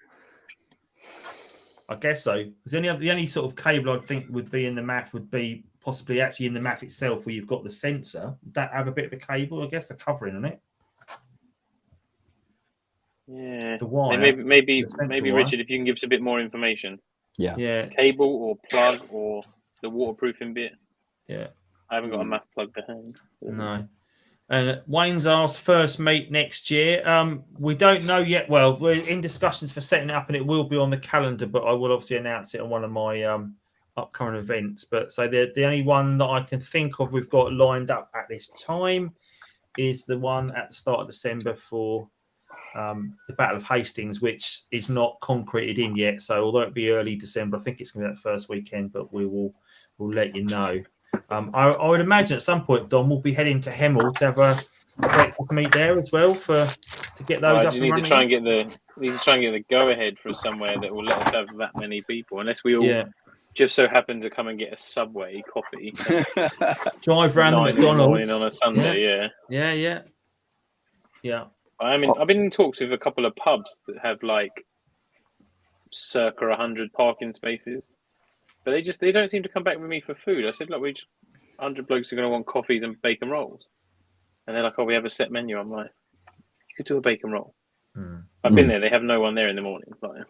I guess so. Because the only sort of cable I'd think would be in the MAF would be possibly actually in the MAF itself where you've got the sensor. Would that have a bit of a cable? I guess the covering on it. Yeah. The wire. Maybe Richard, if you can give us a bit more information. Yeah. Cable or plug or the waterproofing bit. Yeah. I haven't got a MAF plug to hand. No. And Wayne's asked first meet next year. We don't know yet. Well, we're in discussions for setting it up, and it will be on the calendar. But I will obviously announce it on one of my upcoming events. But so the only one that I can think of we've got lined up at this time is the one at the start of December for the Battle of Hastings, which is not concreted in yet. So although it'll be early December, I think it's going to be that first weekend, but we'll let you know. I would imagine at some point, Don, we'll be heading to Hemel to have a breakfast meet there as well to get those up and running. Need to try and get the go ahead for somewhere that will let us have that many people, unless we all just so happen to come and get a Subway coffee. Drive around the McDonald's on a Sunday. Yeah. I've been in talks with a couple of pubs that have like circa 100 parking spaces, but they don't seem to come back with me for food. I said, look, 100 blokes are going to want coffees and bacon rolls, and they're like, oh, we have a set menu. I'm like, you could do a bacon roll. I've been there. They have no one there in the morning. But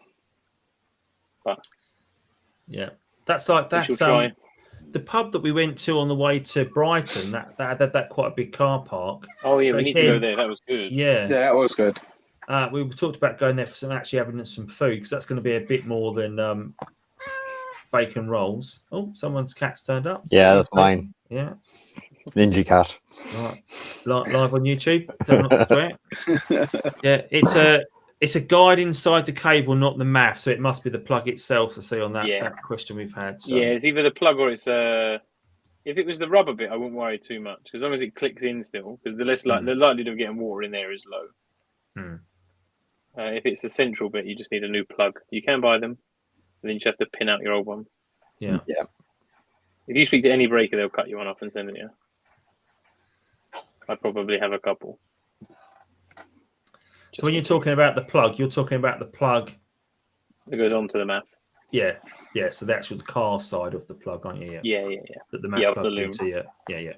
yeah, that's the pub that we went to on the way to Brighton. That had quite a big car park. Oh yeah, we need to go there. That was good. Yeah, that was good. We talked about going there for having some food, because that's going to be a bit more than bacon rolls. Oh, someone's cat's turned up. Yeah, that's mine. Yeah, Ninja cat. Right. Live on YouTube. Yeah, it's a guide inside the cable, not the math. So it must be the plug itself. To see on that question we've had. So. Yeah, it's either the plug or it's if it was the rubber bit, I wouldn't worry too much, as long as it clicks in still, because the likelihood of getting water in there is low. If it's the central bit, you just need a new plug. You can buy them, and then you just have to pin out your old one. Yeah. If you speak to any breaker, they'll cut you one off and send it you. I probably have a couple. So when you're talking about the plug, you're talking about the plug that goes onto the map. Yeah. So the actual car side of the plug, aren't you? Yeah. That the map plugs into. Yeah.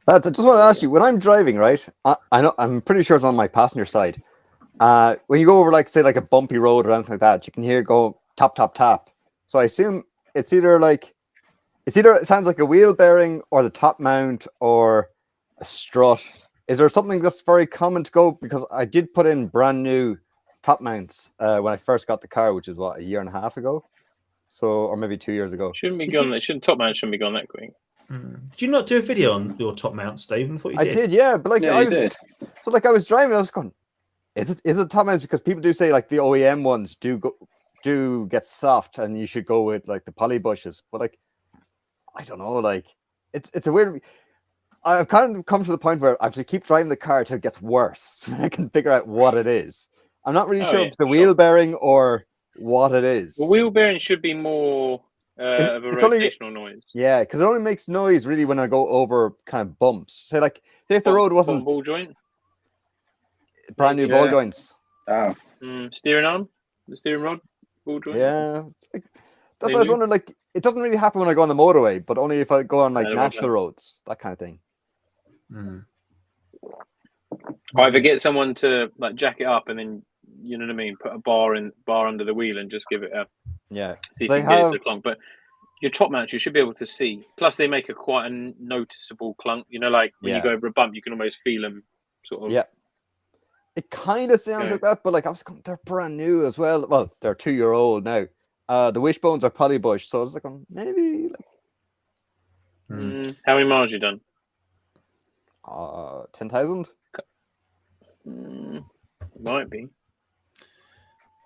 I just want to ask you, when I'm driving, right? I know I'm pretty sure it's on my passenger side. When you go over, like, say, like a bumpy road or anything like that, you can hear it go tap tap tap. So I assume it sounds like a wheel bearing or the top mount or a strut. Is there something that's very common to go? Because I did put in brand new top mounts when I first got the car, which is a year and a half ago, or maybe 2 years ago. Top mount shouldn't be gone that quick. Did you not do a video on your top mount, Stephen? I did, yeah, but you did. So like I was driving, I was going, is it top mounts? Because people do say like the OEM ones do get soft, and you should go with like the poly bushes. But like, I don't know, like it's a weird. I've kind of come to the point where I have to keep driving the car till it gets worse, so I can figure out what it is. I'm not really sure if it's the wheel bearing or what it is. Well, wheel bearing should be more of a rotational noise. Yeah, because it only makes noise really when I go over kind of bumps. Say if the road wasn't ball joint, brand new ball joints. Oh, steering arm, the steering rod, ball joint. Yeah, that's what I was wondering. Like, it doesn't really happen when I go on the motorway, but only if I go on like national roads, that kind of thing. Either get someone to like jack it up, and then you know what I mean, put a bar under the wheel and just give it a see if you can get it to clunk. But your top mount, you should be able to see. Plus, they make quite a noticeable clunk. You know, like when you go over a bump, you can almost feel them sort of. Yeah. It kind of sounds like that, but like they're brand new as well. Well, they're 2-year-old now. The wishbones are polybush, so I was like, maybe like. How many miles you done? 10,000. Might be.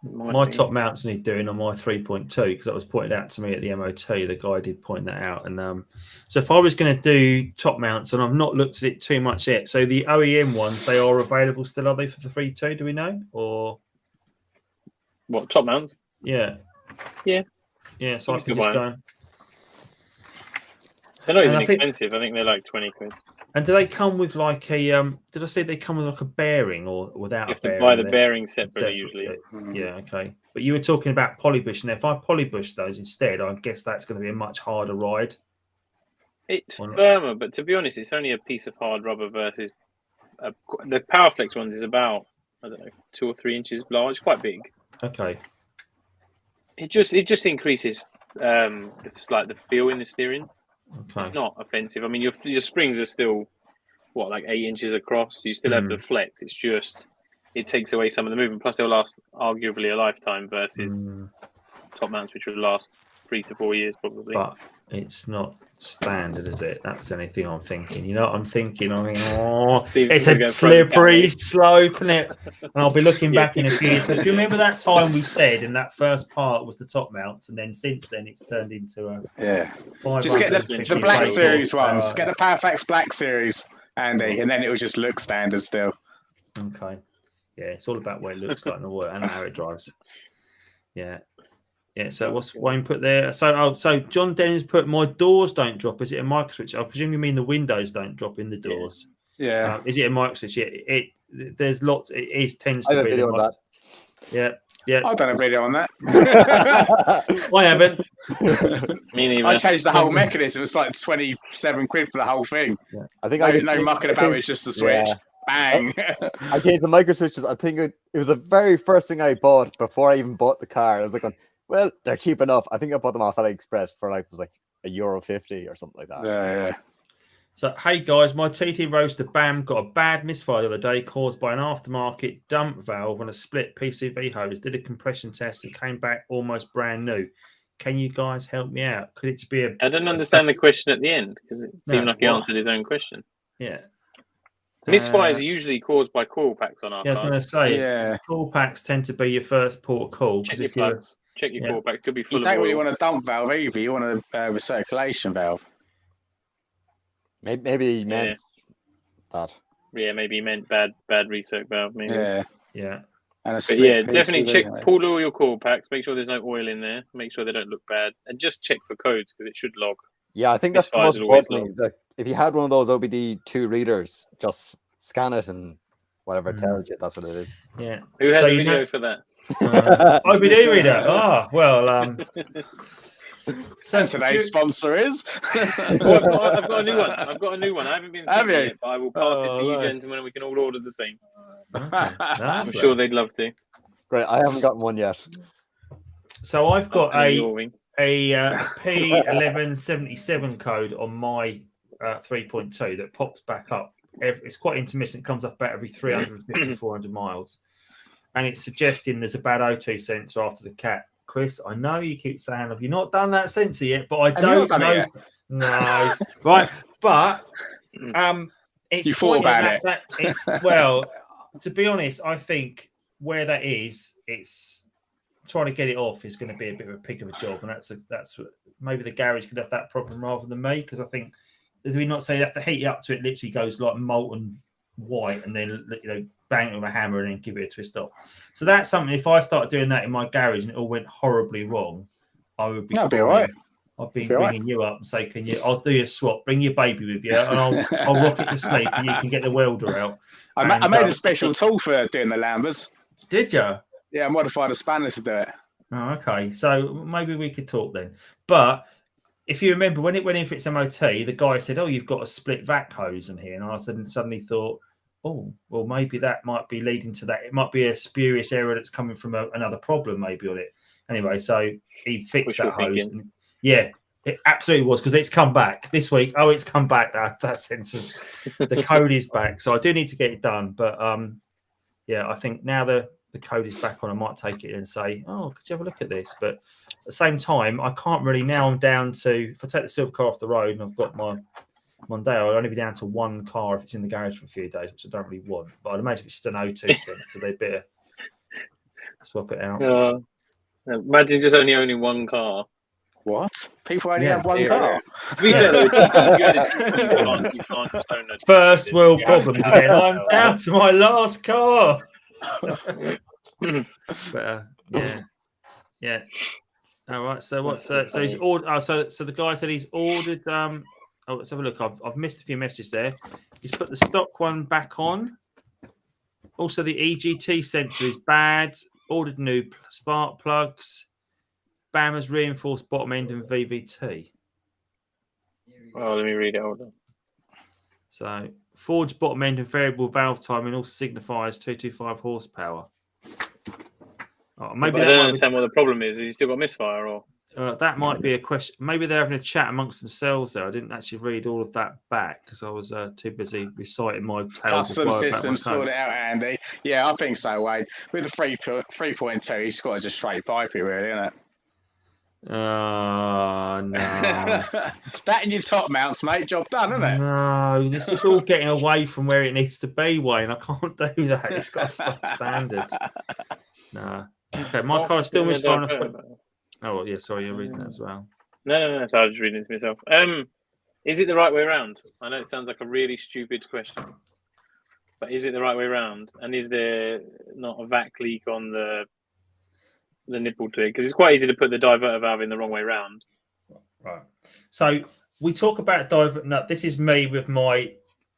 My top mounts need doing on my 3.2, because that was pointed out to me at the MOT. The guy did point that out, and so if I was going to do top mounts, and I've not looked at it too much yet, so the OEM ones, they are available still, are they, for the 3.2? Do we know, or what top mounts? Yeah. So I can just go. They're not even expensive. I think they're like 20 quid. And do they come with like a? Did I say they come with like a bearing or without? You have a bearing? To buy the bearing separately usually. Yeah, okay. But you were talking about polybush, and if I polybush those instead, I guess that's going to be a much harder ride. It's firmer, but to be honest, it's only a piece of hard rubber versus the Powerflex ones is about 2 or 3 inches large. It's quite big. Okay. It just increases it's like the feel in the steering. Okay. It's not offensive. I mean, your springs are still like 8 inches across. You still have the flex. It's just it takes away some of the movement. Plus, they'll last arguably a lifetime versus top mounts which would last 3 to 4 years probably. But it's not standard, is it? That's the only thing I'm thinking. You know what I'm thinking? I mean, oh, it's a slippery slope, isn't it? And I'll be looking back in a few years. So do you remember that time we said in that first part was the top mounts, and then since then it's turned into a Just get the Black Series ones. Get the Powerfax Black Series, Andy, and then it will just look standard still. Okay. Yeah, it's all about what it looks like and how it drives. Yeah. Yeah, so what's Wayne put there? So John Dennis put, my doors don't drop. Is it a micro switch? I presume you mean the windows don't drop in the doors. Yeah. Is it a micro switch? Yeah, there's lots. It tends to be. I have a video on that. Yeah. I've done a video on that. I haven't. Me neither. I changed the whole mechanism. It's like 27 quid for the whole thing. Yeah. I think no mucking about. It's just a switch. Yeah. Bang. I gave the micro switches. I think it was the very first thing I bought before I even bought the car. I was like, well, they're cheap enough. I think I bought them off AliExpress for like €1.50 or something like that. Yeah. So, hey guys, my TT Roadster BAM got a bad misfire the other day caused by an aftermarket dump valve and a split PCV hose. Did a compression test and came back almost brand new. Can you guys help me out? Could it be I don't understand the question at the end because it seemed like he answered his own question. Yeah. Misfires are usually caused by coil packs on our cars. I was going to say, coil packs tend to be your first port of call. Check your plugs. Check your coil pack. It could be full of oil. You don't really want a dump valve either. You want a recirculation valve. Maybe he meant that. Yeah, maybe he meant bad recirc valve. Maybe. Yeah. And definitely check. Pull all your coil packs. Make sure there's no oil in there. Make sure they don't look bad, and just check for codes because it should log. Yeah, I think that's the most important thing. Like, if you had one of those OBD2 readers, just scan it and whatever it tells you, that's what it is. Yeah. Who has a video for that? OBD reader. Oh, well. So today's sponsor is. Well, I've got a new one. I haven't been sent it yet, but I will pass it to you gentlemen, and we can all order the same. Okay. I'm sure they'd love to. Great. I haven't gotten one yet. So I've got a P1177 code on my 3.2 that pops back up. It's quite intermittent. It comes up about every 350, 400 miles. And it's suggesting there's a bad O2 sensor after the cat. Chris, I know you keep saying, have you not done that sensor yet? But I don't know. No. Right. But it's you thought about it. Well, to be honest, I think where that is, it's trying to get it off is going to be a bit of a pig of a job. And that's maybe the garage could have that problem rather than me, because I think, did we not say you have to heat it up to it literally goes like molten white and then bang it with a hammer and then give it a twist off. So that's something, if I start doing that in my garage and it all went horribly wrong, I would be all right. I'd be ringing you up and say, I'll do your swap, bring your baby with you and I'll rock it to sleep and you can get the welder out. I made a special tool for doing the Lambers. Did you? Yeah, I modified a spanner to do it. Oh, okay. So maybe we could talk then. But if you remember, when it went in for its MOT, the guy said, you've got a split vac hose in here. And I suddenly thought, well, maybe that might be leading to that. It might be a spurious error that's coming from another problem maybe on it. Anyway, so he fixed that hose. And, it absolutely was, because it's come back this week. It's come back. That sensor's, the code is back. So I do need to get it done. But, I think now the code is back on, I might take it and say, could you have a look at this? But at the same time, I can't really, now I'm down to, if I take the silver car off the road and I've got my Mondeo, I'll only be down to one car if it's in the garage for a few days, which I don't really want. But I'd imagine if it's just an O2 sensor, they'd better swap it out. Imagine just only owning one car. What? People only have one car? First world problems again. I'm down to my last car. But yeah. All right. So what's so he's ordered? So the guy said he's ordered. Let's have a look. I've missed a few messages there. He's put the stock one back on. Also, the EGT sensor is bad. Ordered new spark plugs. BAM has reinforced bottom end and VVT. Oh, let me read it. Hold on. So forged bottom end and variable valve timing also signifies 225 horsepower. Maybe I don't understand what the problem is. Has he still got misfire or? That might be a question. Maybe they're having a chat amongst themselves there. I didn't actually read all of that back because I was too busy reciting my tales. Custom system sort it out, Andy. Yeah, I think so, Wade. With the 3.2, he's got to just straight pipe it, really, isn't it? Oh no. That in your top mounts, mate. Job done, isn't it? No, this is all getting away from where it needs to be, Wayne. I can't do that. It's got to stay standard. No. Okay, my car is still missed far enough. Oh, well, yeah, sorry, you're reading that as well. No. So I was just reading it to myself. Is it the right way around? I know it sounds like a really stupid question, but is it the right way around? And is there not a vac leak on the nipple to it? Because it's quite easy to put the diverter valve in the wrong way around. Right. So we talk about divert. No, this is me with my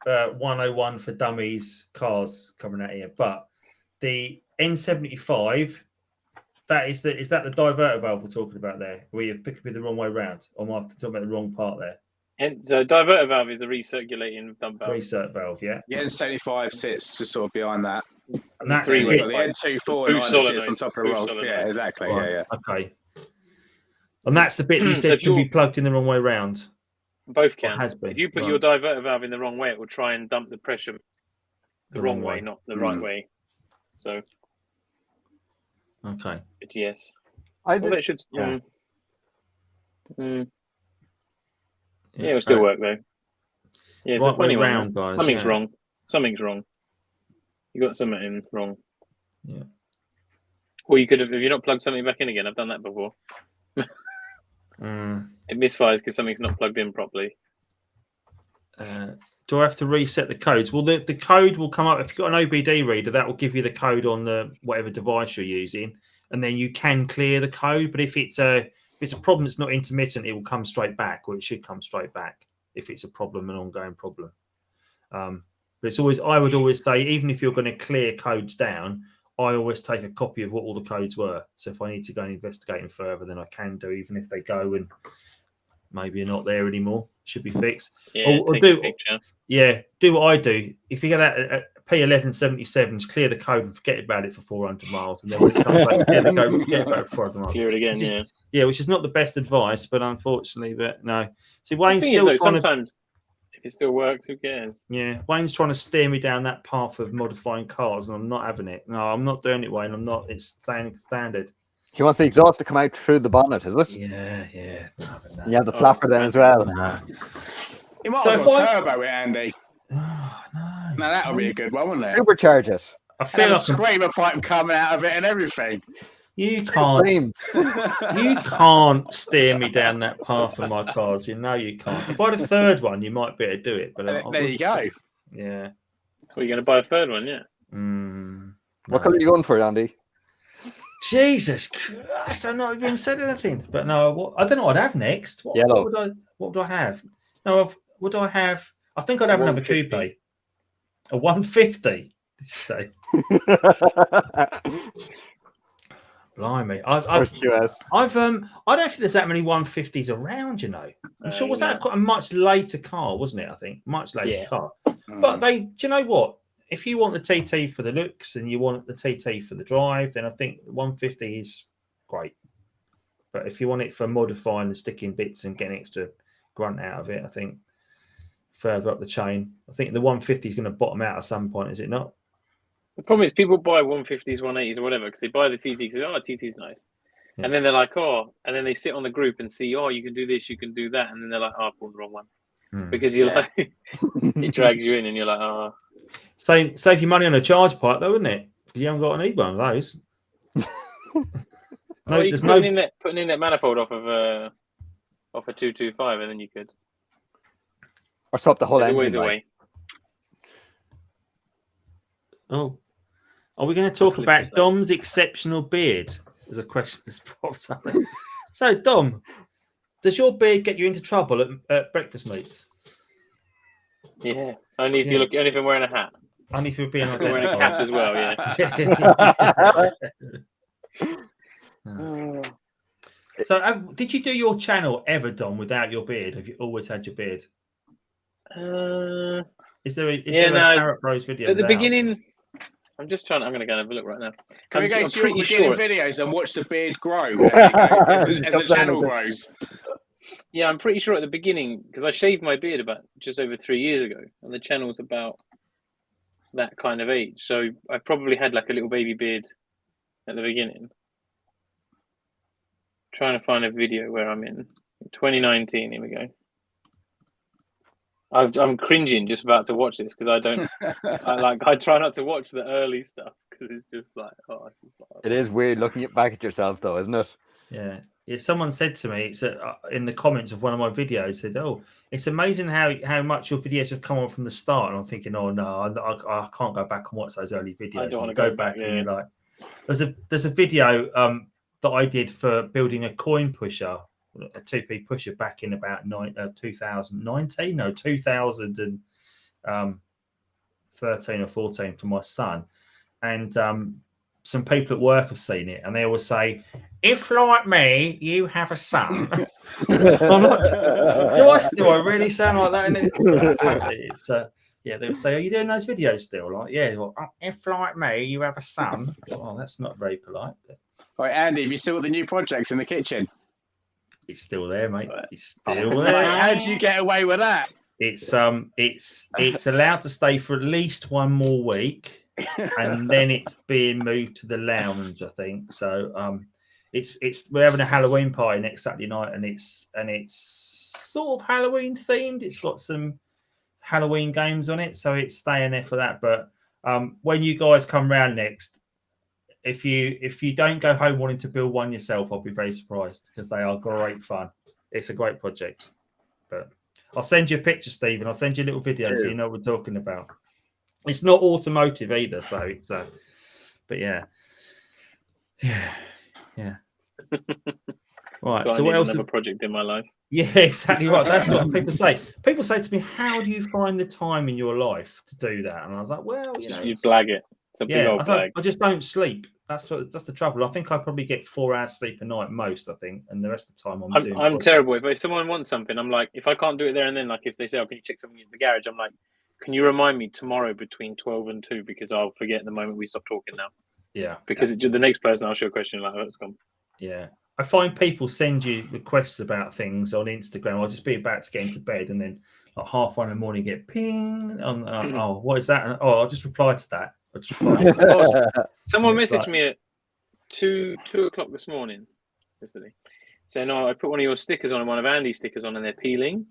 101 for dummies cars coming out here, but the N75. Is that the diverter valve we're talking about there? Where you're picking it the wrong way around, or am I talking about the wrong part there? And so diverter valve is the recirculating dump valve. Recirc valve, yeah. The N75 sits just sort of behind that. And that's three-way. The N24 sits on top of the roll. Yeah, exactly. Right. Yeah. Okay. And that's the bit you said can be plugged in the wrong way round. Both can. Has been. If you put your diverter valve in the wrong way, it will try and dump the pressure the wrong way, not the right way. So. Okay. But yes. It should. Yeah. It'll still work though. Yeah, it's right a funny way one. Round, guys. Something's wrong. Something's wrong. You got something in wrong. Yeah. Or you could have you not plugged something back in again. I've done that before. It misfires because something's not plugged in properly. Do I have to reset the codes? Well, the code will come up if you've got an OBD reader. That will give you the code on the whatever device you're using, and then you can clear the code. But if it's a problem that's not intermittent, it will come straight back, or it should come straight back if it's a problem, an ongoing problem. But it's always, I would always say, even if you're going to clear codes down, I always take a copy of what all the codes were. So if I need to go and investigate them further, then I can do, even if they go and maybe you're not there anymore. Should be fixed. Yeah, or take do a picture. Yeah, do what I do. If you get that P1177, clear the code and forget about it for 400 miles, and then when it comes back, clear the code and forget about it for 400 miles. Clear it again, which is not the best advice, but unfortunately, but no. See, Wayne's the thing still is, though, trying sometimes if it still works, who cares? Yeah, Wayne's trying to steer me down that path of modifying cars, and I'm not having it. No, I'm not doing it, Wayne. I'm not. It's staying standard. He wants the exhaust to come out through the bonnet, is it? Yeah. You have the flapper then as well. No. You might So have if got turbo with Andy. Oh, no. Now that'll be a good one, wouldn't it? Supercharge it. I feel like screamer pipe coming out of it and everything. You can't steer me down that path of my cars. You know you can't. If I had a third one, you might be able to do it. But there you go. Yeah. So you're going to buy a third one, yeah? What colour are you going for, Andy? Jesus Christ! I've not even said anything. But no, I don't know what I'd have next. Yellow. What would I have? No, would I have? I think I'd have another coupe. A 150. Did you say? Blimey, I don't think there's that many 150s around. You know, I'm sure was that quite a much later car, wasn't it? I think much later car. But do you know what? If you want the TT for the looks and you want the TT for the drive, then I think 150 is great. But if you want it for modifying and sticking bits and getting extra grunt out of it, I think further up the chain, I think the 150 is going to bottom out at some point, is it not? The problem is people buy 150s, 180s, or whatever because they buy the TT because TT's nice. Yeah. And then they're like, and then they sit on the group and see, you can do this, you can do that. And then they're like, I bought the wrong one. Because you're like, it drags you in and you're like, Save you money on a charge pipe, though, wouldn't it? You haven't got to need one of those. Putting in that manifold off a 225, and then you could. Or swap the whole engine. Always away. Oh, are we going to talk about Dom's exceptional beard? There's a question that's popped up. So, Dom, does your beard get you into trouble at breakfast meets? Yeah, only if you're wearing a hat. Only if you're being wearing a cap as well, yeah. So, did you do your channel ever, Dom, without your beard? Have you always had your beard? Is there a Parrot Bros video? At the beginning, I'm going to go and have a look right now. Can we go to your beginning videos and watch the beard grow as the channel grows? Yeah, I'm pretty sure at the beginning, because I shaved my beard about just over 3 years ago, and the channel's about that kind of age. So I probably had like a little baby beard at the beginning. trying to find a video where I'm in 2019. Here we go. I'm cringing just about to watch this because I don't. I try not to watch the early stuff because it's just like, oh, it's just like, It is weird looking back at yourself, though, isn't it? Yeah. Someone said to me, it's in the comments of one of my videos, said, "Oh, it's amazing how much your videos have come on from the start." And I'm thinking, "Oh no, I can't go back and watch those early videos." I don't want to go back yeah. and you're like, there's a video that I did for building a coin pusher, a 2p pusher back in about 2019, no 2013 or 14 for my son, and some people at work have seen it, and they always say, "If like me, you have a son." I'm not, do I really sound like that? It's yeah, they would say, "Are you doing those videos still?" Like, yeah. Well, if like me, you have a son. Oh, that's not very polite. But Right, Andy, have you still got the new projects in the kitchen? it's still there, mate. It's still there. How did you get away with that? It's allowed to stay for at least one more week, and then it's being moved to the lounge, I think. So we're having a Halloween party next Saturday night, and it's sort of Halloween themed. It's got some Halloween games on it, so it's staying there for that. But when you guys come round next, if you don't go home wanting to build one yourself, I'll be very surprised because they are great fun. It's a great project. But I'll send you a picture, Stephen. I'll send you a little video so you know what we're talking about. It's not automotive either, so it's but yeah. Right. So what else? Another project in my life. Yeah, exactly right. That's what people say. People say to me, "How do you find the time in your life to do that?" And I was like, "Well, you blag it. It's a big old blag. I just don't sleep. That's the trouble. I think I probably get 4 hours sleep a night most. I think, and the rest of the time I'm doing. I'm terrible. If someone wants something, I'm like, if I can't do it there and then, like if they say, "Oh, can you check something in the garage?" I'm like, "Can you remind me tomorrow between 12 and 2 because I'll forget the moment we stop talking now." Yeah. Because the next person asks you a question, like, "Oh, it's gone." Yeah. I find people send you requests about things on Instagram. I'll just be about to get into bed, and then like 1:30 in the morning, get ping on. Oh, what is that? And, I'll just reply to that. Someone messaged me at 2 o'clock this morning, yesterday, saying, "Oh, I put one of your stickers on and one of Andy's stickers on, and they're peeling."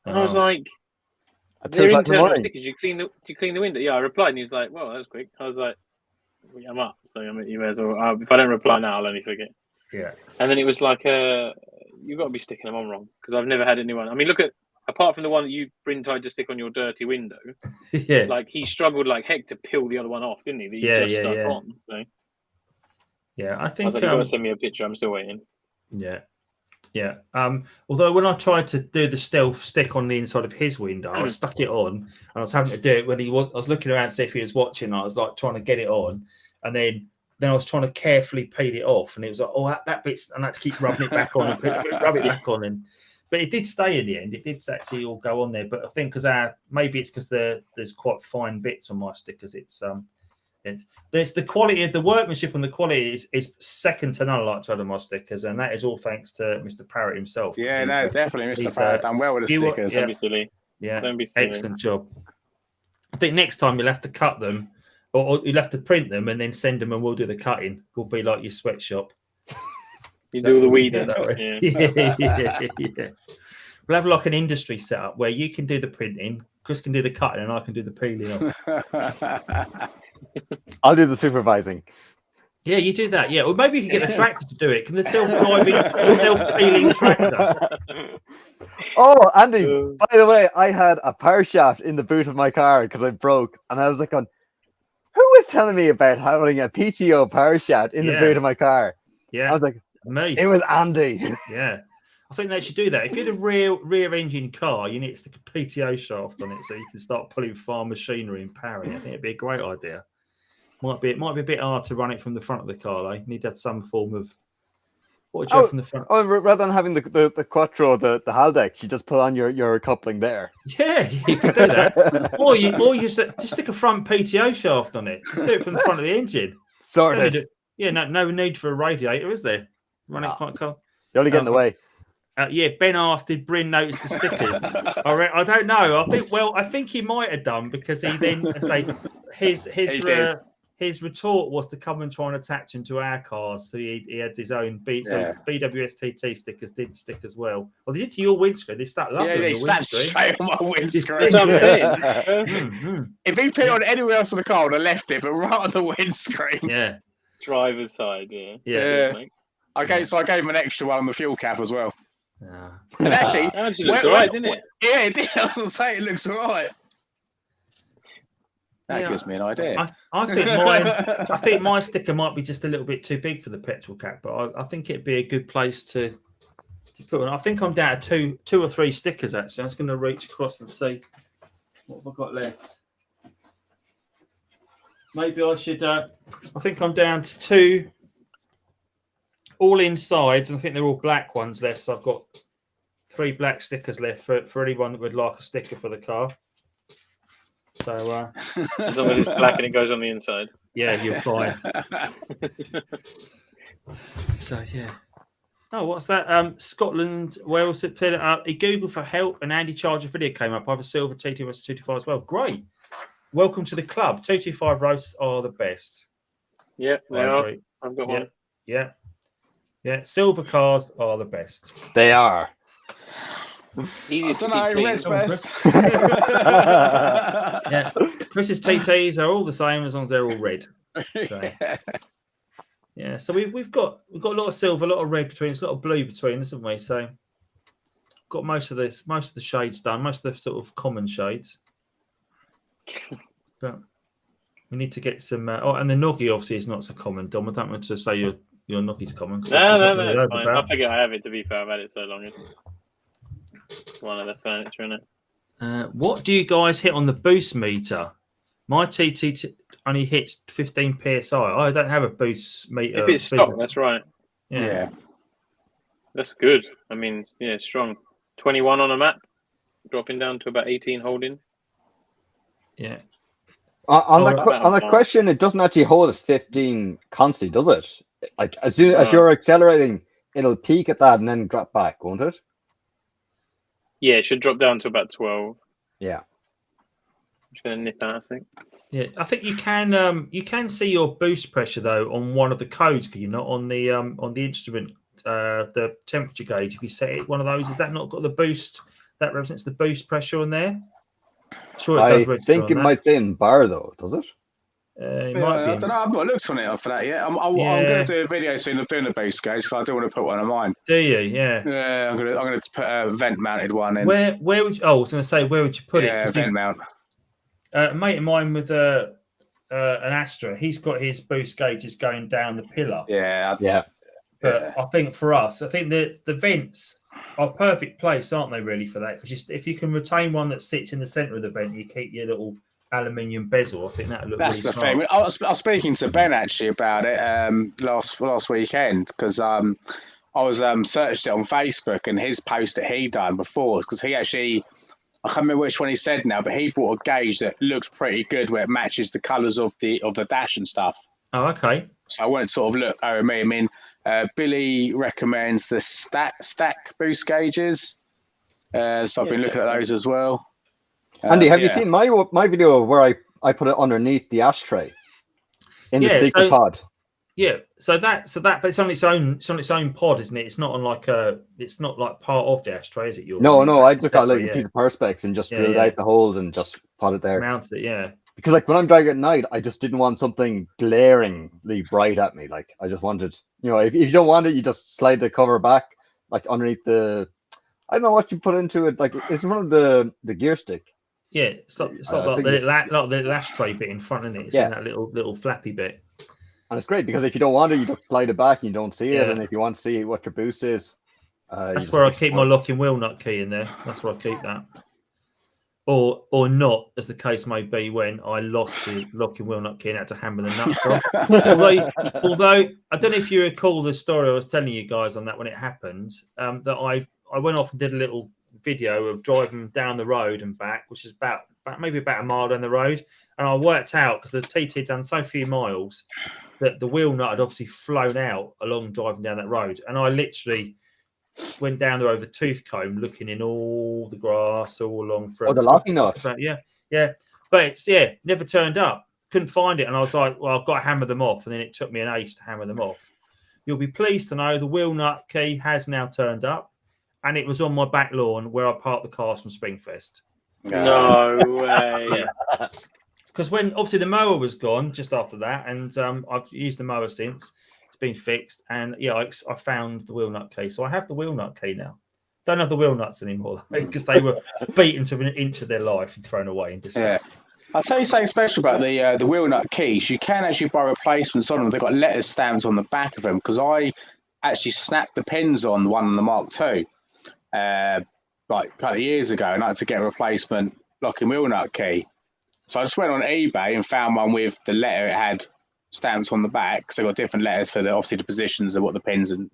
And I was like, "They're internal stickers. You clean the window?" Yeah, I replied, and he was like, "Well, that was quick." I was like, "I'm up, so you may as well. If I don't reply now, I'll only forget." Yeah. And then it was like, "You've got to be sticking them on wrong because I've never had anyone." I mean, look at. Apart from the one that you tried to stick on your dirty window, yeah, like he struggled like heck to peel the other one off, didn't he? That you just stuck on. So yeah, I think you've got to send me a picture. I'm still waiting. Yeah. Although when I tried to do the stealth stick on the inside of his window, I stuck it on, and I was having to do it when I was looking around to see if he was watching. I was like trying to get it on, and then I was trying to carefully peel it off, and it was like, oh, that bit's, and I had to keep rubbing it back on and rub it back on, but it did stay in the end. It did actually all go on there. But I think because maybe it's because there's quite fine bits on my stickers. There's the quality of the workmanship, and the quality is second to none. I like to other my stickers, and that is all thanks to Mr. Parrott himself. Yeah, no, definitely, Mr. Parrott done well with the stickers. Don't be silly. Yeah, don't be silly. Excellent job. I think next time you'll have to cut them, or you'll have to print them and then send them, and we'll do the cutting. We'll be like your sweatshop. You do the weeding. Yeah. We'll have like an industry setup where you can do the printing, Chris can do the cutting, and I can do the peeling off. I'll do the supervising. Yeah, you do that. Yeah, or maybe you can get the tractor to do it. Can the self-driving, self-peeling tractor? Oh, Andy, by the way, I had a power shaft in the boot of my car because I broke, and I was like, who was telling me about having a PTO power shaft in the boot of my car? Yeah, I was like, me. It was Andy. Yeah. I think they should do that. If you had a rear engine car, you need to stick a PTO shaft on it so you can start pulling farm machinery and powering it. I think it'd be a great idea. It might be a bit hard to run it from the front of the car, though. You need to have some form of what would you have from the front? Oh, rather than having the Quattro, the Haldex, you just put on your coupling there. Yeah, you could do that. or you just stick a front PTO shaft on it. Just do it from the front of the engine. Sorted. Yeah, no need for a radiator, is there? Running quite cool. You only get in the way. Yeah, Ben asked, did Bryn notice the stickers? I don't know. I think he might have done because he then his his retort was to come and try and attach him to our cars. So he had his own so BWS TT stickers did stick as well. Well, they did to your windscreen. They start lovely on they your sat windscreen. straight on my windscreen. That's what I'm saying. Mm-hmm. If he put it on anywhere else on the car, I'd have left it, but right on the windscreen. Yeah. Driver's side, yeah. So I gave him an extra one on the fuel cap as well. Yeah. And actually, It looks alright, didn't it? Yeah, it did. I was going to say, it looks alright. That Yeah. gives me an idea. I think my sticker might be just a little bit too big for the petrol cap, but I think it'd be a good place to put on. I think I'm down to two or three stickers actually. I'm just going to reach across and see what have I got left. Maybe I should. I think I'm down to 2 all insides, and I think they're all black ones left. So I've got 3 black stickers left for anyone that would like a sticker for the car. So as long as it's black and it goes on the inside. Yeah, you're fine. So yeah. Oh, what's that? Scotland, Wales put it up. He Googled for help, and Andycharger video came up. I have a silver TT 225 as well. Great. Welcome to the club. 225 roasts are the best. Yeah, they are. I've got one. Yeah. Silver cars are the best. They are. Easiest to I don't keep know, red's clean. best. Yeah. Chris's TTs are all the same as long as they're all red. So, yeah, so we've got a lot of silver, a lot of red between us, a lot of blue between us, haven't we? So got most of the shades done, most of the sort of common shades. But we need to get some. And the Noggy obviously is not so common. Dom, I don't want to say your Noggy's common. No, that's fine. I figure I have it. To be fair, I've had it so long. It's one of the furniture in it. What do you guys hit on the boost meter? My TT only hits 15 psi. I don't have a boost meter. If it's stock, that's right. Yeah, that's good. I mean, yeah, strong. 21 on a map, dropping down to about 18 holding. Yeah. On that question, it doesn't actually hold at 15 constantly, does it? Like as soon as you're accelerating, it'll peak at that and then drop back, won't it? Yeah, it should drop down to about 12. Yeah. I'm just going to nip out, I think. Yeah, I think you can see your boost pressure though on one of the codes, can you not on the instrument, the temperature gauge. If you set it one of those, is that not got the boost that represents the boost pressure on there? Sure, it does. I think it might say in bar though, does it? It might be. I don't know. I've not looked on it for that yet. I'm going to do a video soon of doing a boost gauge because I do want to put one of mine. Do you? Yeah. Yeah, I'm going to put a vent mounted one in. Where would you? Oh, I was going to say, where would you put it? Yeah, vent mount. A mate of mine with an Astra, he's got his boost gauges going down the pillar. Yeah. But I think for us, I think the vents are a perfect place, aren't they? Really for that, because if you can retain one that sits in the centre of the vent, you keep your little aluminium bezel. I think that look. That's really the smart. thing. I was speaking to Ben actually about it last weekend because I was searched it on Facebook and his post that he done before because he actually. I can't remember which one he said now, but he bought a gauge that looks pretty good where it matches the colours of the dash and stuff. Oh, okay. So I went to sort of look over me. I mean, Billy recommends the stack boost gauges. So I've been looking at those as well. Andy, have you seen my video where I put it underneath the ashtray in the secret pod? Yeah, so that, but it's on its own pod, isn't it? It's not it's not like part of the ashtray, is it? No, I just got like a piece of perspex and just drilled out the hole and just put it there. Mounted it, yeah. Because like when I'm driving at night, I just didn't want something glaringly bright at me. Like I just wanted, if you don't want it, you just slide the cover back, like underneath I don't know what you put into it. Like it's one of the gear stick. Yeah, it's like the ashtray bit in front, isn't it? It's in that little flappy bit. And it's great because if you don't want it, you just slide it back and you don't see it. And if you want to see what your boost is, that's where I keep my locking wheel nut key in there. That's where I keep that. Or not, as the case may be, when I lost the locking wheel nut key and had to hammer the nuts off. although I don't know if you recall the story I was telling you guys on that when it happened, that I went off and did a little video of driving down the road and back, which is maybe about a mile down the road. And I worked out, because the TT had done so few miles, that the wheel nut had obviously flown out along driving down that road. And I literally went down there over tooth comb, looking in all the grass all along. The locking nut. Yeah. But it's, never turned up. couldn't find it, and I was like, well, I've got to hammer them off, and then it took me an ace to hammer them off. You'll be pleased to know the wheel nut key has now turned up, and it was on my back lawn where I parked the cars from Springfest. No way. Yeah. Because when obviously the mower was gone just after that, and I've used the mower since. It's been fixed, and yeah, I found the wheel nut key, so I have the wheel nut key now. Don't have the wheel nuts anymore because they were beaten to an inch of their life and thrown away in disgust. Yeah. I'll tell you something special about the wheel nut keys. You can actually buy replacements on them. They've got letters stamped on the back of them, because I actually snapped the pins on one on the Mark II like a couple of years ago, and I had to get a replacement locking wheel nut key. So I just went on eBay and found one with the letter it had stamped on the back. So they've got different letters for obviously the positions and what the pins and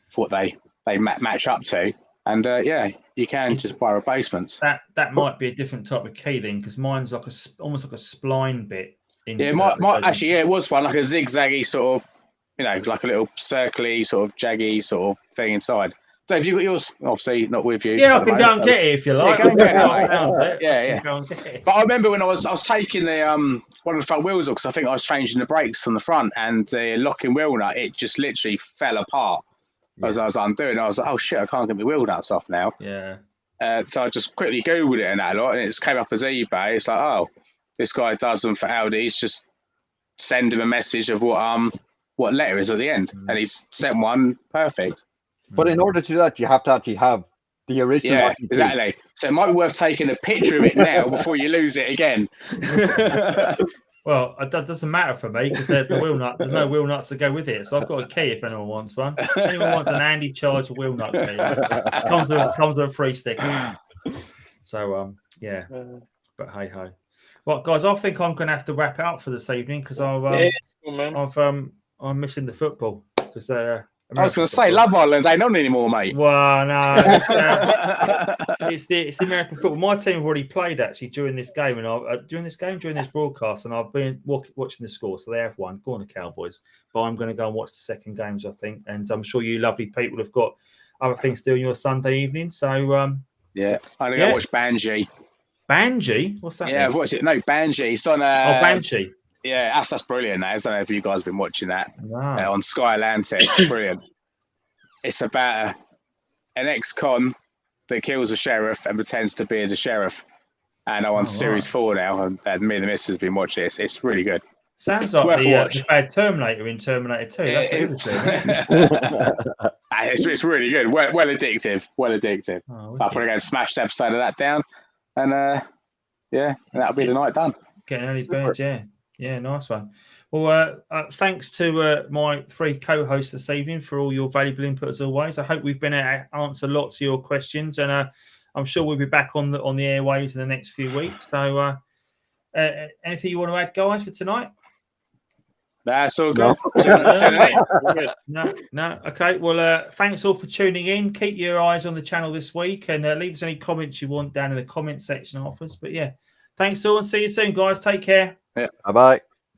for what they match up to. And yeah, you can just buy replacements. That might be a different type of key then, because mine's like almost like a spline bit. Yeah, actually, yeah, it was one like a zigzaggy sort of, like a little circly sort of jaggy sort of thing inside. So have you got yours? Obviously not with you. Yeah, I can go and get it if you like. Yeah, go and get it. Yeah. Go and get it. But I remember when I was taking the one of the front wheels off, because I think I was changing the brakes on the front, and the locking wheel nut, it just literally fell apart. As I was undoing, I was like, "Oh shit, I can't get my wheel nuts off now." Yeah. So I just quickly googled it and that lot, and it just came up as eBay. It's like, oh, this guy does them for Audis. Just send him a message of what letter is at the end, and he's sent one perfect. But in order to do that, you have to actually have the original. Yeah, exactly. So it might be worth taking a picture of it now before you lose it again. Well, that doesn't matter for me because the wheel nut. There's no wheel nuts to go with it, so I've got a key if anyone wants one. If anyone wants an Andycharger wheel nut key, it comes with a free stick. So yeah, but hey ho. Well, guys, I think I'm going to have to wrap it up for this evening because I'm missing the football because I was going to say, Love Island ain't on anymore, mate. Well, no, it's the American football. My team have already played actually during this game, and during this broadcast, and I've been watching the score. So they have won. Go on, the Cowboys. But I'm going to go and watch the second games, I think, and I'm sure you lovely people have got other things to do on your Sunday evening. So yeah, I'm going to go watch Banshee. Banshee? What's that? Yeah, I've watched it. No, Banshee. It's on. Banshee. Yeah, that's brilliant. That is. I don't know if you guys have been watching that on Sky Atlantic. Brilliant. It's about an ex-con that kills a sheriff and pretends to be the sheriff. And I'm on series 4 now, and me and the missus have been watching it. It's really good. Sounds like the bad Terminator in Terminator 2. That's what it was doing. It's really good. Well addictive. Well addictive. Oh, so I'll probably go and smash the episode of that down. And and that'll be the night done. Getting early birds, yeah. Yeah, nice one. Well, thanks to my 3 co-hosts this evening for all your valuable input as always. I hope we've been able to answer lots of your questions, and I'm sure we'll be back on the airwaves in the next few weeks. So, anything you want to add, guys, for tonight? That's all good. No. Okay. Well, thanks all for tuning in. Keep your eyes on the channel this week, and leave us any comments you want down in the comment section afterwards. But yeah, thanks all, and see you soon, guys. Take care. Yeah. Bye-bye.